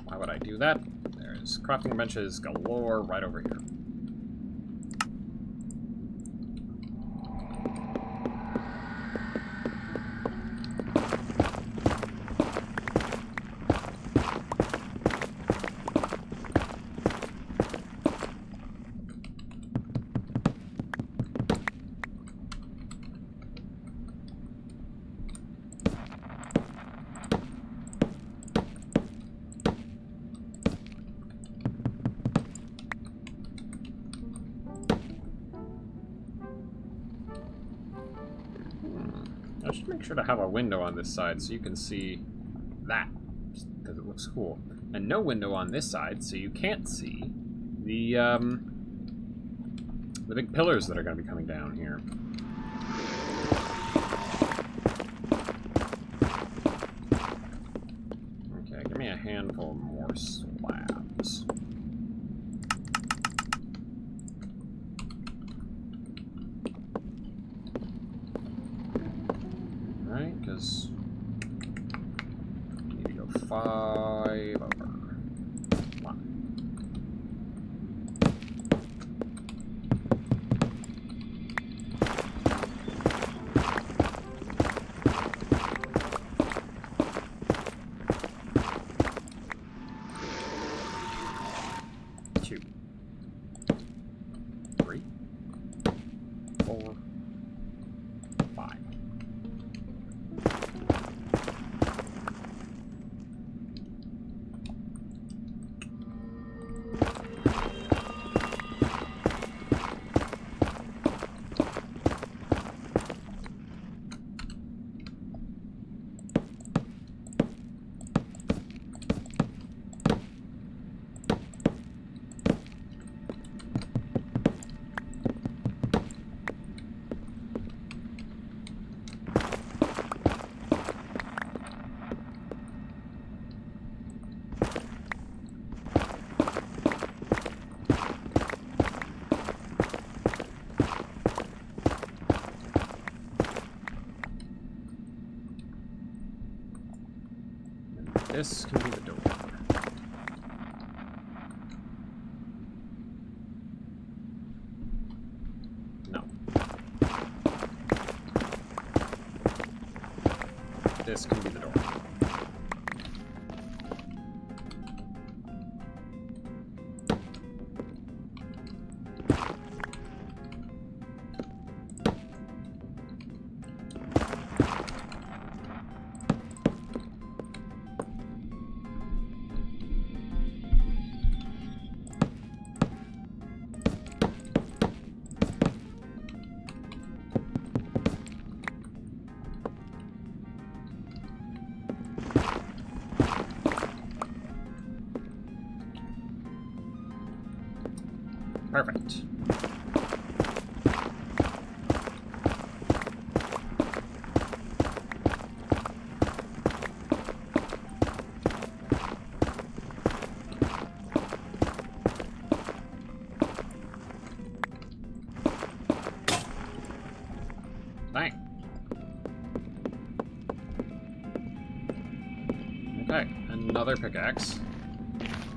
Why would I do that? There's crafting benches galore right over here. I should make sure to have a window on this side so you can see that, because it looks cool. And no window on this side so you can't see the big pillars that are going to be coming down here. Okay, give me a handful more slabs. Because you need to go 5 over. Come on. 2, 3, 4, 5. This can be the door. No. This can be the door. Perfect. Dang. Okay, another pickaxe.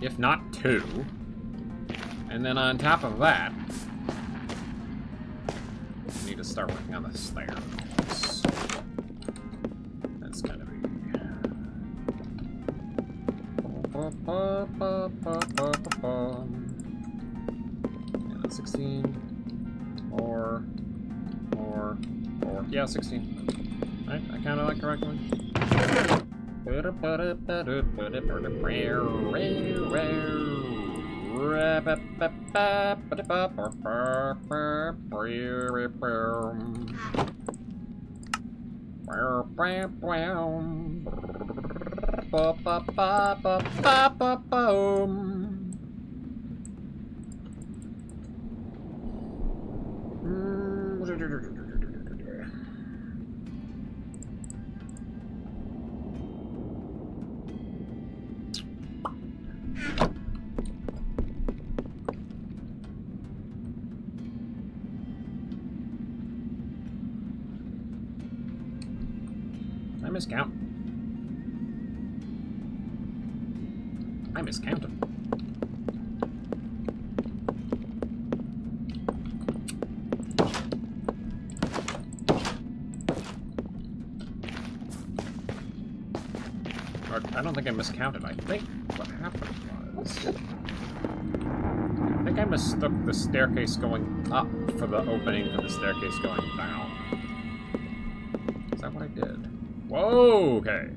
If not two. And then on top of that, I need to start working on the stairs. That's gonna be... Yeah, that's 16. More. Yeah, 16. Right? I counted that correctly. I miscount. I miscounted. Or, I don't think I miscounted. I think what happened was... I think I mistook the staircase going up for the opening for the staircase going down. Is that what I did? Whoa, okay.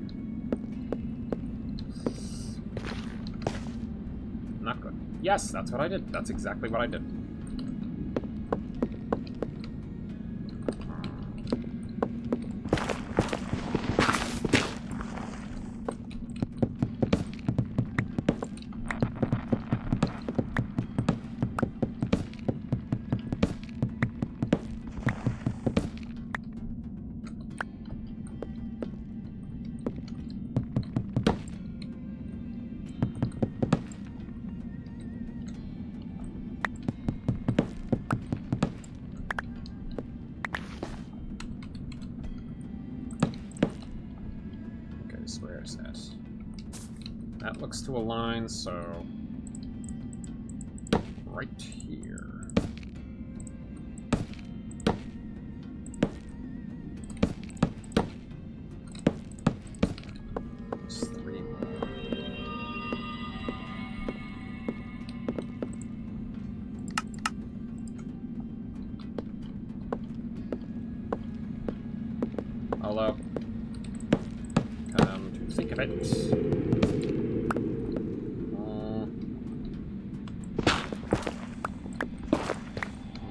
Not good. Yes, that's what I did. That's exactly what I did. Where is that? That looks to align, so right here. There's 3 more. Although, think of it.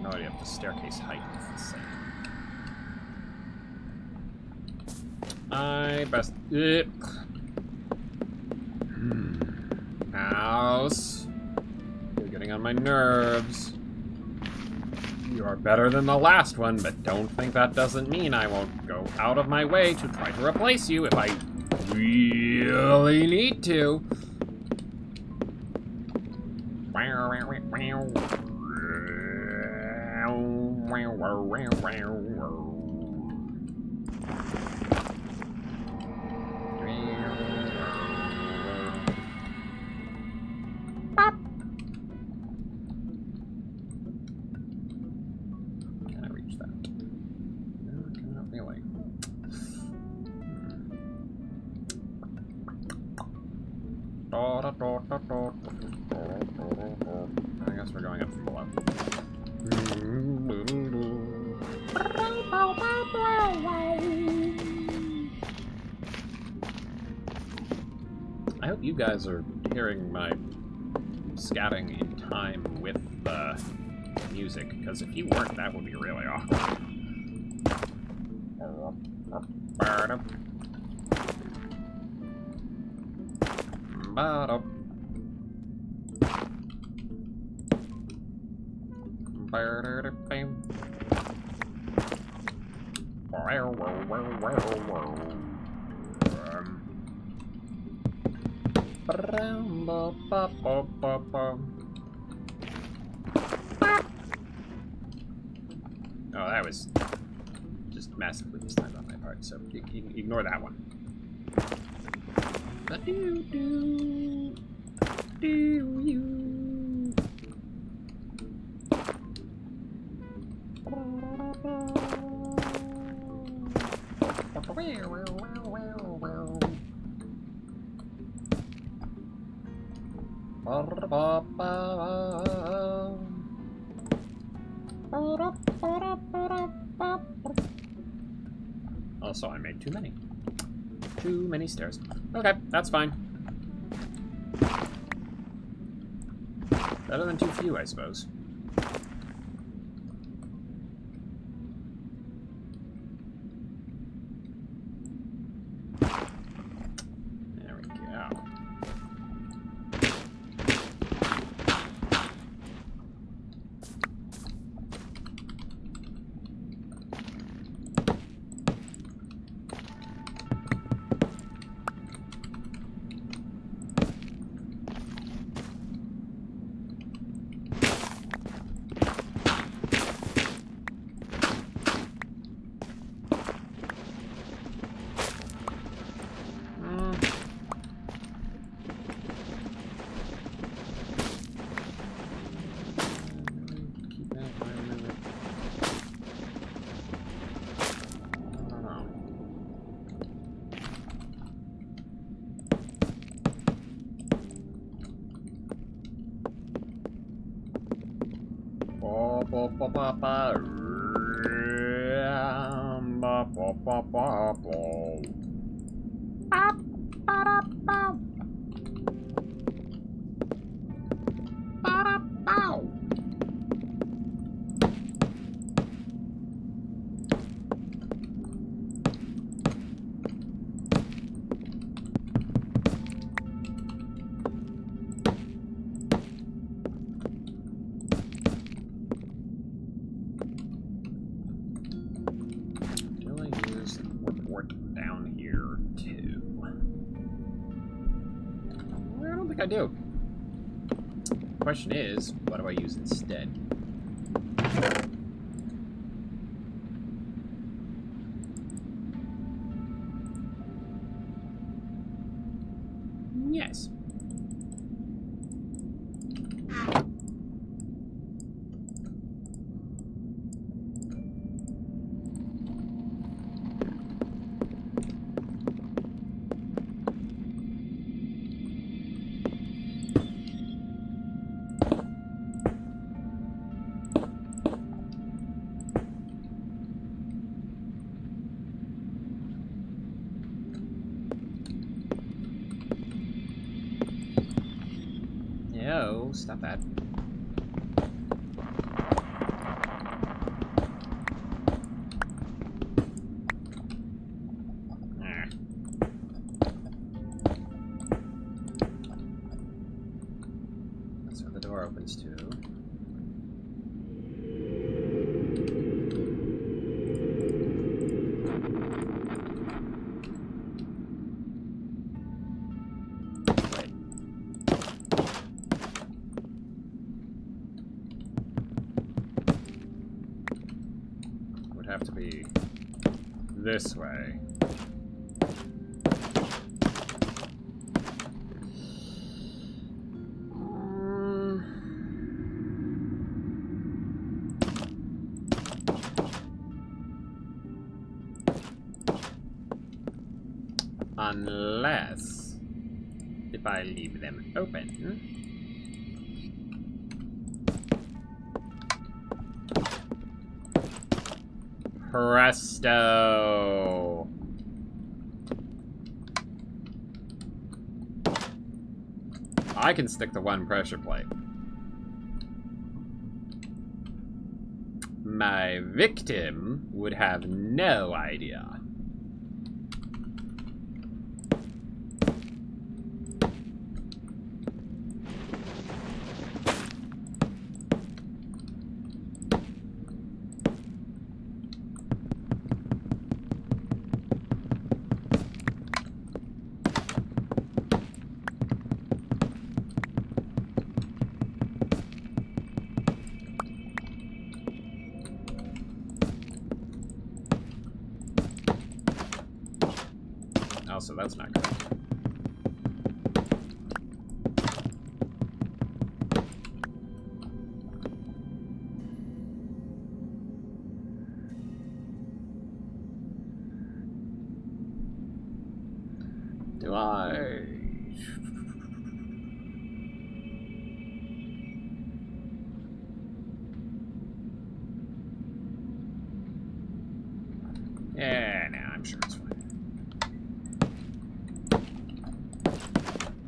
No idea if the staircase height is the same. I best... House. You're getting on my nerves. You are better than the last one, but don't think that doesn't mean I won't go out of my way to try to replace you if I really need to. I guess we're going up from below. I hope you guys are hearing my scatting in time with the music, because if you weren't, that would be really awkward. Oh, that was just massively mistimed on my part, so ignore that one. Also, I made too many. Too many stairs. Okay, that's fine. Better than too few, I suppose. There we go. I do. Question is, what do I use instead? Yes. No, stop that. That's where the door opens to. Have to be this way. Unless it if I leave them open. Presto! I can stick to one pressure plate. My victim would have no idea. Oh, so that's not good. Do I? Yeah, no, I'm sure it's fine.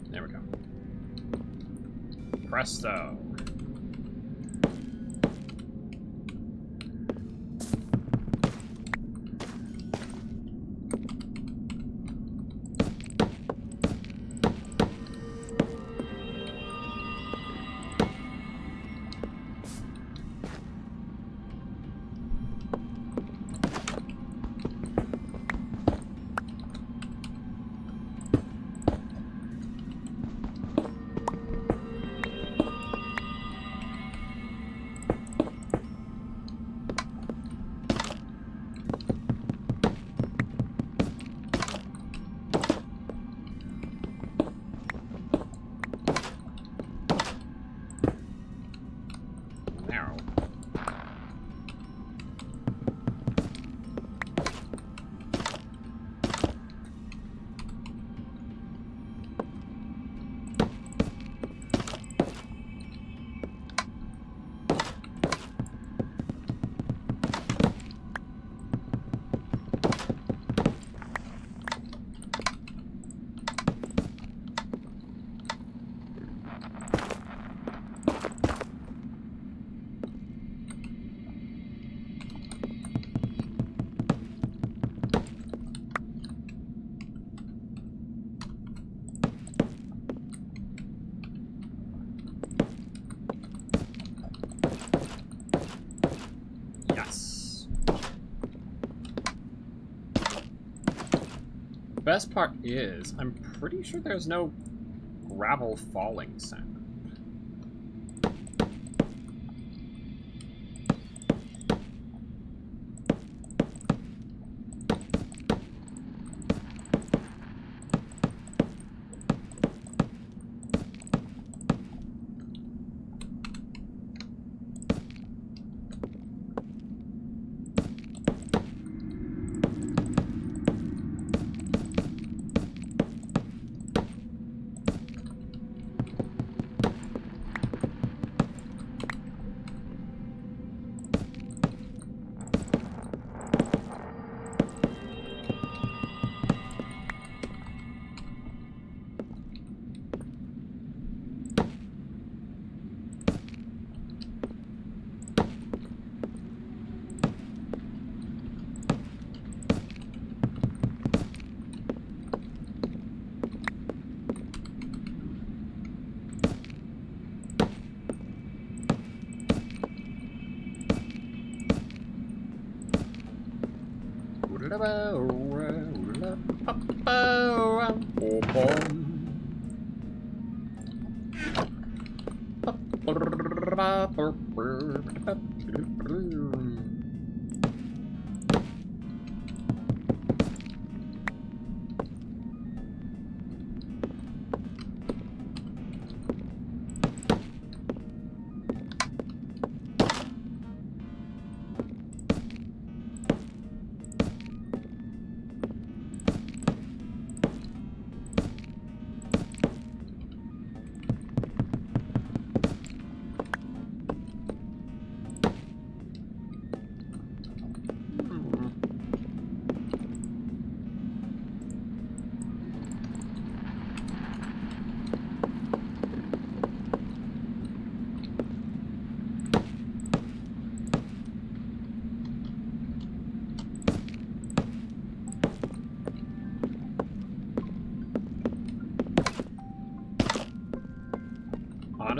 There we go. Presto. Best part is, I'm pretty sure there's no gravel falling sound.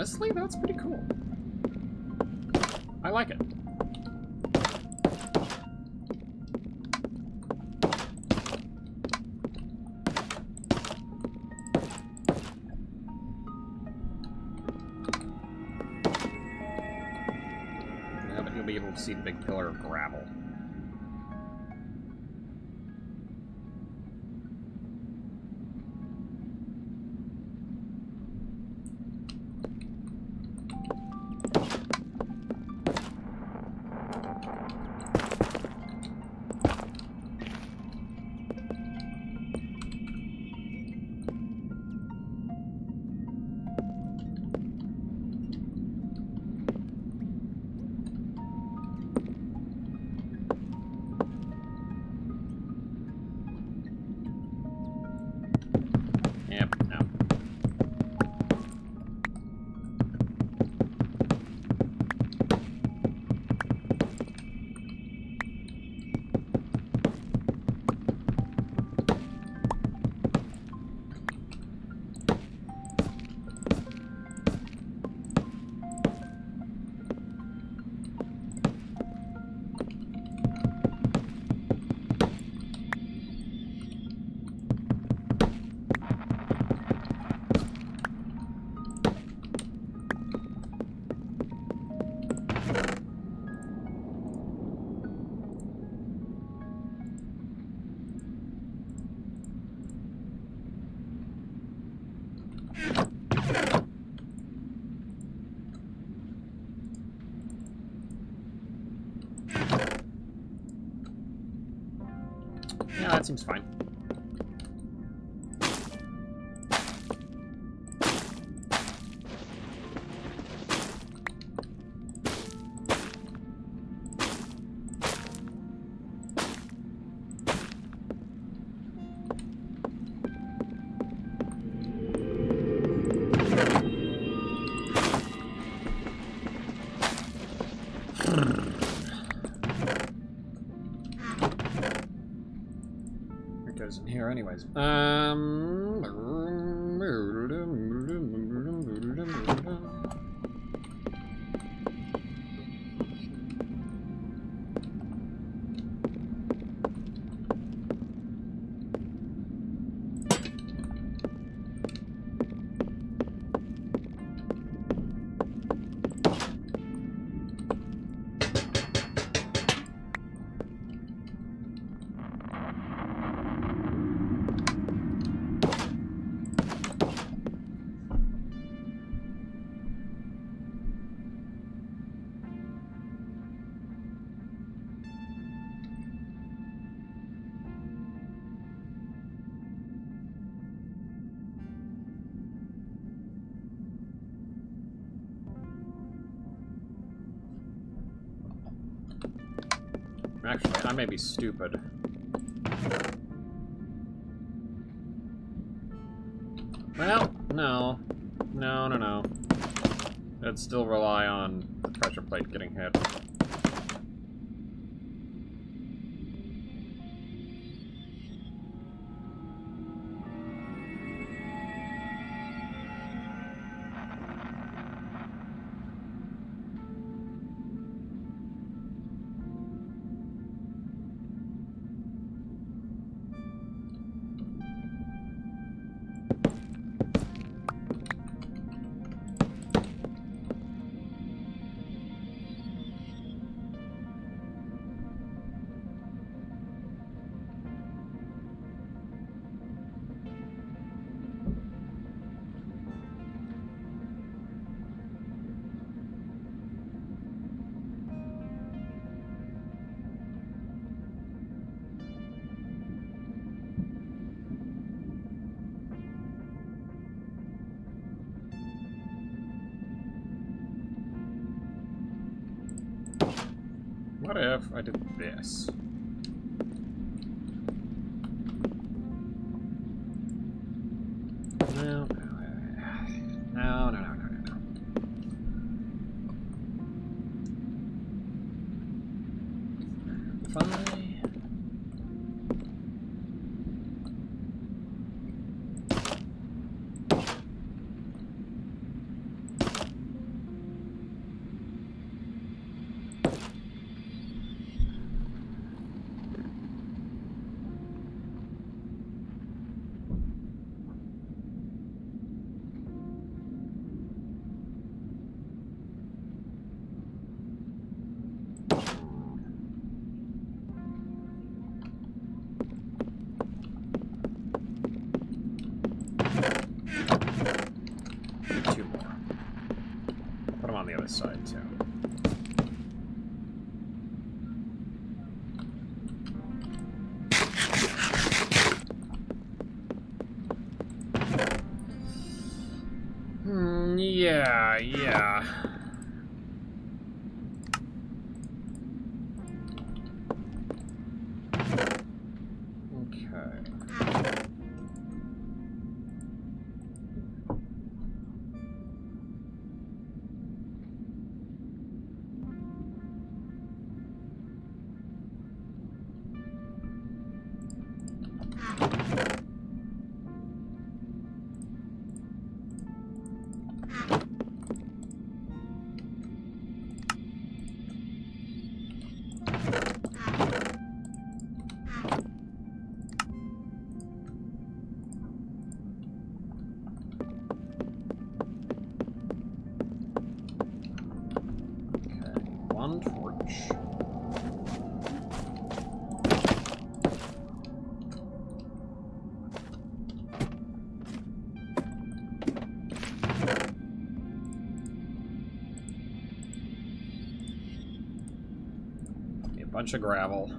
honestly, that's pretty cool. I like it. Now that you'll be able to see the big pillar of gravel. Yep, no. Yeah, that seems fine. It goes in here anyways. Actually, I may be stupid. Well, no. No. I'd still rely on the pressure plate getting hit. What if I did this? No. Fine. them on the other side, too. Yeah. One torch. A bunch of gravel.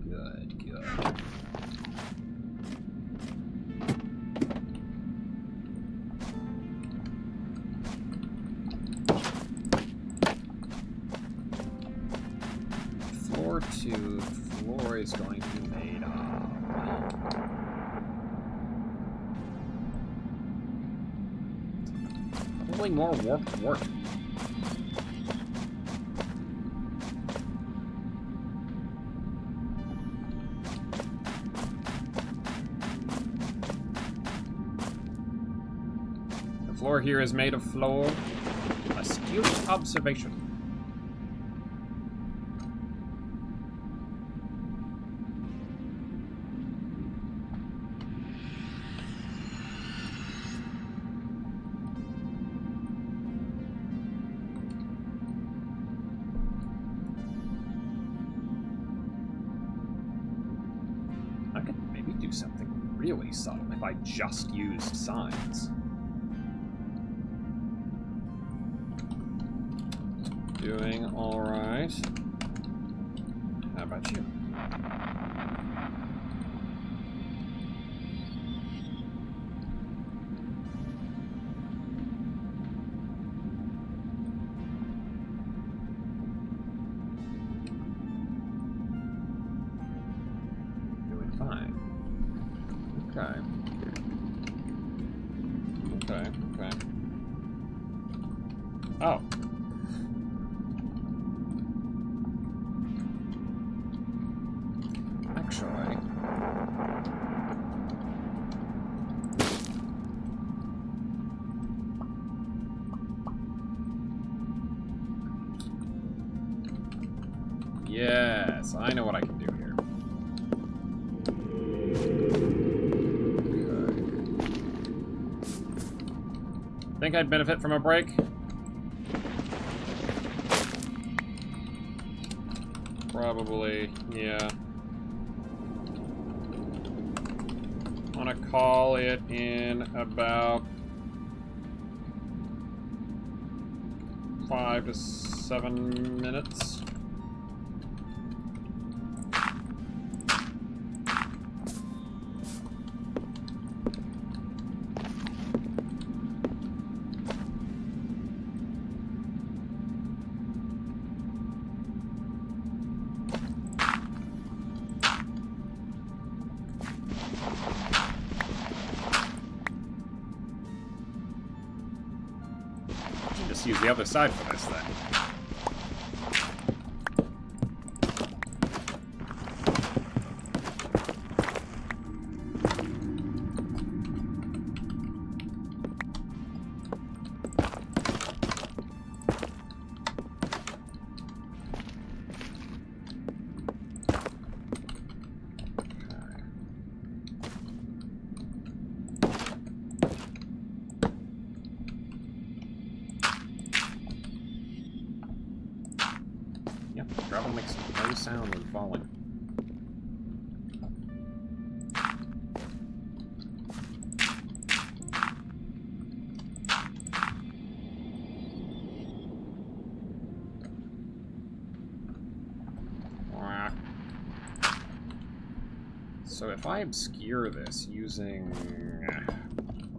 Good, good. Floor is going to be made of. Probably more warped work. The floor here is made of floor. Astute observation. Do something really subtle if I just used signs. Doing all right. How about you? Doing fine. Okay. Oh. Actually. Yes, I know what I can do here. Think I'd benefit from a break? Probably, yeah. Want to call it in about 5 to 7 minutes. Use the other side for this then. Gravel makes no sound when falling. So if I obscure this using,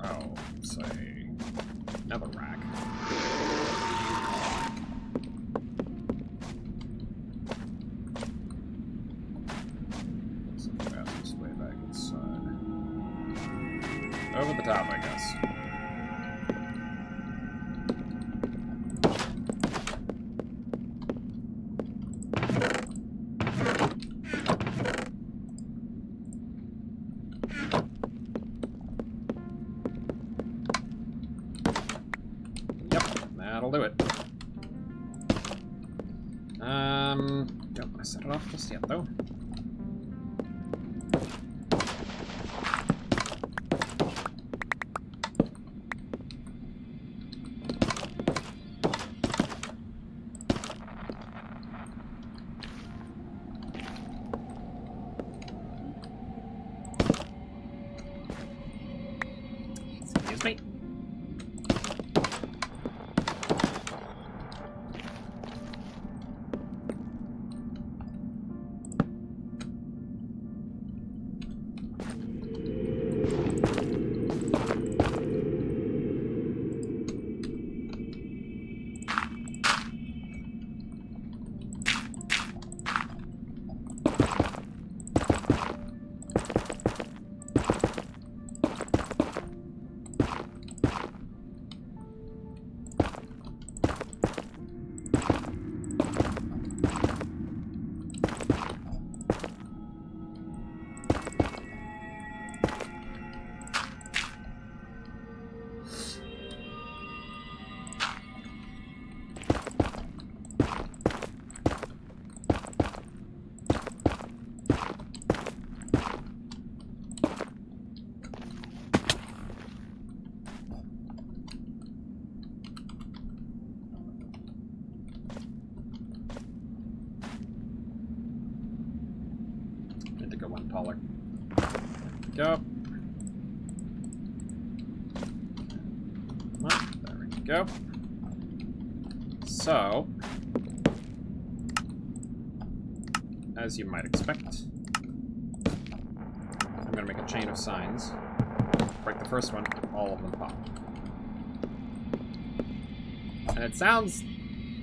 oh, say, another rack. What's the fastest way back inside? Over the top, I guess. That'll do it. Don't want to set it off just yet, though. Excuse me. Go one taller. Go. Come on, there we go. So, as you might expect, I'm going to make a chain of signs. Break the first one, all of them pop. And it sounds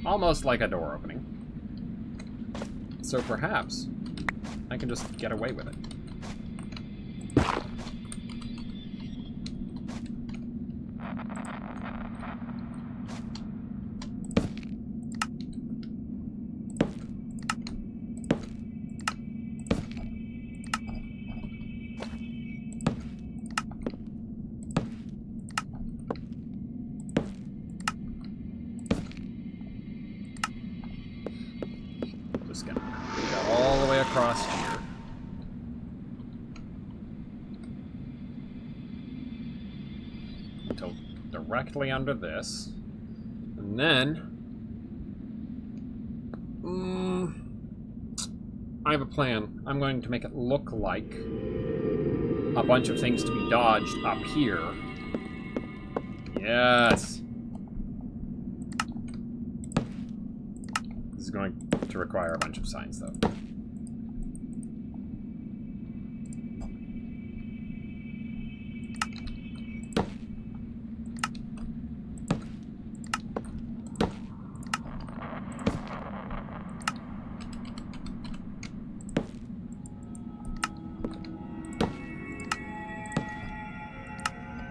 almost like a door opening. So perhaps I can just get away with it. Just gonna go all the way across here. Until directly under this. And then I have a plan. I'm going to make it look like a bunch of things to be dodged up here. Yes. This is going to require a bunch of signs, though.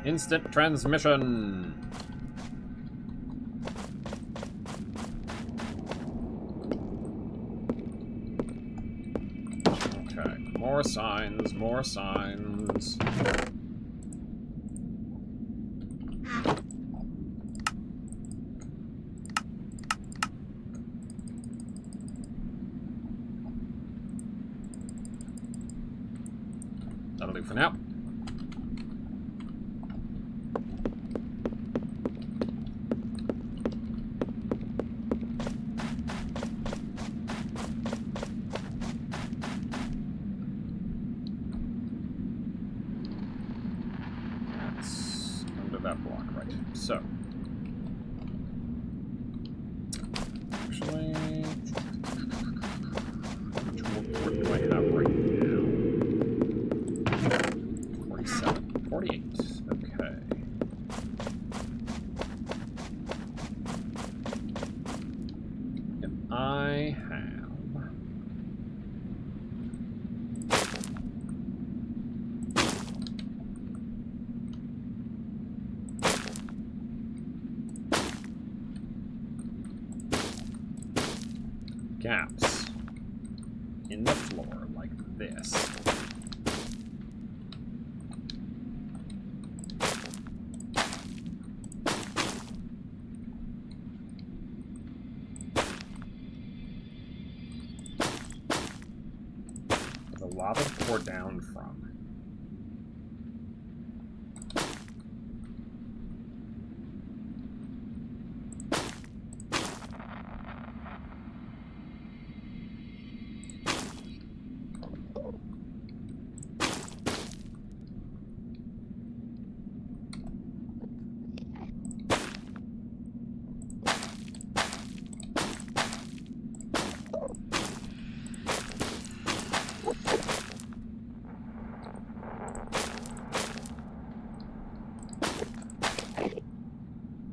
Instant transmission. Okay, more signs, more signs. That'll do for now. That block, right? So, actually, how much more wood do I have right now? gaps in the floor like this. The lava pour down from.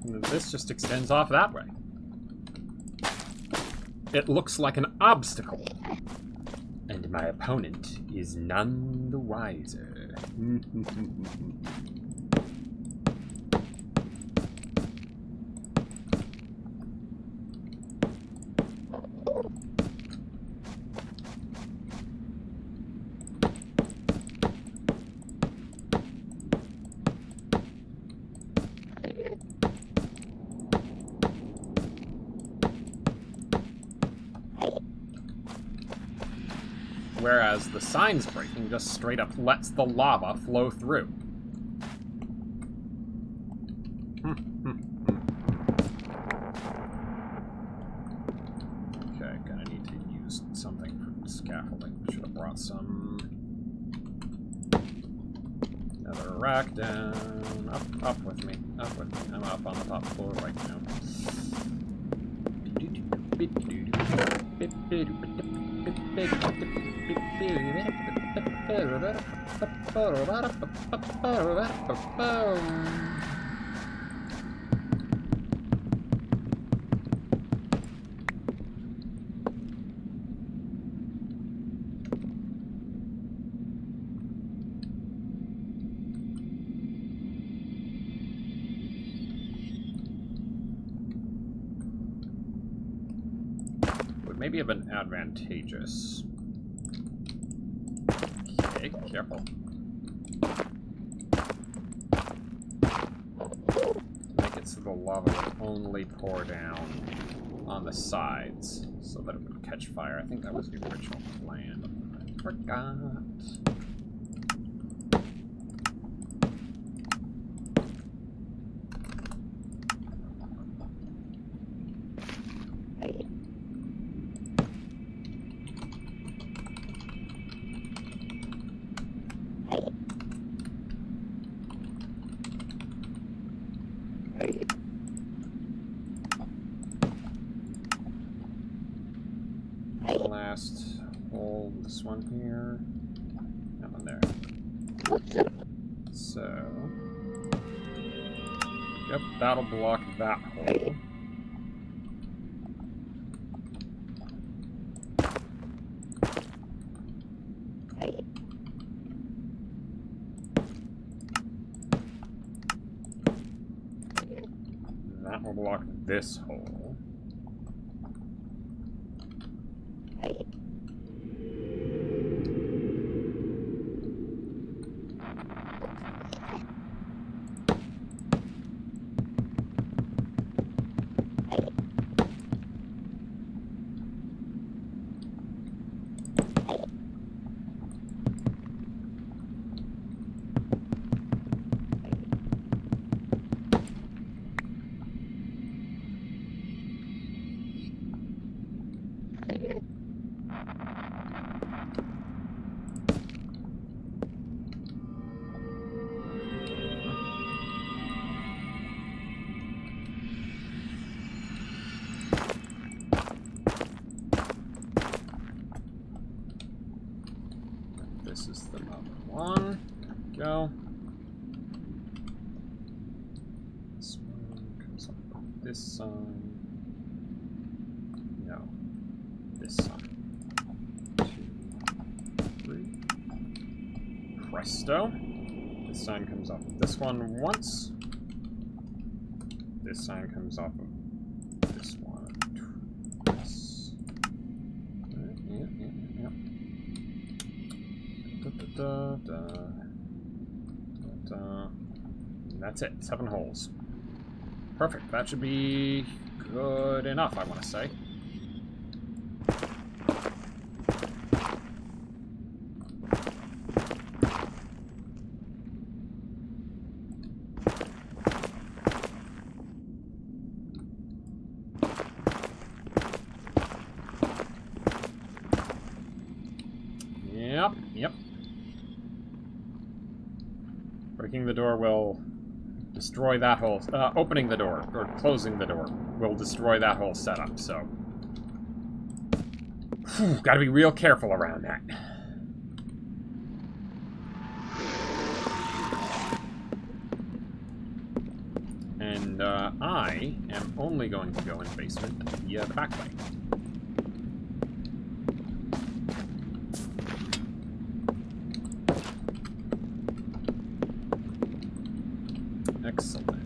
And this just extends off that way. It looks like an obstacle. And my opponent is none the wiser. Whereas the signs breaking just straight up lets the lava flow through. Okay, gonna need to use something for scaffolding. Should have brought some. Another rack down. Up with me. Up with me. I'm up on the top floor right now. Would maybe have been advantageous. Okay, careful. Make it so the lava would only pour down on the sides so that it would catch fire. I think that was the original plan. I forgot. Last hole, this one here, that one there. So, yep, that'll block that hole. That will block this hole. This is the other one. There we go. This one comes up with this sign. No. This sign. 2, 3. Presto. This sign comes off of this one once. This sign comes off of this one twice. And that's it. 7 holes. Perfect. That should be good enough, I want to say. Yep. Breaking the door will destroy that whole... opening the door, or closing the door, will destroy that whole setup, so... Whew, gotta be real careful around that. And, I am only going to go in the basement via the back way. Excellent.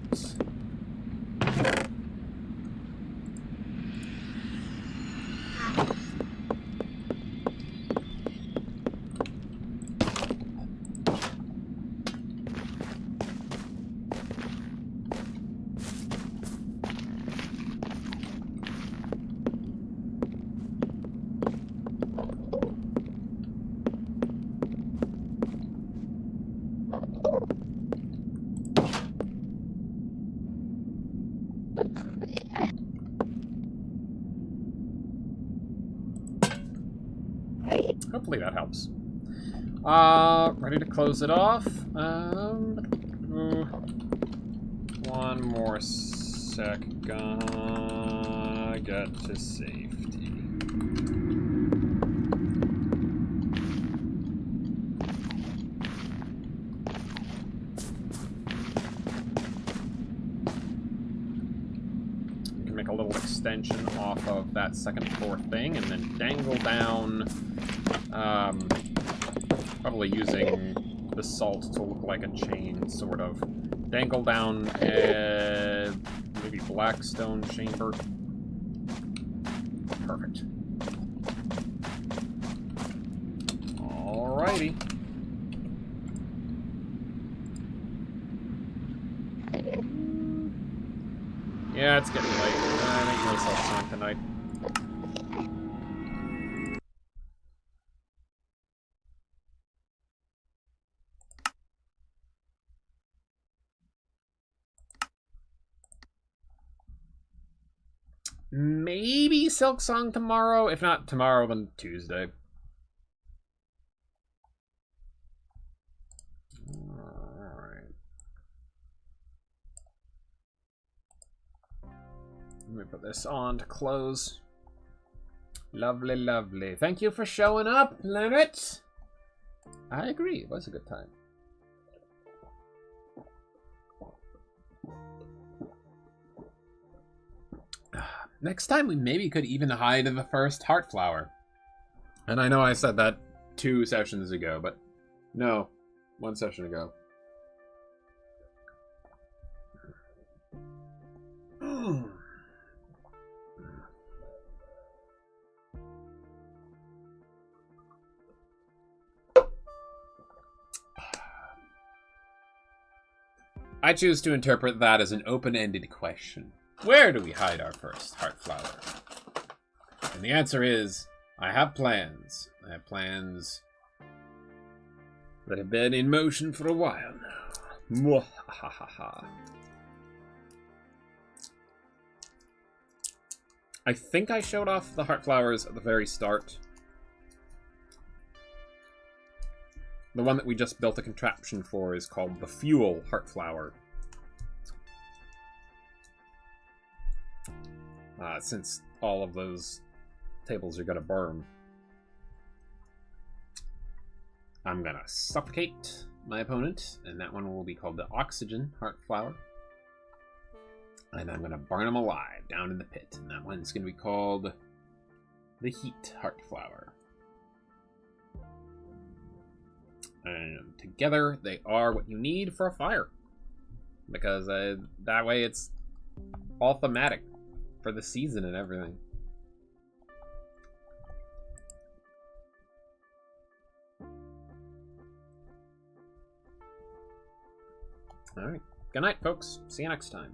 Hopefully that helps. Ready to close it off. One more second. Get to safety. You can make a little extension off of that second floor thing and then dangle down. Probably using the salt to look like a chain, sort of. Dangle down maybe blackstone chamber. Perfect. Alrighty. Yeah, it's getting late. I think no self-song tonight. Maybe Silk Song tomorrow. If not tomorrow, then Tuesday. Alright. Let me put this on to close. Lovely, lovely. Thank you for showing up, Leonard. I agree. It was a good time. Next time we maybe could even hide the first Heartflower. And I know I said that 2 sessions ago, but no, 1 session ago. I choose to interpret that as an open-ended question. Where do we hide our first Heartflower? And the answer is, I have plans. I have plans that have been in motion for a while now. Mwahaha. I think I showed off the Heartflowers at the very start. The one that we just built a contraption for is called the Fuel Heartflower. Since all of those tables are going to burn, I'm going to suffocate my opponent, and that one will be called the Oxygen Heartflower. And I'm going to burn them alive down in the pit, and that one's going to be called the Heat Heartflower. And together, they are what you need for a fire. Because that way it's all thematic for the season and everything. Alright. Good night, folks. See you next time.